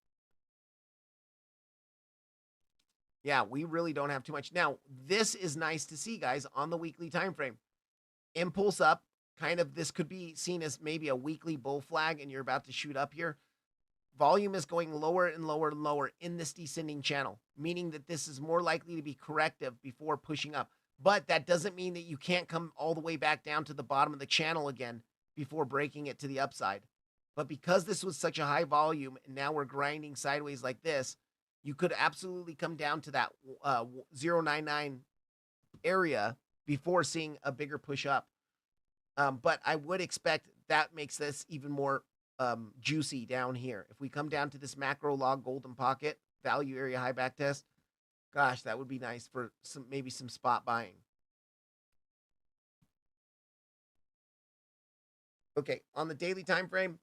Yeah, we really don't have too much. Now, this is nice to see, guys, on the weekly time frame. Impulse up, kind of this could be seen as maybe a weekly bull flag and you're about to shoot up here. Volume is going lower and lower and lower in this descending channel, meaning that this is more likely to be corrective before pushing up. But that doesn't mean that you can't come all the way back down to the bottom of the channel again before breaking it to the upside. But because this was such a high volume and now we're grinding sideways like this, you could absolutely come down to that 099 area before seeing a bigger push up. But I would expect that makes this even more juicy down here. If we come down to this macro log golden pocket value area high back test, gosh, that would be nice for maybe some spot buying. Okay, on the daily time frame,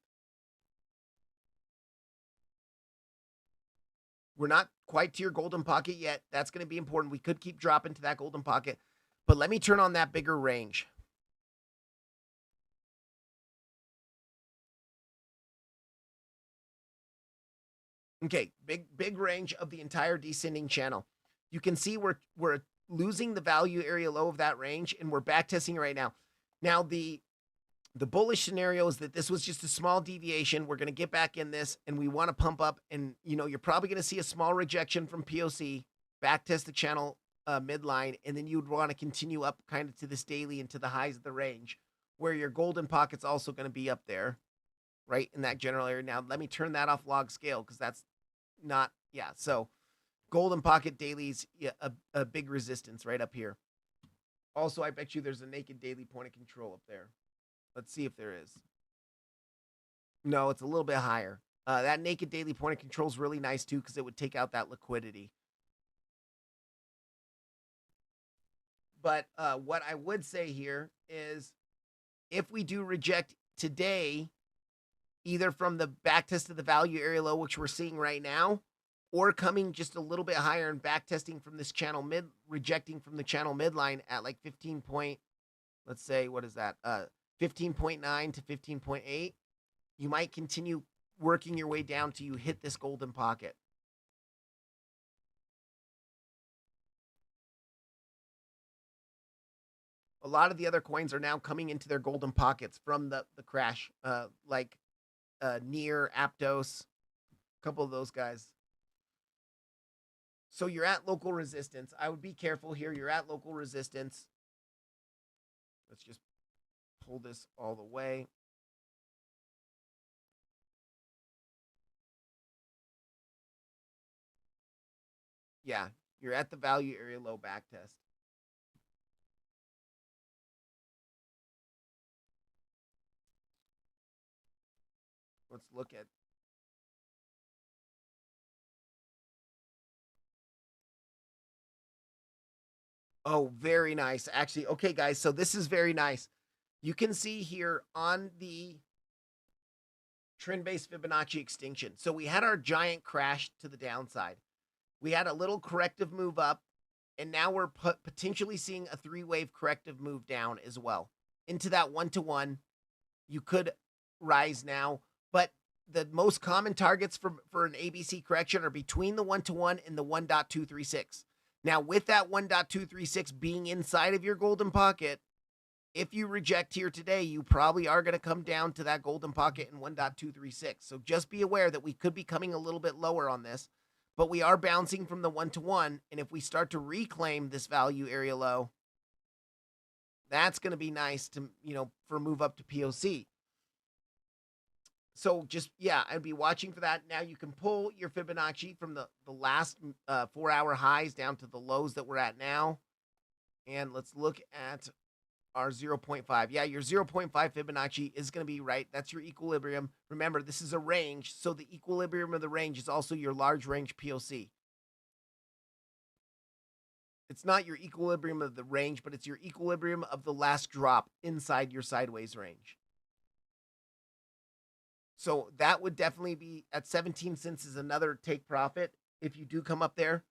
we're not quite to your golden pocket yet. That's going to be important. We could keep dropping to that golden pocket, but let me turn on that bigger range. Okay, big range of the entire descending channel. You can see we're losing the value area low of that range, and we're back testing right now. Now the bullish scenario is that this was just a small deviation. We're going to get back in this, and we want to pump up. And you're probably going to see a small rejection from POC, back test the channel midline, and then you'd want to continue up kind of to this daily and to the highs of the range, where your golden pocket's also going to be up there, right in that general area. Now let me turn that off log scale because that's not, yeah. So golden pocket dailies, yeah, a big resistance right up here. Also, I bet you there's a naked daily point of control up there. Let's see if there is. No, it's a little bit higher. That naked daily point of control is really nice too because it would take out that liquidity. But what I would say here is if we do reject today, either from the back test of the value area low, which we're seeing right now, or coming just a little bit higher and back testing from this channel mid, rejecting from the channel midline at like 15 point, let's say, what is that? 15.9 to 15.8. You might continue working your way down till you hit this golden pocket. A lot of the other coins are now coming into their golden pockets from the crash, like Near, Aptos, a couple of those guys. So you're at local resistance. I would be careful here. You're at local resistance. Let's just pull this all the way. Yeah, you're at the value area low back test. Let's look at. Oh, very nice. Actually, okay, guys, so this is very nice. You can see here on the trend-based Fibonacci extinction. So we had our giant crash to the downside. We had a little corrective move up, and now we're potentially seeing a three-wave corrective move down as well. Into that one-to-one, you could rise now, but the most common targets for an ABC correction are between the one-to-one and the 1.236. Now, with that 1.236 being inside of your golden pocket, if you reject here today, you probably are going to come down to that golden pocket in 1.236. So just be aware that we could be coming a little bit lower on this, but we are bouncing from the one-to-one. And if we start to reclaim this value area low, that's going to be nice to, for move up to POC. So just, yeah, I'd be watching for that. Now you can pull your Fibonacci from the last 4-hour highs down to the lows that we're at now. And let's look at our 0.5. Yeah, your 0.5 Fibonacci is going to be right. That's your equilibrium. Remember, this is a range, so the equilibrium of the range is also your large range POC. It's not your equilibrium of the range, but it's your equilibrium of the last drop inside your sideways range. So that would definitely be at 17 cents is another take profit. If you do come up there,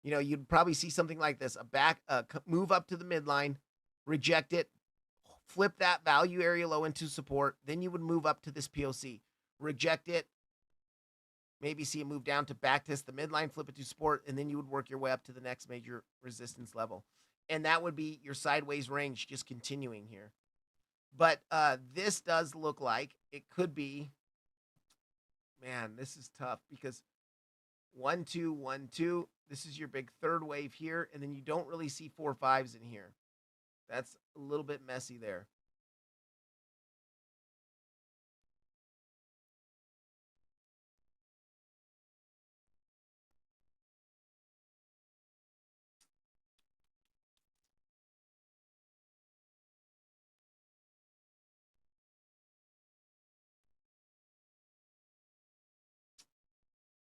you'd probably see something like this, move up to the midline, reject it, flip that value area low into support. Then you would move up to this POC, reject it, maybe see a move down to back test the midline, flip it to support, and then you would work your way up to the next major resistance level. And that would be your sideways range just continuing here. But this does look like it could be, man, this is tough because 1, 2, 1, 2. This is your big third wave here, and then you don't really see 4 5s in here. That's a little bit messy there.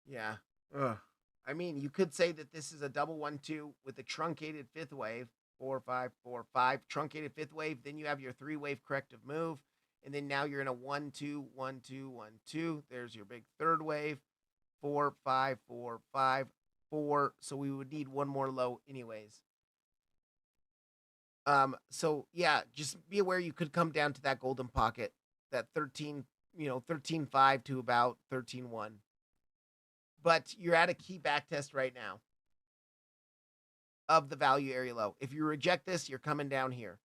Yeah. Ugh. I mean, you could say that this is a double 1 2 with a truncated fifth wave, 4 5 4 5, truncated fifth wave. Then you have your 3 wave corrective move. And then now you're in a 1 2 1 2 1 2. There's your big third wave, 4 5 4 5 4. So we would need one more low, anyways. So yeah, just be aware you could come down to that golden pocket, that 13, 13.5 to about 13.1. But you're at a key back test right now of the value area low. If you reject this, you're coming down here.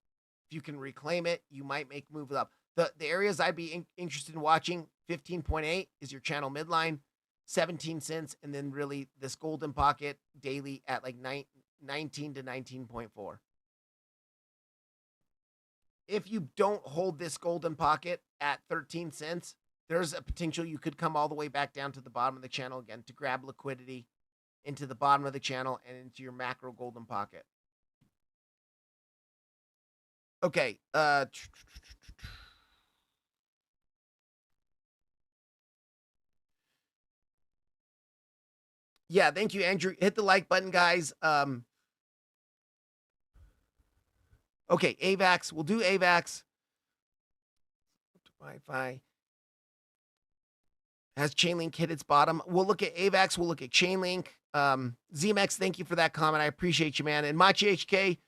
If you can reclaim it, you might make moves up. The areas I'd be interested in watching, 15.8 is your channel midline, 17 cents, and then really this golden pocket daily at like 19 to 19.4. If you don't hold this golden pocket at 13 cents, there's a potential you could come all the way back down to the bottom of the channel again to grab liquidity into the bottom of the channel and into your macro golden pocket. Okay. Yeah, thank you, Andrew. Hit the like button, guys. Okay, AVAX. We'll do AVAX. Wi-Fi. Has Chainlink hit its bottom? We'll look at AVAX. We'll look at Chainlink. ZMX, thank you for that comment. I appreciate you, man. And Machi HK,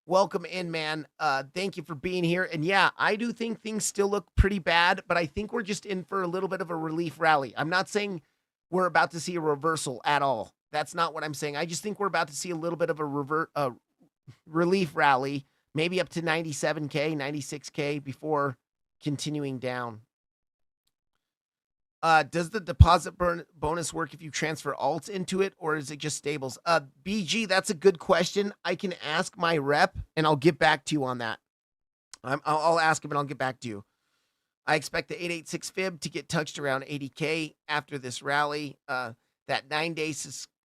welcome in, man. Thank you for being here. And yeah, I do think things still look pretty bad, but I think we're just in for a little bit of a relief rally. I'm not saying we're about to see a reversal at all. That's not what I'm saying. I just think we're about to see a little bit of a relief rally, maybe up to 97K, 96K before continuing down. Does the deposit bonus work if you transfer alts into it, or is it just stables? BG, that's a good question. I can ask my rep, and I'll get back to you on that. I'll ask him, and I'll get back to you. I expect the 886 fib to get touched around 80K after this rally. That 9-day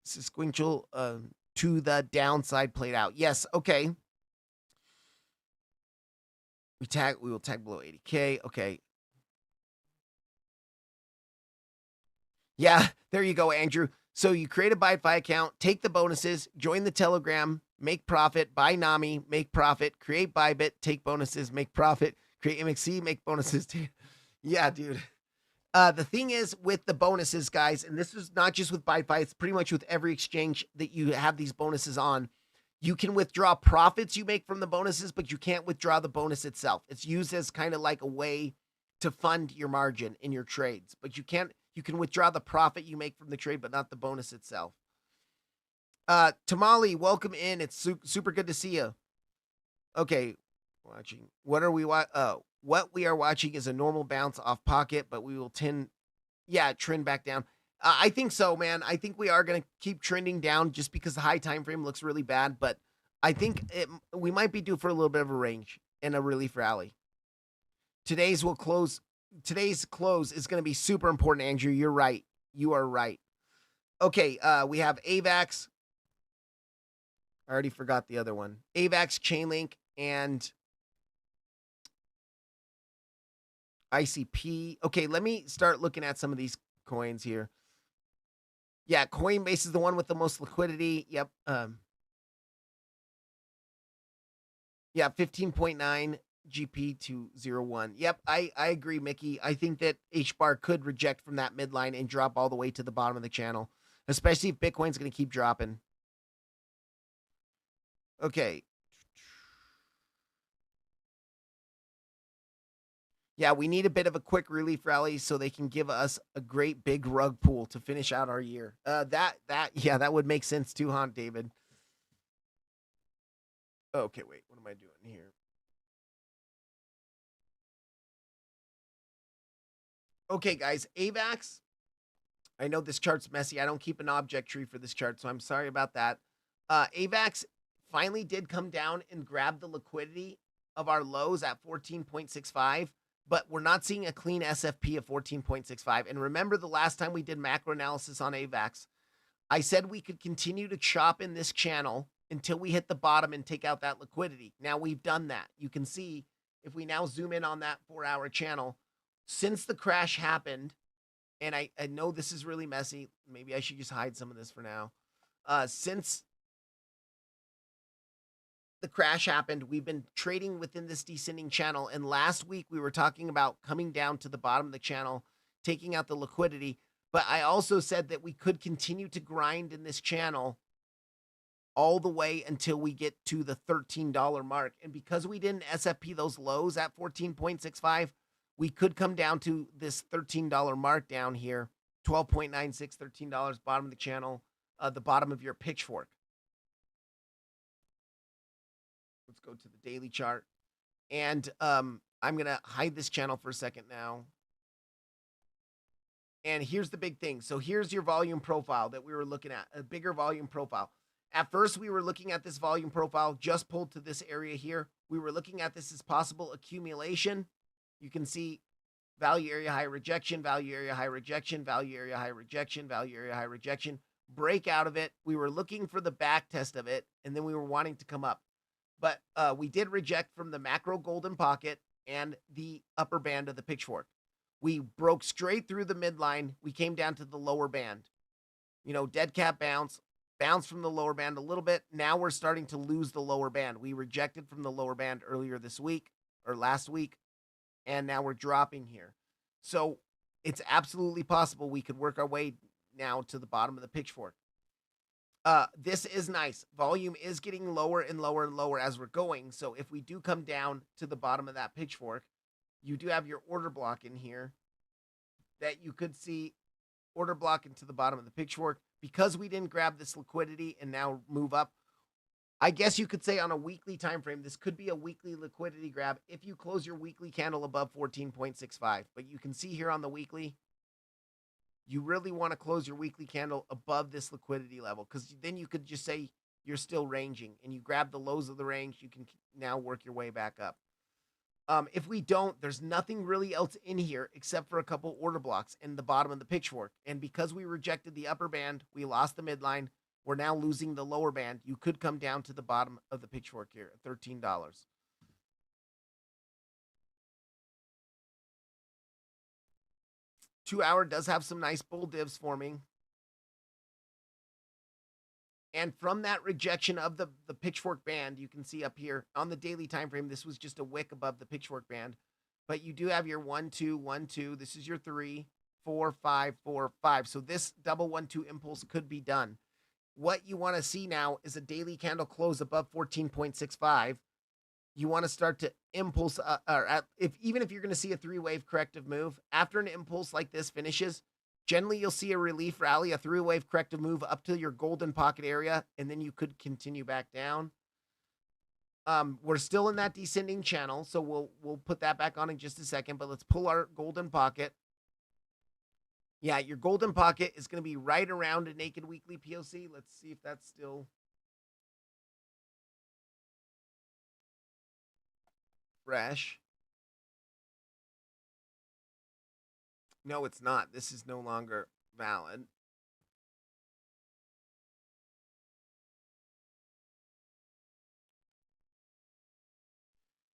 sequential to the downside played out. Yes, okay. We will tag below 80K. Okay. Yeah, there you go, Andrew. So you create a BYDFI account, take the bonuses, join the Telegram, make profit, buy NAMI, make profit, create Bybit, take bonuses, make profit, create MXC, make bonuses. Yeah, dude. The thing is with the bonuses, guys, and this is not just with BYDFI, it's pretty much with every exchange that you have these bonuses on. You can withdraw profits you make from the bonuses, but you can't withdraw the bonus itself. It's used as kind of like a way to fund your margin in your trades, but you can withdraw the profit you make from the trade, but not the bonus itself. Tamale, welcome in. It's super good to see you. Okay, watching. What are we what we are watching is a normal bounce off pocket, but we will trend back down. I think so, man. I think we are going to keep trending down just because the high time frame looks really bad, but I think we might be due for a little bit of a range and a relief rally. Today's close is going to be super important, Andrew. You're right. You are right. Okay, we have AVAX. I already forgot the other one. AVAX, Chainlink, and ICP. Okay, let me start looking at some of these coins here. Yeah, Coinbase is the one with the most liquidity. Yep. Yeah, 15.9 GP to 0.1. Yep, I agree, Mickey. I think that HBAR could reject from that midline and drop all the way to the bottom of the channel, especially if Bitcoin's going to keep dropping. Okay. Yeah, we need a bit of a quick relief rally so they can give us a great big rug pull to finish out our year. That would make sense too, huh, David? Okay, wait, what am I doing here? Okay, guys, AVAX. I know this chart's messy. I don't keep an object tree for this chart, so I'm sorry about that. AVAX finally did come down and grab the liquidity of our lows at 14.65, but we're not seeing a clean SFP of 14.65. And remember the last time we did macro analysis on AVAX, I said we could continue to chop in this channel until we hit the bottom and take out that liquidity. Now we've done that. You can see if we now zoom in on that 4-hour channel, since the crash happened, and I know this is really messy. Maybe I should just hide some of this for now. Since the crash happened, we've been trading within this descending channel. And last week we were talking about coming down to the bottom of the channel, taking out the liquidity. But I also said that we could continue to grind in this channel all the way until we get to the $13 mark. And because we didn't SFP those lows at 14.65, we could come down to this $13 mark down here, 12.96, $13, bottom of the channel, the bottom of your pitchfork. Let's go to the daily chart. And I'm going to hide this channel for a second now. And here's the big thing. So here's your volume profile that we were looking at, a bigger volume profile. At first, we were looking at this volume profile just pulled to this area here. We were looking at this as possible accumulation. You can see value area high rejection, value area high rejection, value area high rejection, value area high rejection, break out of it. We were looking for the back test of it, and then we were wanting to come up. But we did reject from the macro golden pocket and the upper band of the pitchfork. We broke straight through the midline. We came down to the lower band. You know, dead cat bounce from the lower band a little bit. Now we're starting to lose the lower band. We rejected from the lower band earlier this week or last week, and now we're dropping here. So it's absolutely possible we could work our way now to the bottom of the pitchfork. This is nice. Volume is getting lower and lower and lower as we're going. So if we do come down to the bottom of that pitchfork, you do have your order block in here that you could see order block into the bottom of the pitchfork. Because we didn't grab this liquidity and now move up, I guess you could say on a weekly time frame, this could be a weekly liquidity grab if you close your weekly candle above 14.65. But you can see here on the weekly, you really want to close your weekly candle above this liquidity level, because then you could just say you're still ranging and you grab the lows of the range. You can now work your way back up. If we don't, there's nothing really else in here except for a couple order blocks in the bottom of the pitchfork. And because we rejected the upper band, we lost the midline. We're now losing the lower band. You could come down to the bottom of the pitchfork here at $13. 2-hour does have some nice bull divs forming. And from that rejection of the pitchfork band, you can see up here on the daily time frame, this was just a wick above the pitchfork band. But you do have your 1, 2, 1, 2. This is your 3, 4, 5, 4, 5. So this double 1, 2 impulse could be done. What you want to see now is a daily candle close above 14.65. You want to start to impulse, even if you're going to see a 3-wave corrective move, after an impulse like this finishes, generally you'll see a relief rally, a 3-wave corrective move up to your golden pocket area, and then you could continue back down. We're still in that descending channel, so we'll put that back on in just a second, but let's pull our golden pocket. Yeah, your golden pocket is going to be right around a naked weekly POC. Let's see if that's still fresh. No, it's not. This is no longer valid.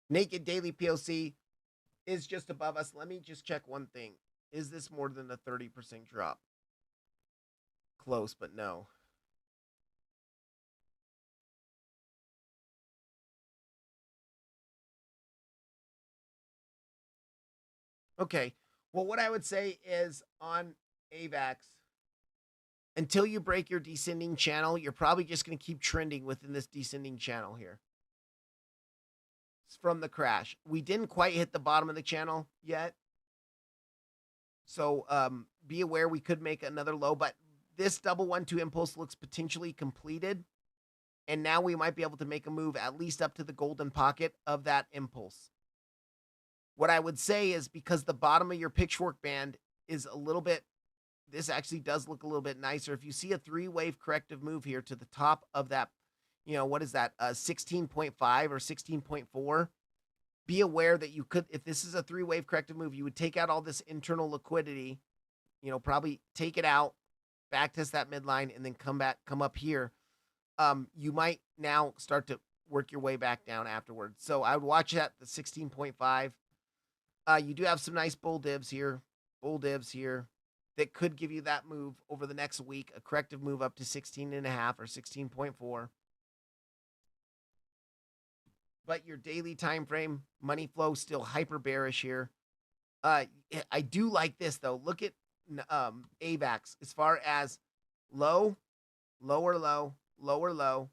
Naked daily POC is just above us. Let me just check one thing. Is this more than a 30% drop? Close, but no. Okay. Well, what I would say is on AVAX, until you break your descending channel, you're probably just going to keep trending within this descending channel here. It's from the crash. We didn't quite hit the bottom of the channel yet. So be aware we could make another low, but this double 1, 2 impulse looks potentially completed. And now we might be able to make a move at least up to the golden pocket of that impulse. What I would say is because the bottom of your pitchfork band is a little bit, this actually does look a little bit nicer. If you see a 3-wave corrective move here to the top of that, what is that, 16.5 or 16.4, be aware that you could, if this is a 3-wave corrective move, you would take out all this internal liquidity, probably take it out, back test that midline, and then come up here. You might now start to work your way back down afterwards. So I would watch that, the 16.5. You do have some nice bull divs here, that could give you that move over the next week, a corrective move up to 16.5 or 16.4. But your daily time frame, money flow still hyper bearish here. I do like this though. Look at AVAX as far as low, lower low, lower low,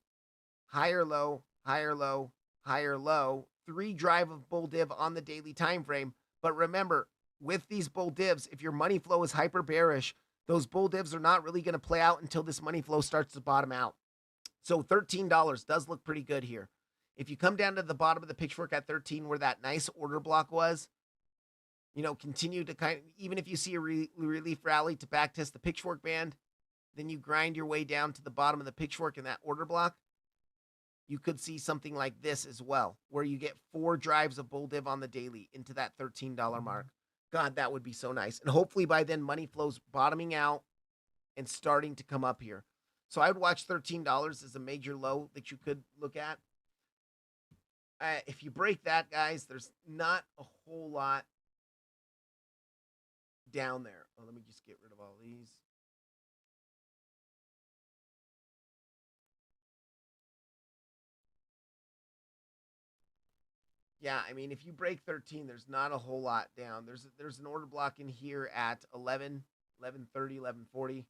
higher low, higher low, higher low. 3 drive of bull div on the daily time frame. But remember, with these bull divs, if your money flow is hyper bearish, those bull divs are not really going to play out until this money flow starts to bottom out. So $13 does look pretty good here. If you come down to the bottom of the pitchfork at 13, where that nice order block was, continue to even if you see a relief rally to back test the pitchfork band, then you grind your way down to the bottom of the pitchfork in that order block, you could see something like this as well, where you get 4 drives of bull div on the daily into that $13 mark. God, that would be so nice. And hopefully by then money flows bottoming out and starting to come up here. So I would watch $13 as a major low that you could look at. If you break that, guys, there's not a whole lot down there. Oh, let me just get rid of all these. Yeah, I mean, if you break 13, there's not a whole lot down. There's an order block in here at 11, 11:30, 11:40.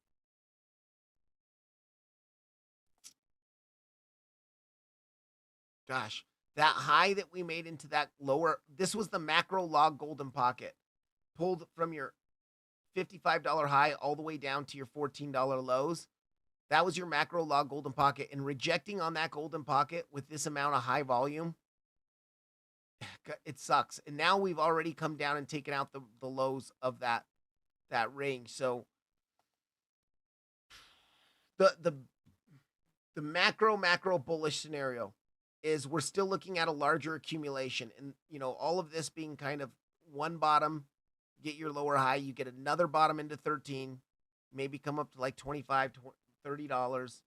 Gosh, that high that we made into that lower, this was the macro log golden pocket. Pulled from your $55 high all the way down to your $14 lows. That was your macro log golden pocket. And rejecting on that golden pocket with this amount of high volume, it sucks. And now we've already come down and taken out the lows of that range. So the macro bullish scenario is we're still looking at a larger accumulation. And, all of this being kind of one bottom, get your lower high, you get another bottom into 13, maybe come up to like $25, $30.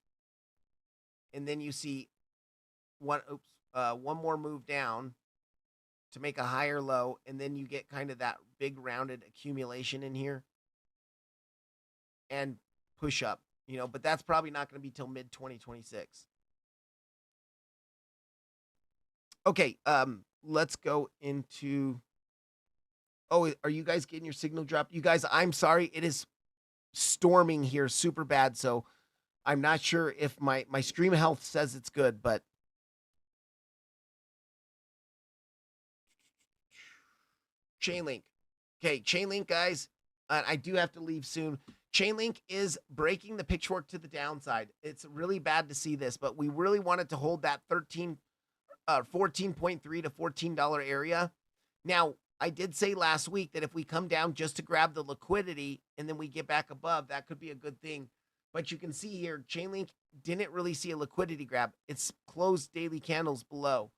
And then you see one more move down to make a higher low, and then you get kind of that big rounded accumulation in here and push up, but that's probably not going to be till mid 2026. Okay, let's go into, oh, are you guys getting your signal dropped? You guys, I'm sorry, it is storming here super bad, so I'm not sure if my stream health says it's good, but Chainlink. Okay, Chainlink, guys, I do have to leave soon. Chainlink is breaking the pitchfork to the downside. It's really bad to see this, but we really wanted to hold that 14.3 to $14 area. Now, I did say last week that if we come down just to grab the liquidity and then we get back above, that could be a good thing. But you can see here, Chainlink didn't really see a liquidity grab. It's closed daily candles below.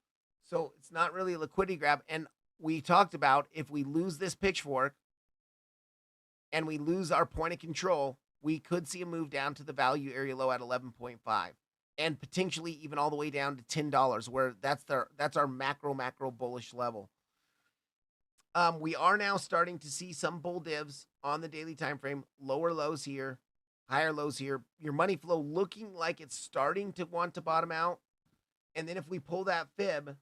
So it's not really a liquidity grab. And we talked about if we lose this pitchfork and we lose our point of control, we could see a move down to the value area low at 11.5 and potentially even all the way down to $10, where that's our macro bullish level. We are now starting to see some bull divs on the daily time frame, lower lows here, higher lows here. Your money flow looking like it's starting to want to bottom out. And then if we pull that fib,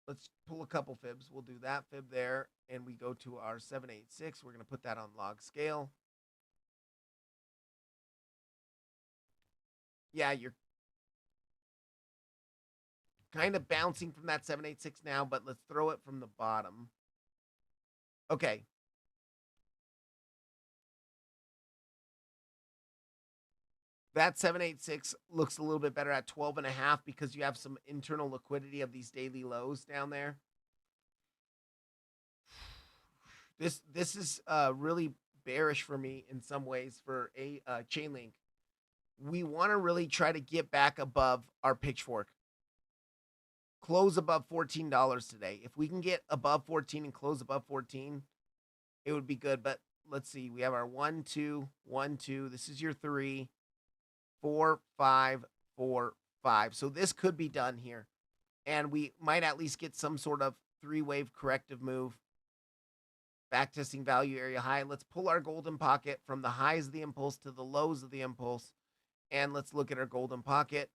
let's pull a couple fibs. We'll do that fib there, and we go to our 786. We're going to put that on log scale. Yeah, you're kind of bouncing from that 786 now, but let's throw it from the bottom. Okay. That 786 looks a little bit better at 12.5 because you have some internal liquidity of these daily lows down there. This is really bearish for me in some ways for a chain link. We want to really try to get back above our pitchfork. Close above $14 today. If we can get above 14 and close above 14, it would be good. But let's see. We have our 1, 2, 1, 2. This is your 3, 4, 5, 4, 5. So this could be done here. And we might at least get some sort of 3-wave corrective move. Backtesting value area high. Let's pull our golden pocket from the highs of the impulse to the lows of the impulse. And let's look at our golden pocket.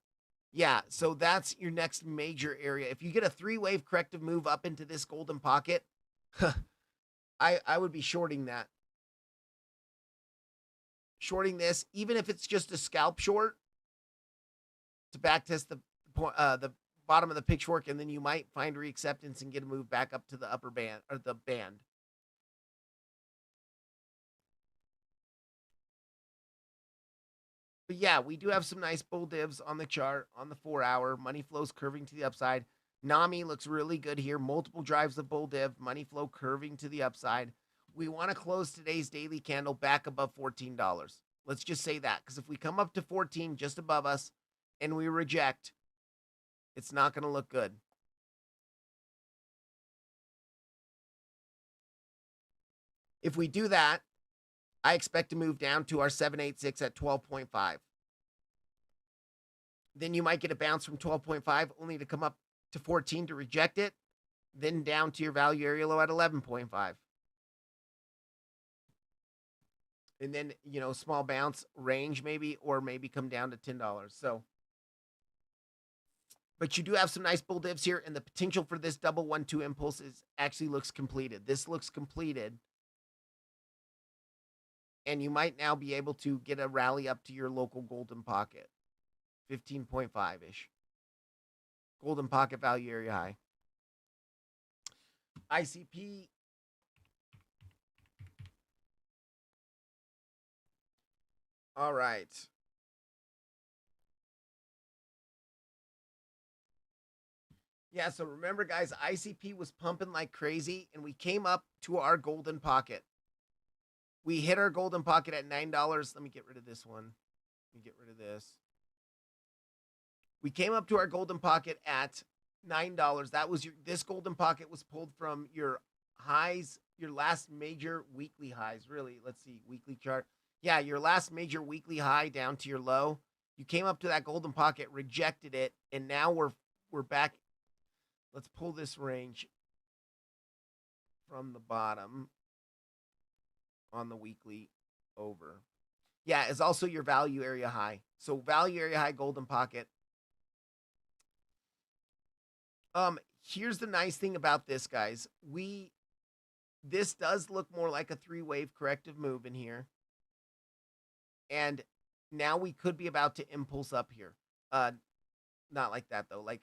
Yeah, so that's your next major area. If you get a 3-wave corrective move up into this golden pocket, I would be shorting that. Shorting this, even if it's just a scalp short, to backtest the bottom of the pitchfork, and then you might find reacceptance and get a move back up to the upper band or the band. But yeah, we do have some nice bull divs on the chart on the 4-hour. Money flows curving to the upside. NAMI looks really good here. Multiple drives of bull div. Money flow curving to the upside. We want to close today's daily candle back above $14. Let's just say that, because if we come up to 14 just above us and we reject, it's not going to look good. If we do that, I expect to move down to our 786 at 12.5. Then you might get a bounce from 12.5 only to come up to 14 to reject it, then down to your value area low at 11.5. And then, small bounce range maybe, or maybe come down to $10. So, but you do have some nice bull divs here, and the potential for this double 1-2 impulse actually looks completed. This looks completed. And you might now be able to get a rally up to your local golden pocket. 15.5-ish. Golden pocket value area high. ICP. All right. Yeah, so remember, guys, ICP was pumping like crazy, and we came up to our golden pocket. We hit our golden pocket at $9. Let me get rid of this one. Let me get rid of this. We came up to our golden pocket at $9. That was this golden pocket was pulled from your highs, your last major weekly highs, really. Let's see, weekly chart. Yeah, your last major weekly high down to your low. You came up to that golden pocket, rejected it, and now we're back. Let's pull this range from the bottom on the weekly over. Yeah, it's also your value area high. So value area high, golden pocket. Here's the nice thing about this, guys. This does look more like a 3-wave corrective move in here. And now we could be about to impulse up here. Not like that though. Like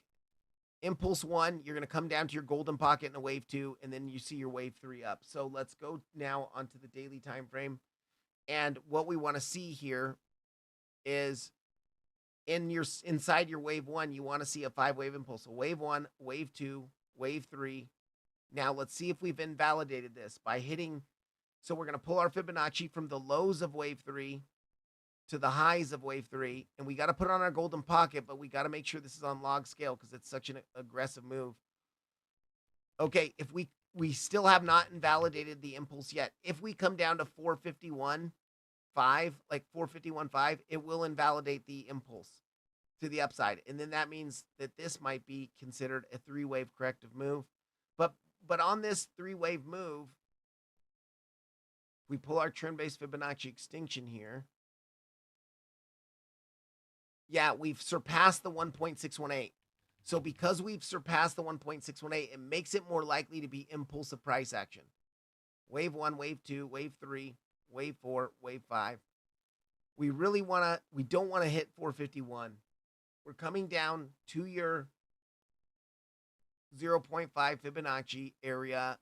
impulse 1, you're going to come down to your golden pocket in a wave 2, and then you see your wave 3 up. So let's go now onto the daily time frame. And what we want to see here is inside your wave 1, you want to see a 5-wave impulse. So wave 1, wave 2, wave 3. Now let's see if we've invalidated this by hitting. So we're going to pull our Fibonacci from the lows of wave 3 to the highs of wave 3, and we got to put on our golden pocket, but we got to make sure this is on log scale because it's such an aggressive move. Okay, if we still have not invalidated the impulse yet. If we come down to 451.5, like 451.5, it will invalidate the impulse to the upside, and then that means that this might be considered a 3-wave corrective move. But on this 3-wave move, we pull our trend-based Fibonacci extinction here. Yeah, we've surpassed the 1.618. So because we've surpassed the 1.618, it makes it more likely to be impulsive price action. Wave 1, wave 2, wave 3, wave 4, wave 5. We don't want to hit 451. We're coming down to your 0.5 Fibonacci area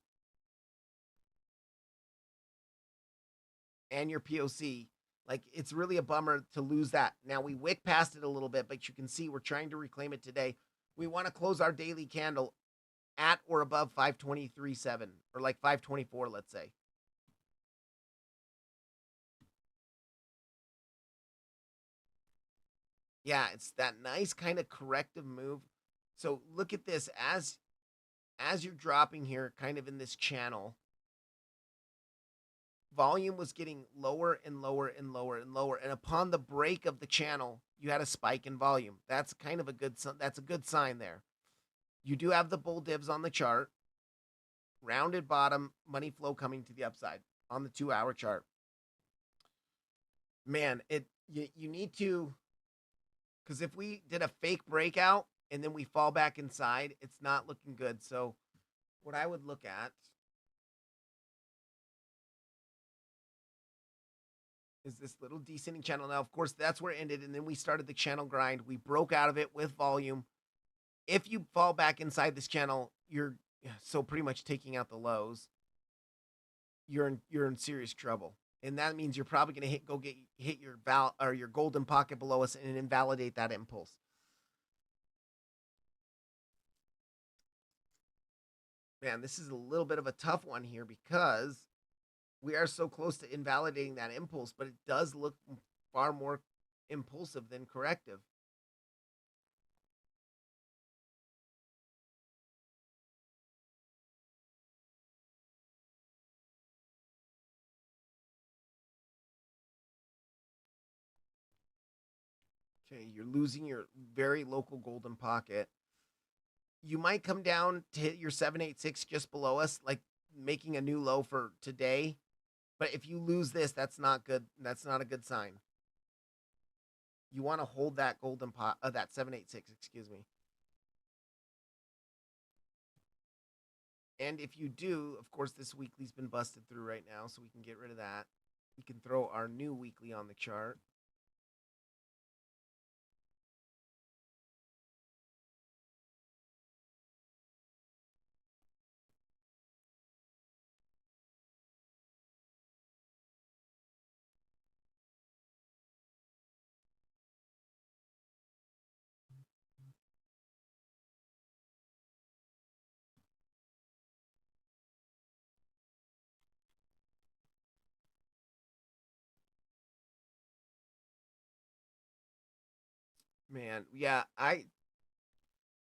and your POC. Like, it's really a bummer to lose that. Now, we wick past it a little bit, but you can see we're trying to reclaim it today. We want to close our daily candle at or above 523.7, or like 524, let's say. Yeah, it's that nice kind of corrective move. So look at this as you're dropping here kind of in this channel, volume was getting lower and lower and lower and lower, and upon the break of the channel, you had a spike in volume. That's kind of a good sign there. You do have the bull divs on the chart, rounded bottom, money flow coming to the upside on the 2-hour chart. Man, you need to, because if we did a fake breakout and then we fall back inside, it's not looking good. So what I would look at is this little descending channel. Now, of course, that's where it ended, and then we started the channel grind. We broke out of it with volume. If you fall back inside this channel, you're so pretty much taking out the lows. You're in serious trouble, and that means you're probably going to hit your golden pocket below us and invalidate that impulse. Man, this is a little bit of a tough one here because we are so close to invalidating that impulse, but it does look far more impulsive than corrective. Okay, you're losing your very local golden pocket. You might come down to hit your 786 just below us, like making a new low for today. But if you lose this, that's not good. That's not a good sign. You want to hold that golden pot, that 786, excuse me. And if you do, of course, this weekly's been busted through right now, so we can get rid of that. We can throw our new weekly on the chart. Man, yeah, I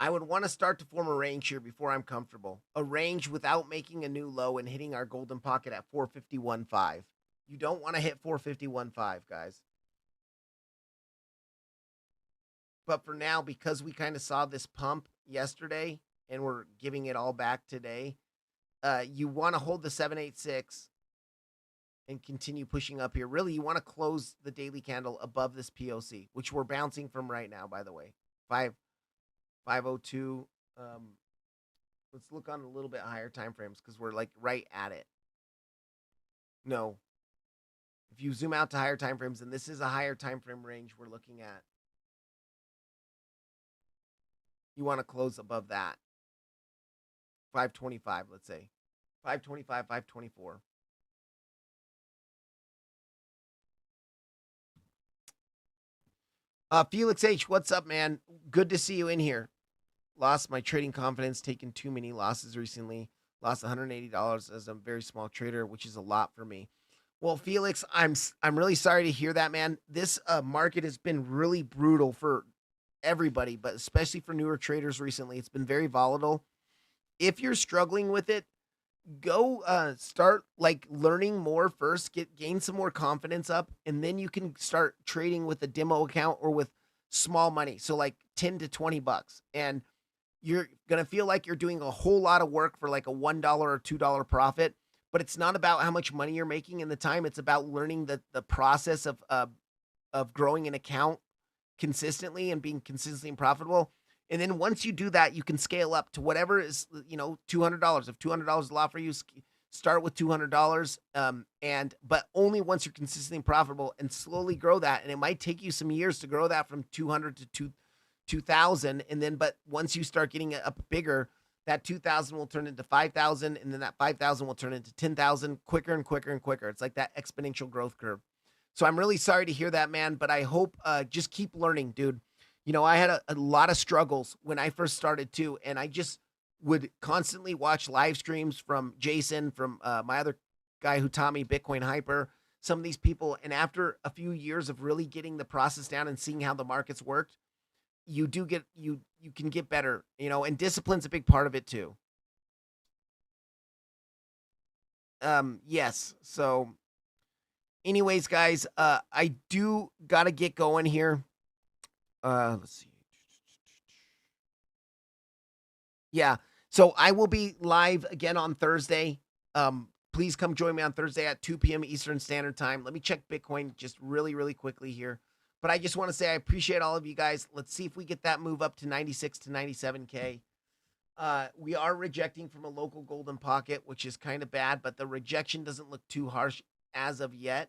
would want to start to form a range here before I'm comfortable. A range without making a new low and hitting our golden pocket at 451.5. You don't want to hit 451.5, guys. But for now, because we kind of saw this pump yesterday and we're giving it all back today, you want to hold the 786 and continue pushing up here. Really, you want to close the daily candle above this POC, which we're bouncing from right now, by the way. 502. Let's look on a little bit higher time frames because we're like right at it. No. If you zoom out to higher time frames, and this is a higher time frame range we're looking at, you want to close above that. 525, let's say. 525, 524. Felix H, what's up, man? Good to see you in here. Lost my trading confidence, taken too many losses recently. Lost $180 as a very small trader, which is a lot for me. Well, Felix, I'm really sorry to hear that, man. This market has been really brutal for everybody, but especially for newer traders recently. It's been very volatile. If you're struggling with it, go start like learning more first, gain some more confidence up, and then you can start trading with a demo account or with small money. So like 10 to 20 bucks. And you're going to feel like you're doing a whole lot of work for like a $1 or $2 profit, but it's not about how much money you're making in the time. It's about learning the process of growing an account consistently and being consistently profitable. And then once you do that, you can scale up to whatever is, $200. If $200 is a lot for you, start with $200. But only once you're consistently profitable, and slowly grow that. And it might take you some years to grow that from 200 to 2,000. And then, but once you start getting it up bigger, that 2,000 will turn into 5,000. And then that 5,000 will turn into 10,000 quicker and quicker and quicker. It's like that exponential growth curve. So I'm really sorry to hear that, man, but I hope just keep learning, dude. I had a lot of struggles when I first started too, and I just would constantly watch live streams from Jason, from my other guy who taught me, Bitcoin Hyper, some of these people, and after a few years of really getting the process down and seeing how the markets worked, you do get you can get better, and discipline's a big part of it too. Yes. So anyways, guys, I do gotta get going here. Let's see. Yeah. So I will be live again on Thursday. Please come join me on Thursday at 2 p.m. Eastern Standard Time. Let me check Bitcoin just really, really quickly here. But I just want to say I appreciate all of you guys. Let's see if we get that move up to 96 to 97K. We are rejecting from a local golden pocket, which is kind of bad, but the rejection doesn't look too harsh as of yet.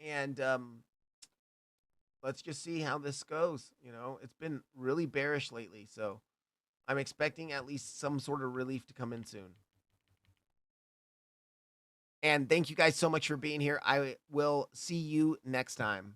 And let's just see how this goes. It's been really bearish lately, so I'm expecting at least some sort of relief to come in soon. And thank you guys so much for being here. I will see you next time.